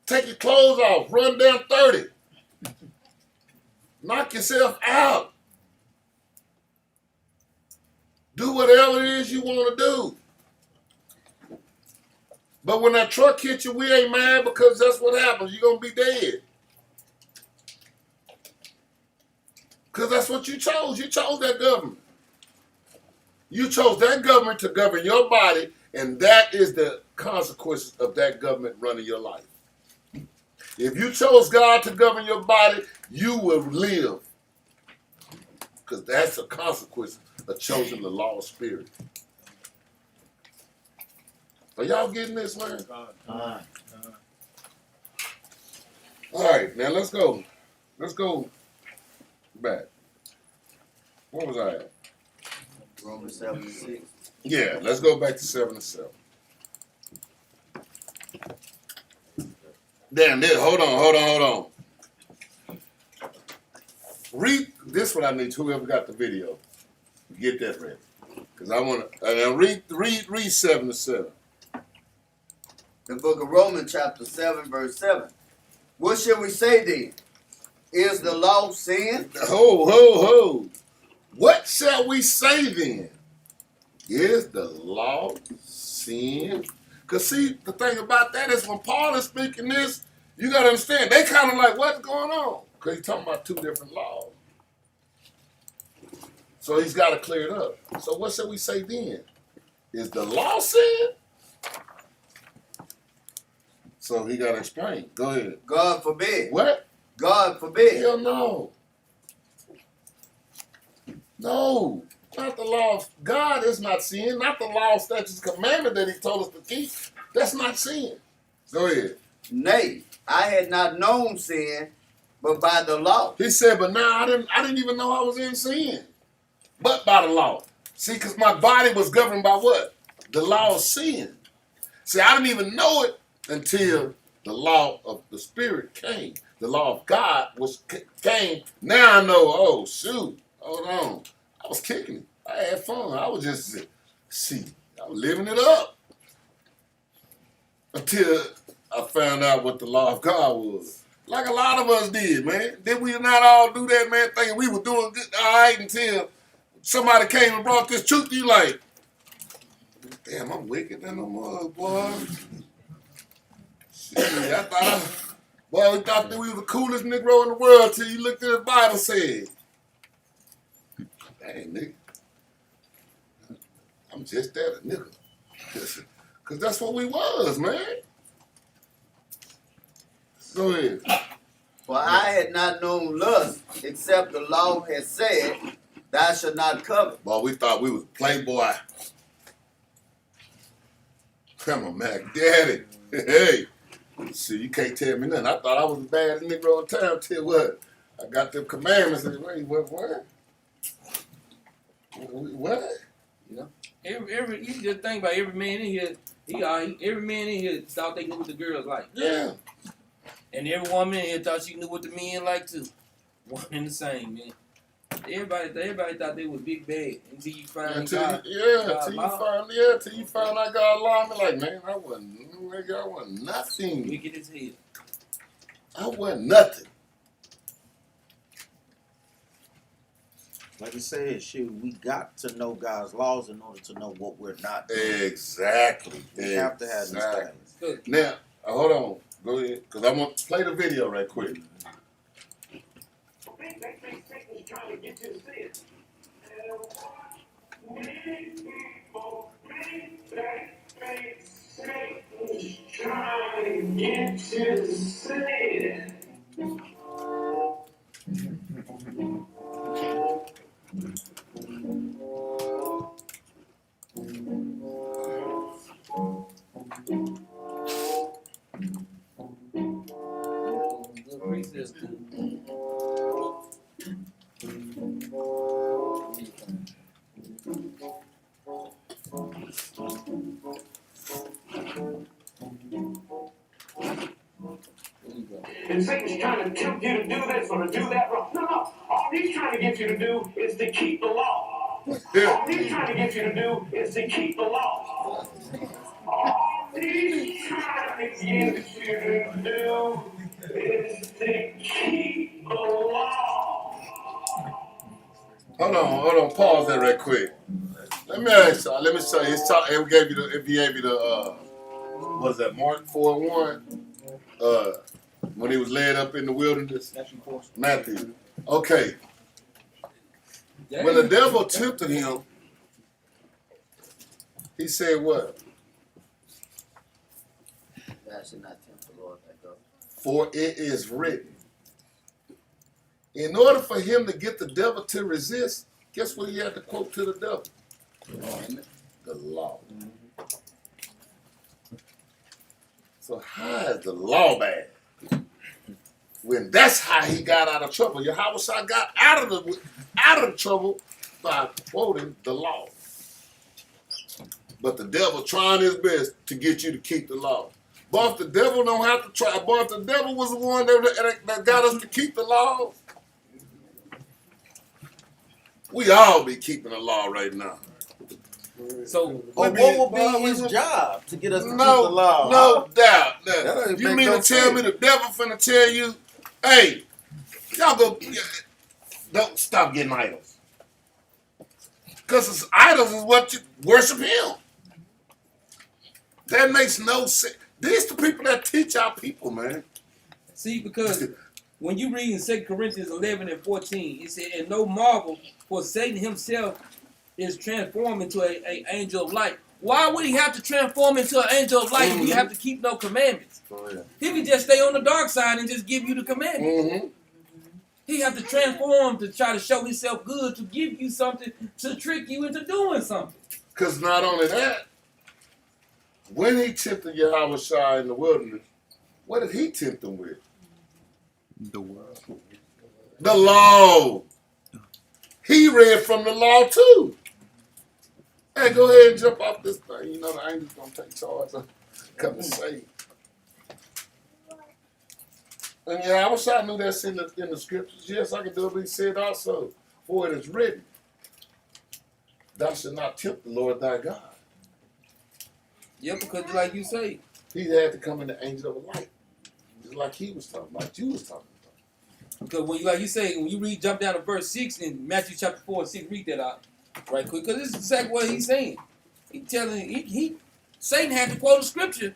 Take your clothes off, run down 30. Knock yourself out. Do whatever it is you want to do. But when that truck hits you, we ain't mad because that's what happens. You're going to be dead. Because that's what you chose. You chose that government. You chose that government to govern your body, and that is the consequences of that government running your life. If you chose God to govern your body, you will live. Because that's a consequence of choosing the law of spirit. Are y'all getting this, man? All right, now let's go. Let's go back. Where was I at? Romans 7:6. Yeah, let's go back to 7:7. Damn, hold on. Read this one. I need whoever got the video. Get that ready. Because I want to read 7:7. The book of Romans chapter 7, verse 7. What shall we say then? Is the law sin? Ho. What shall we say then? Is the law sin? Because see, the thing about that is when Paul is speaking this, you got to understand, they kind of like, what's going on? Because he's talking about 2 different laws. So he's got to clear it up. So what shall we say then? Is the law sin? So he got to explain. Go ahead. God forbid. What? God forbid. Hell no. No. Not the law of God is not sin. Not the law, statutes, commandment that he told us to keep. That's not sin. Go ahead. Nay, I had not known sin, but by the law. He said, but now I didn't even know I was in sin. But by the law. See, because my body was governed by what? The law of sin. See, I didn't even know it until the law of the Spirit came. The law of God came. Now I know, oh, shoot. Hold on. I was kicking it. I had fun. I was just, I was living it up. Until I found out what the law of God was. Like a lot of us did, man. Did we not all do that, man, thinking we were doing good, all right, until somebody came and brought this truth to you like, damn, I'm wicked than the mug, boy. Shit, we thought that we were the coolest Negro in the world till you looked at the Bible and said, dang, nigga, I'm just that, a nigga. Because that's what we was, man. Go ahead. For I had not known lust, except the law had said, thou shalt not covet. Boy, we thought we was playboy. Come on, Mac Daddy. Hey. See, you can't tell me nothing. I thought I was the baddest Negro in town. Tell you what. I got them commandments. And wait, what? What? You know, you just think about every man in here. Every man in here thought they knew what the girls like. Yeah. And every woman in here thought she knew what the men like too. One and the same, man. Everybody thought they was big bad until you find God. Till you found out God allowed me. Like, man, I wasn't nothing. Wicked as hell. I wasn't nothing. Like you said, shoot, we got to know God's laws in order to know what we're not doing. Exactly. We have to have these things. Now, hold on. Go ahead. Because I want to play the video right quick. Trying to get you to see it. Trying to get you to see it. And Satan's trying to tempt you to do this or to do that wrong. No. All he's trying to get you to do is to keep the law. All he's trying to get you to do is to keep the law. All he's trying to get you to do is to keep the law. Hold on. Pause that right quick. Let me ask y'all. Let me show you. It gave you the was that Mark 4:1? When he was led up in the wilderness. Matthew. Okay. When the devil tempted him, he said what? Thou should not tempt the Lord thy God. For it is written. In order for him to get the devil to resist, guess what he had to quote to the devil? The law. So how is the law bad? When that's how he got out of trouble. Yahushua got out of the trouble by quoting the law. But the devil trying his best to get you to keep the law. But if the devil don't have to try, but if the devil was the one that got us to keep the law, we all be keeping the law right now. So, what would be his job to get us to keep the law? No doubt. That You mean to tell me the devil finna tell you, hey, y'all don't stop getting idols. Because idols is what you worship him. That makes no sense. These the people that teach our people, man. see, because when you read in 2 Corinthians 11 and 14, it said, and no marvel, for Satan himself is transformed into an angel of light. Why would he have to transform into an angel of light if you have to keep no commandments? Oh, yeah. He could just stay on the dark side and just give you the commandments. Mm-hmm. He have to transform to try to show himself good, to give you something, to trick you into doing something. Because not only that, when he tempted Yahushua in the wilderness, what did he tempt him with? The world. The law. He read from the law too. Hey, go ahead and jump off this thing. You know the angels gonna take charge of come and save. And Yahushua knew that's in the scriptures. Yes, I can do it, but he said also, for it is written, thou shalt not tempt the Lord thy God. Yeah, because like you say, He had to come in the angel of light. Just like he was talking, like you was talking about. because when you, like you say, when you read, jump down to verse 6 in Matthew chapter 4 and 6, read that out right quick, because this is exactly what he's saying. He telling Satan had to quote a scripture.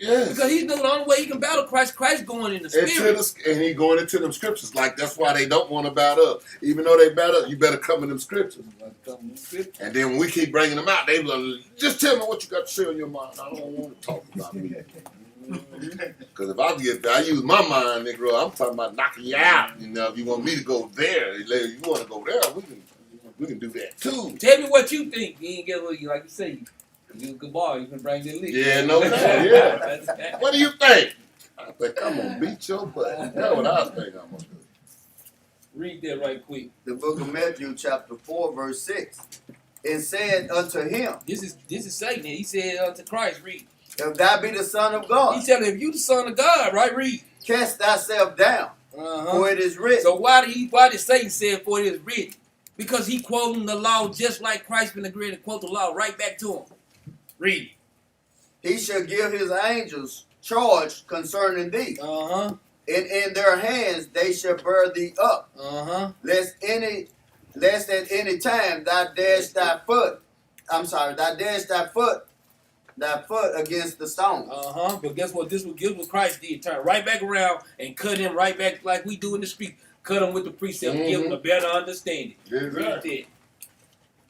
Yes. Because he knew the only way he can battle Christ going in the spirit. And he going into them scriptures. Like, that's why they don't want to battle up. Even though they battle up, you better come in them scriptures. And then when we keep bringing them out, they be like, just tell me what you got to say on your mind. I don't want to talk about me. Because if I use my mind, nigga, I'm talking about knocking you out. You know, if you want me to go there, if you want to go there, we can do that too. Tell me what you think. You ain't get what you like you say. You a good boy. You can bring the lick. Yeah, no doubt. Yeah. What do you think? I think I'm gonna beat your butt. That's what I think I'm gonna do. Read that right quick. The book of Matthew, chapter 4, verse 6. It said unto him, This is Satan. He said unto Christ, read. if thou be the Son of God, He telling if you the son of God, right? Read. cast thyself down, for it is written. So why did Satan say for it is written? Because he quoting the law just like Christ been agreeing to quote the law right back to him. Read. He shall give his angels charge concerning thee, Uh-huh. and in their hands they shall bear thee up, Uh-huh. lest at any time thou dash thy foot against the stone. Uh-huh. But guess what? This what Christ did. Turn right back around and cut him right back like we do in the street. Cut him with the precept, give him a better understanding. That's Read right. that.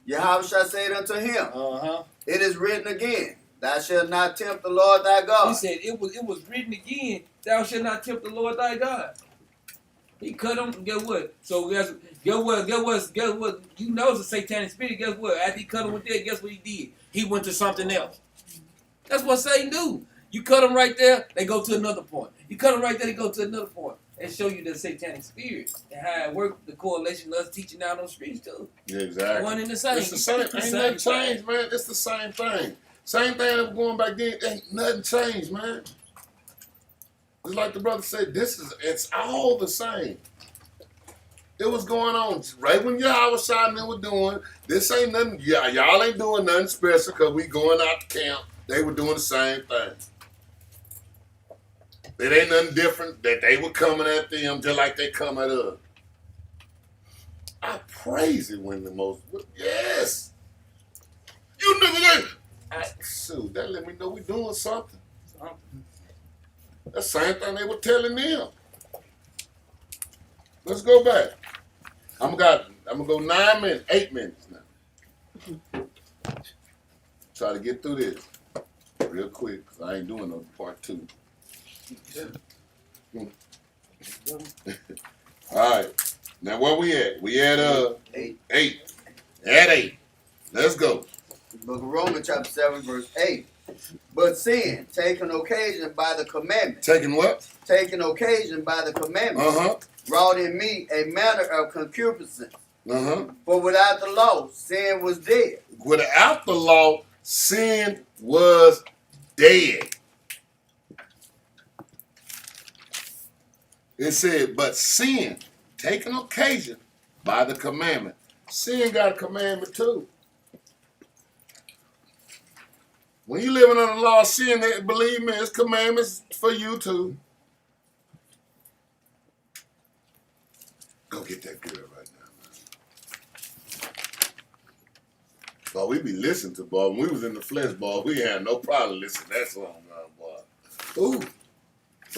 Yahweh shall say unto him, Uh-huh. it is written again, thou shalt not tempt the Lord thy God. He said it was written again, thou shalt not tempt the Lord thy God. He cut him. Guess what? So guess what? You know it's a satanic spirit. Guess what? After he cut him with that, guess what he did? He went to something else. That's what Satan do. You cut them right there, they go to another point. You cut them right there, they go to another point. And show you the satanic spirit and how it worked, the correlation of us teaching out on the streets too. Yeah, exactly. One and the same. It's the same. Ain't nothing changed, man. It's the same thing. Same thing that was going back then. Ain't nothing changed, man. It's like the brother said, it's all the same. It was going on right when y'all was shouting and were doing. This ain't nothing. Yeah, y'all ain't doing nothing special because we going out to camp. They were doing the same thing. It ain't nothing different that they were coming at them just like they come at us. I praise it when the most, yes. You niggas ain't. Shoot, that let me know we doing something. That's the same thing they were telling them. Let's go back. I'm gonna go 9 minutes, 8 minutes now. Try to get through this real quick, because I ain't doing no part 2. All right. Now where we at? We at 8. At 8. Let's go. Book of Romans, chapter 7, verse 8. But sin, taking occasion by the commandment. Taking what? Taking occasion by the commandment. Wrought in me a manner of concupiscence. For without the law, sin was dead. Without the law, sin was dead. It said, but sin, taking occasion by the commandment. Sin got a commandment too. When you living under the law of sin, believe me, it's commandments for you too. Go get that girl right now, man. Boy, we be listening to, boy. When we was in the flesh, boy, we had no problem listening to that song, boy. Ooh.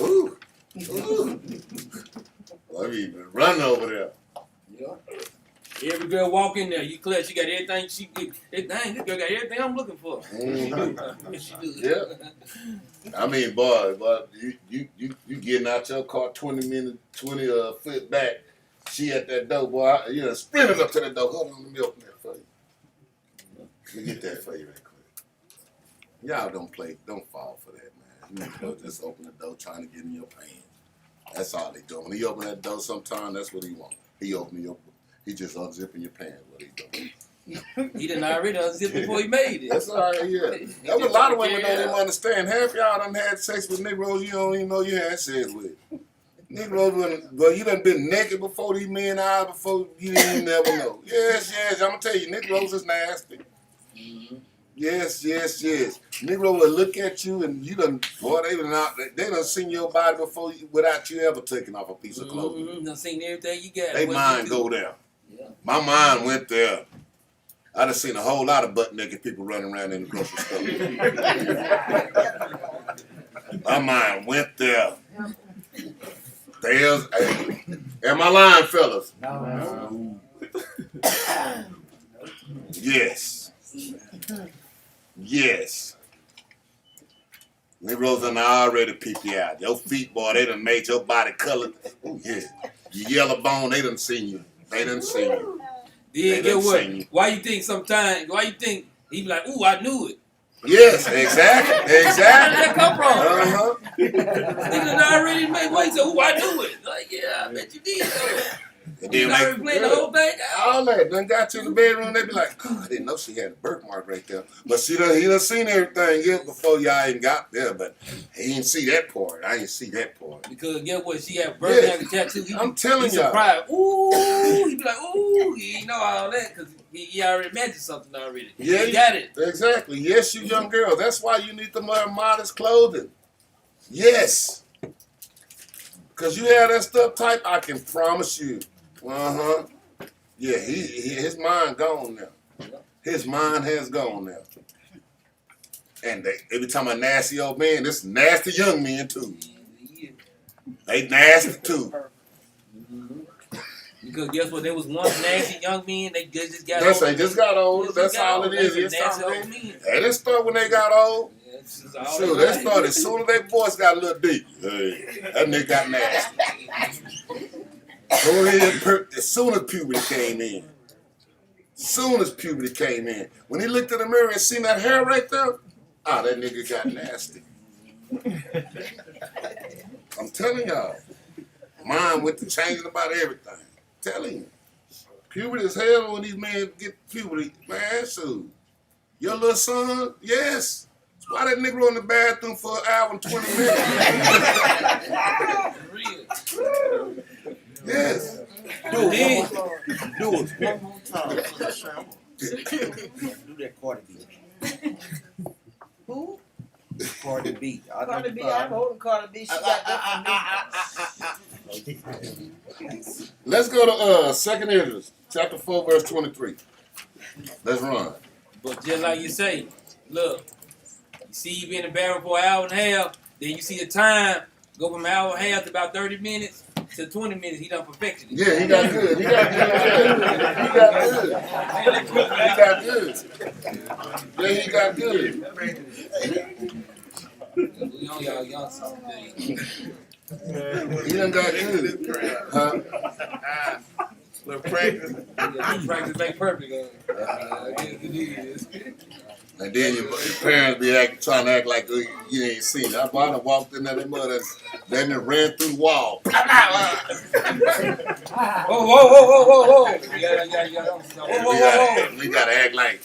Ooh. Ooh. Boy, we been running over there. Yeah. Every girl walk in there, you clear, she got everything she get. Dang, this girl got everything I'm looking for. She do. Yeah. I mean, boy, you getting out your car 20 foot back. She at that door, boy. You know, sprinted up to that door. Hold on, let me open that for you. Let me get that for you right quick. Y'all don't fall for that, man. You know, just open the door trying to get in your pants. That's all they do. When he open that door sometime, that's what he want. He just unzipping your pants, what he doing. He done already unzipped before he made it. That's all right, yeah. There was a lot of women that didn't understand. Half y'all done had sex with Negroes you don't even know you had sex with. Negroes, well, you done been naked before these men eyes before you didn't even never know. Yes, I'm gonna tell you, Negroes is nasty. Yes. Negro will look at you and you done, boy, they done seen your body before without you ever taking off a piece of clothing. Done seen everything you got. They mind go there. Yeah. My mind went there. I done seen a whole lot of butt naked people running around in the grocery store. My mind went there. There's am I lying, fellas? No. Yes. Negroes done already peep you out. Your feet, boy, they done made your body colored. Oh, yeah. Your yellow bone, they done seen you. Yeah, get what? Why you think he be like, ooh, I knew it. Yes, exactly. Where did that come from? Uh-huh. Niggas already made way, so who I do it? Like, yeah, I bet you did. And You then already playing the whole thing out. all that. Then got to the bedroom, they be like, oh, I didn't know she had a birthmark right there. But he done seen everything else before y'all even got there, but he didn't see that part. I didn't see that part. Because guess what? She had birthmark tattoo. I'm telling y'all. Surprised. Ooh, he be like, ooh, he ain't know all that because he already imagined something already. Yeah, he got it. Exactly. Yes, you young girls. That's why you need to wear modest clothing. Yes. Because you have that stuff type, I can promise you. Uh-huh. Yeah, his mind gone now. His mind has gone now. And every time a nasty old man, this nasty young men too. They nasty too. Because guess what? There was one nasty young man. They just got They old. just got old. That's got all old. it is. They It's nasty all old they, men. they didn't start when they got old. Yeah, this is all Sure, they started as soon as their voice got a little deep. Hey, that nigga got nasty. Go ahead, as soon as puberty came in. Soon as puberty came in. When he looked in the mirror and seen that hair right there, that nigga got nasty. I'm telling y'all. Mine went to changing about everything. I'm telling you. Puberty is hell when these men get puberty. Man, so your little son, yes. That's why that nigga in the bathroom for an hour and 20 minutes. Yes. Do it one more time. Do that Cardi B. Who? Cardi B. Cardi B. I'm holding Cardi B. She got that from me. Let's go to 2 Ezra, chapter 4, verse 23. Let's run. But just like you say, look, you see you be in the bathroom for an hour and a half, then you see the time go from an hour and a half to about 30 minutes to 20 minutes. He done perfected it. Yeah, he got good. He got good. He got good. Yeah, he got good. We on y'all youngsters today. He done got good. Huh? Little practice. Practice make perfect. I guess it is. And then your parents be trying to act like you ain't seen it. I done walked in there, mother, then they ran through the wall. Whoa. We gotta act like,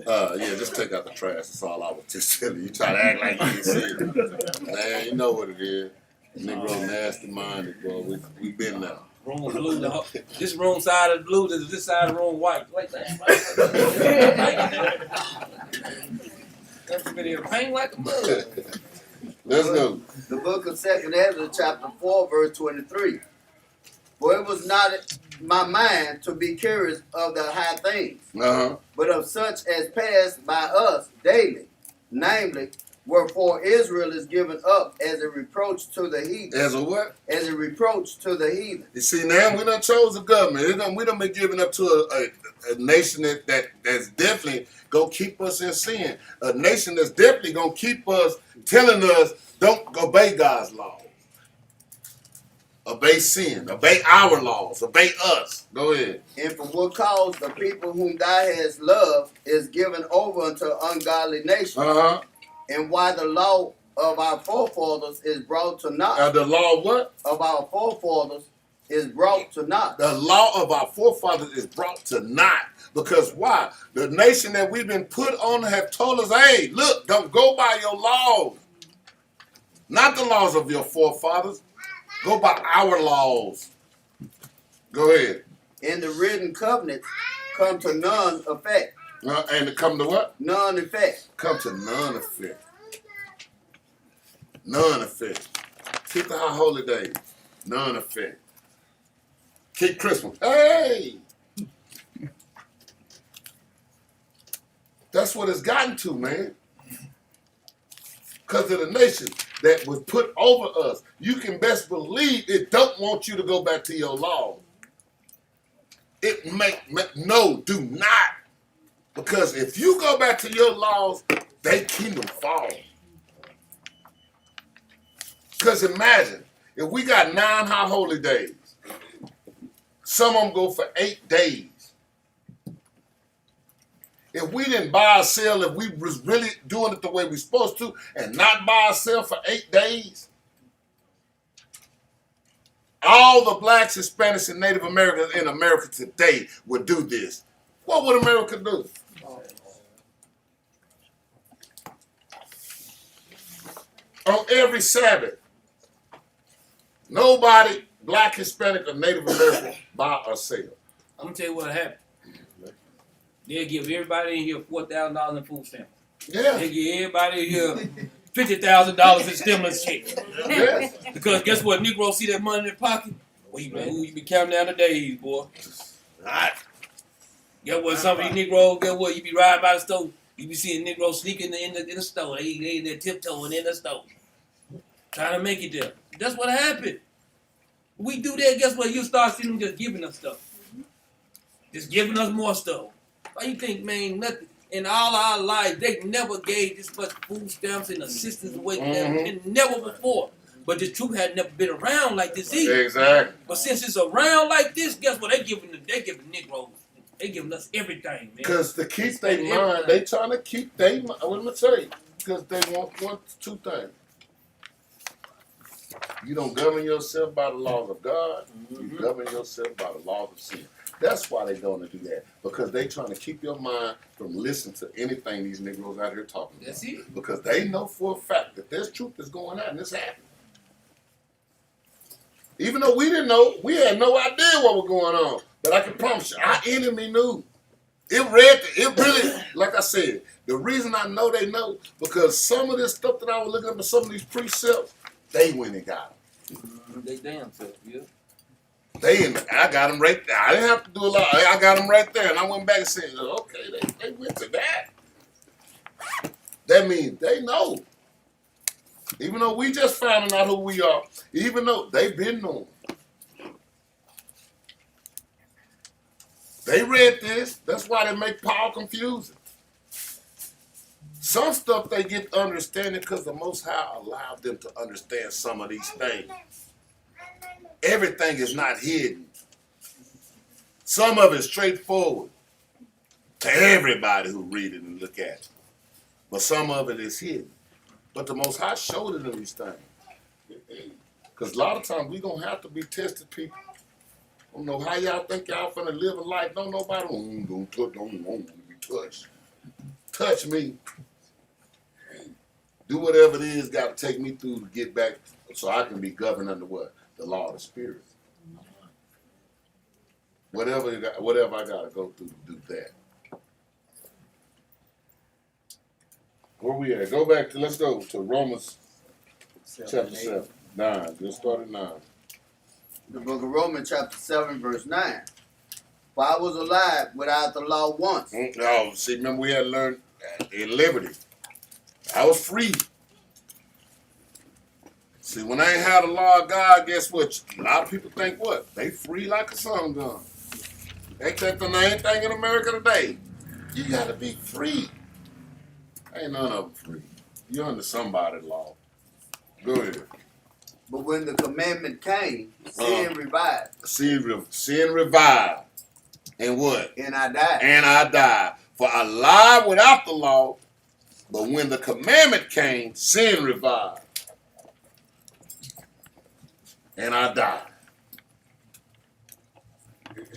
yeah, just take out the trash. That's all I was just telling you. You try to act like you ain't seen it. Man, you know what it is. Negro nasty minded, bro. We been there. Room blue. This room side of blue. This side of the room white. Wait, that's video paint like a mug. Let's go. The book of 2 Ezra, chapter 4, verse 23. For it was not my mind to be curious of the high things, but of such as pass by us daily, namely, wherefore Israel is given up as a reproach to the heathen. As a what? As a reproach to the heathen. You see, now we done chose a government. We done been giving up to a nation that's definitely gonna keep us in sin. A nation that's definitely gonna keep us telling us don't obey God's laws. Obey sin. Obey our laws. Obey us. Go ahead. And for what cause the people whom thou hast loved is given over unto ungodly nations. And why the law of our forefathers is brought to naught. The law of what? Of our forefathers is brought to naught. The law of our forefathers is brought to naught. Because why? The nation that we've been put on have told us, hey, look, don't go by your laws. Not the laws of your forefathers. Go by our laws. Go ahead. And the written covenants come to none effect. And come to what? None effect. Come to none effect. None effect. Keep the high holy days. None effect. Keep Christmas. Hey! That's what it's gotten to, man. Because of the nation that was put over us. You can best believe it don't want you to go back to your law. No, do not. Because if you go back to your laws, they kingdom fall. Because imagine, if we got 9 high holy days, some of them go for 8 days. If we didn't buy or sell, if we was really doing it the way we're supposed to, and not buy or sell for 8 days, all the blacks, Hispanics, and Native Americans in America today would do this. What would America do? On every Sabbath, nobody, black, Hispanic, or Native American, buy or sell. I'm gonna tell you what happened. They'll give everybody in here $4,000 in food stamps. Yeah. They give everybody in here $50,000 in stimulus checks. Yes. Because guess what? Negroes see that money in their pocket. Well, you be counting down the days, boy. Alright. Guess what? Some of these Negroes, guess what? You be riding by the store. You be seeing Negroes sneaking in the store. They in there tiptoeing in the store. Trying to make it there. That's what happened. We do that, guess what? You start seeing them just giving us stuff. Just giving us more stuff. Why you think, man, nothing in all our lives, they never gave this much food stamps and assistance away and never before. But the truth had never been around like this either. Exactly. But since it's around like this, guess what? They giving Negroes. They giving us everything, man. Because to keep their mind, they trying to keep their mind. What am I tell you? Because they want two things. You don't govern yourself by the laws of God. You govern yourself by the laws of sin. That's why they're going to do that. Because they trying to keep your mind from listening to anything these Negroes out here talking about. That's it. Because they know for a fact that there's truth that's going on and it's happening. Even though we didn't know, we had no idea what was going on. But I can promise you, our enemy knew. It really, like I said, the reason I know they know, because some of this stuff that I was looking up at, some of these precepts, they went and got them. They damn self, yeah. I got them right there. I didn't have to do a lot. I got them right there. And I went back and said, okay, they went to that. That means they know. Even though we just finding out who we are, even though they've been known. They read this. That's why they make Paul confusing. Some stuff they get understanding because the Most High allowed them to understand some of these things. Everything is not hidden. Some of it's straightforward to everybody who read it and look at it. But some of it is hidden. But the Most High showed it in these things. Because a lot of times we're going to have to be tested, people. I don't know how y'all think y'all finna live a life. Don't nobody don't want to be touched. Touch me. Do whatever it is got to take me through to get back so I can be governed under what? The law of the Spirit. Whatever I got to go through to do that. Where we at? Let's go to Romans chapter 7. 9. Just start at 9. The book of Romans chapter 7 verse 9. For I was alive without the law once. Oh, see, remember we had learned in liberty. I was free. See, when I ain't had the law of God, guess what? A lot of people think what? They free like a sun gun. Ain't that the main thing in America today? You gotta be free. Ain't none of them free. You're under somebody's law. Go ahead. But when the commandment came, sin revived. Sin revived. And what? And I died. And I died. For I lied without the law, but when the commandment came, sin revived. And I died.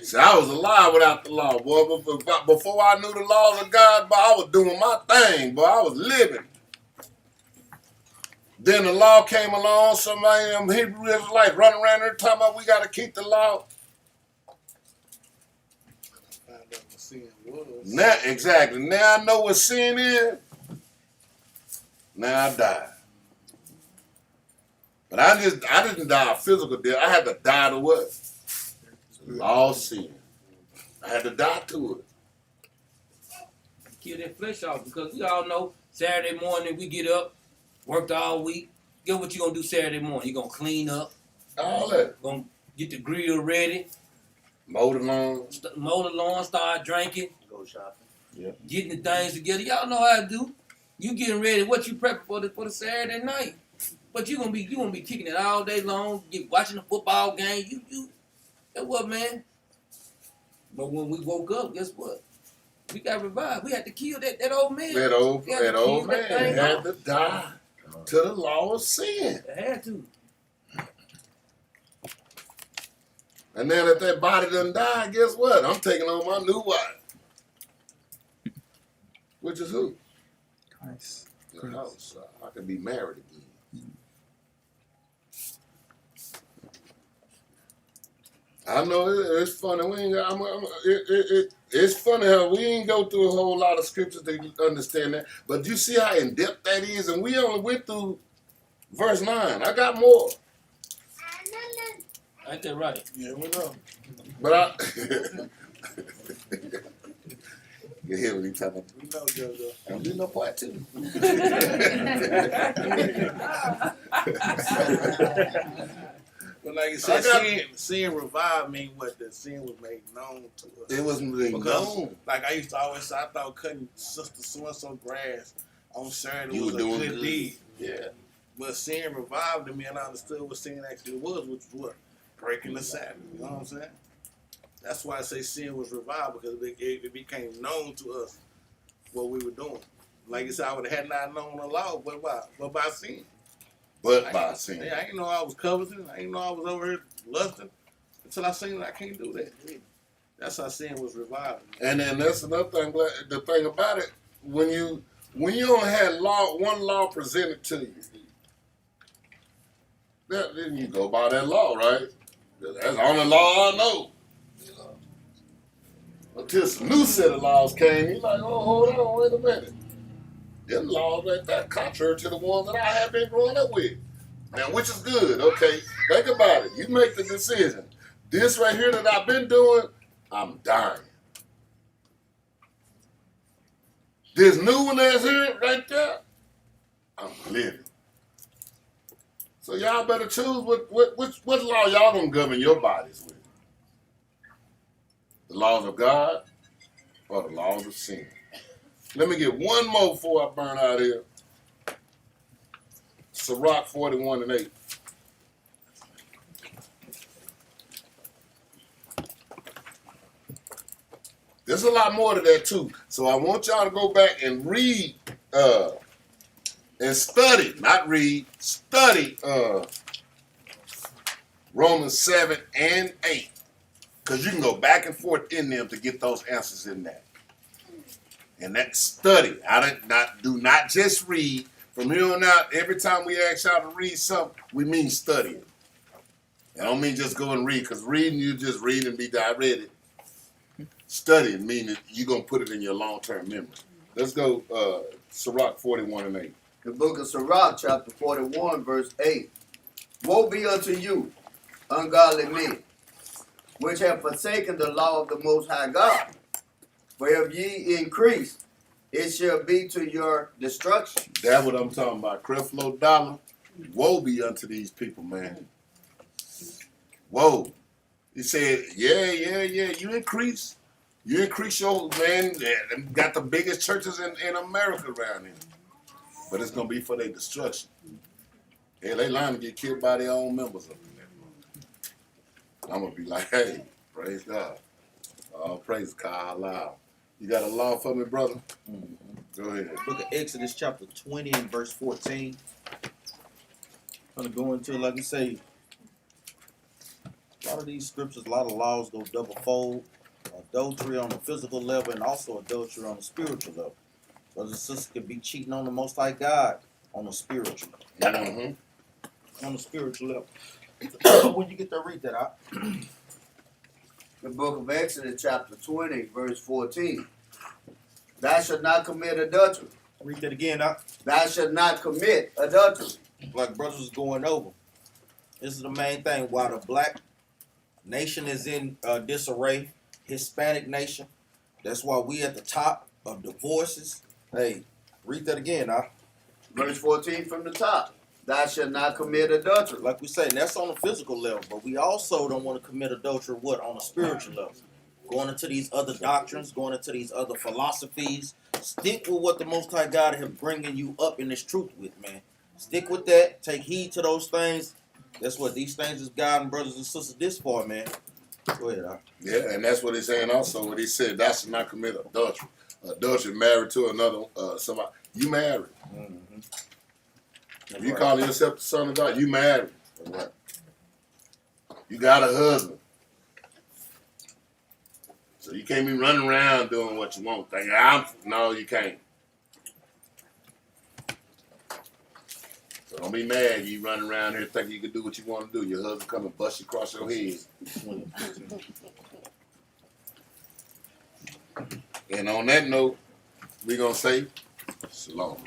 See, I was alive without the law, boy. Before I knew the laws of God, boy, I was doing my thing, boy. I was living. Then the law came along. Somebody in them Hebrew Israelites running around there talking about we got to keep the law. Now, exactly. Now I know what sin is. Now I died. But I didn't die a physical death. I had to die to what? All sin. I had to die to it. Kill that flesh off, because we all know Saturday morning we get up, worked all week. Get what you gonna do Saturday morning? You gonna clean up. All that. Gonna get the grill ready. Mow the lawn. Start drinking. Go shopping. Yeah. Getting the things together. Y'all know how to do. You getting ready. What you prepping for the Saturday night? But you gonna be kicking it all day long. Watching the football game. You. That what, man? But when we woke up, guess what? We got revived. We had to kill that old man. That old We had to man kill that thing had off. to die to the law of sin. They had to. And now that that body done died, guess what? I'm taking on my new wife. Which is who? Christ. The house. I could be married again. I know it's funny. We ain't got, it's funny how we ain't go through a whole lot of scriptures to understand that. But you see how in depth that is, and we only went through verse 9. I got more. Ain't that right? Yeah, we know. But I you hear what he talking about? We know, JoJo. I'm doing no part two. But like you said, sin revived mean what? That sin was made known to us. It wasn't really Because, known. like I used to always say, I thought cutting sister so-and-so grass on Saturday You was were a doing good good. deed. Yeah. But sin revived in me, and I understood what sin actually was, which was what? Breaking the Sabbath. You know what I'm saying? That's why I say sin was revived, because it became known to us what we were doing. Like you said, I would have had not known the law, but by sin. But by sin. I didn't know I was coveting. I didn't know I was over here lusting until I seen that I can't do that. That's how sin was revived. And then that's another thing. The thing about it, when you only had one law presented to you, then you go by that law, right? That's the only law I know. Until some new set of laws came, you're like, oh, hold on, wait a minute. Them laws ain't that contrary to the ones that I have been growing up with. Now, which is good, okay? Think about it. You make the decision. This right here that I've been doing, I'm dying. This new one that's here, right there, I'm living. So y'all better choose what law y'all gonna govern your bodies with. The laws of God or the laws of sin. Let me get one more before I burn out here. Sirach 41:8. There's a lot more to that too. So I want y'all to go back and read and study, not read, study Romans 7 and 8. Because you can go back and forth in them to get those answers in that. And that study. Do not just read. From here on out, every time we ask y'all to read something, we mean studying. I don't mean just go and read, because reading, you just read and be read it. Studying meaning you're going to put it in your long-term memory. Let's go Sirach 41:8. The book of Sirach, chapter 41, verse 8. Woe be unto you, ungodly men, which have forsaken the law of the Most High God. For if ye increase, it shall be to your destruction. That's what I'm talking about. Creflo Dollar. Woe be unto these people, man. Woe. He said, yeah. You increase your, man. Got the biggest churches in America around here. But it's going to be for their destruction. Hell, they lying to get killed by their own members up in there. I'm going to be like, hey, praise God. All praise God loud. You got a law for me, brother? Go ahead. Book of Exodus chapter 20 and verse 14. I'm going to go into, like you say, a lot of these scriptures, a lot of laws go double fold. Adultery on the physical level and also adultery on the spiritual level. Brothers and sisters could be cheating on the Most High God on the spiritual. On the spiritual level. When you get to read that out. The book of Exodus, chapter 20, verse 14. Thou shalt not commit adultery. Read that again out. Thou shalt not commit adultery. Like brothers was going over. This is the main thing. While the black nation is in disarray, Hispanic nation, that's why we at the top of divorces. Hey, read that again, huh? Verse 14 from the top. Thou shalt not commit adultery. Like we say, that's on the physical level, but we also don't want to commit adultery what on the spiritual level. Going into these other doctrines, going into these other philosophies. Stick with what the Most High God has bringing you up in this truth with, man. Stick with that. Take heed to those things. That's what these things is guiding brothers and sisters this far, man. Go ahead, huh? Yeah, and that's what he's saying also when he said, thou shalt not commit adultery. Adultery, married to another somebody. You married. Mm-hmm. If you calling yourself the son of God, you married. Right. You got a husband. So you can't be running around doing what you want. Thinking, no, you can't. So don't be mad. You running around here thinking you can do what you want to do. Your husband come and bust you across your head. And on that note, we're going to say, shalom.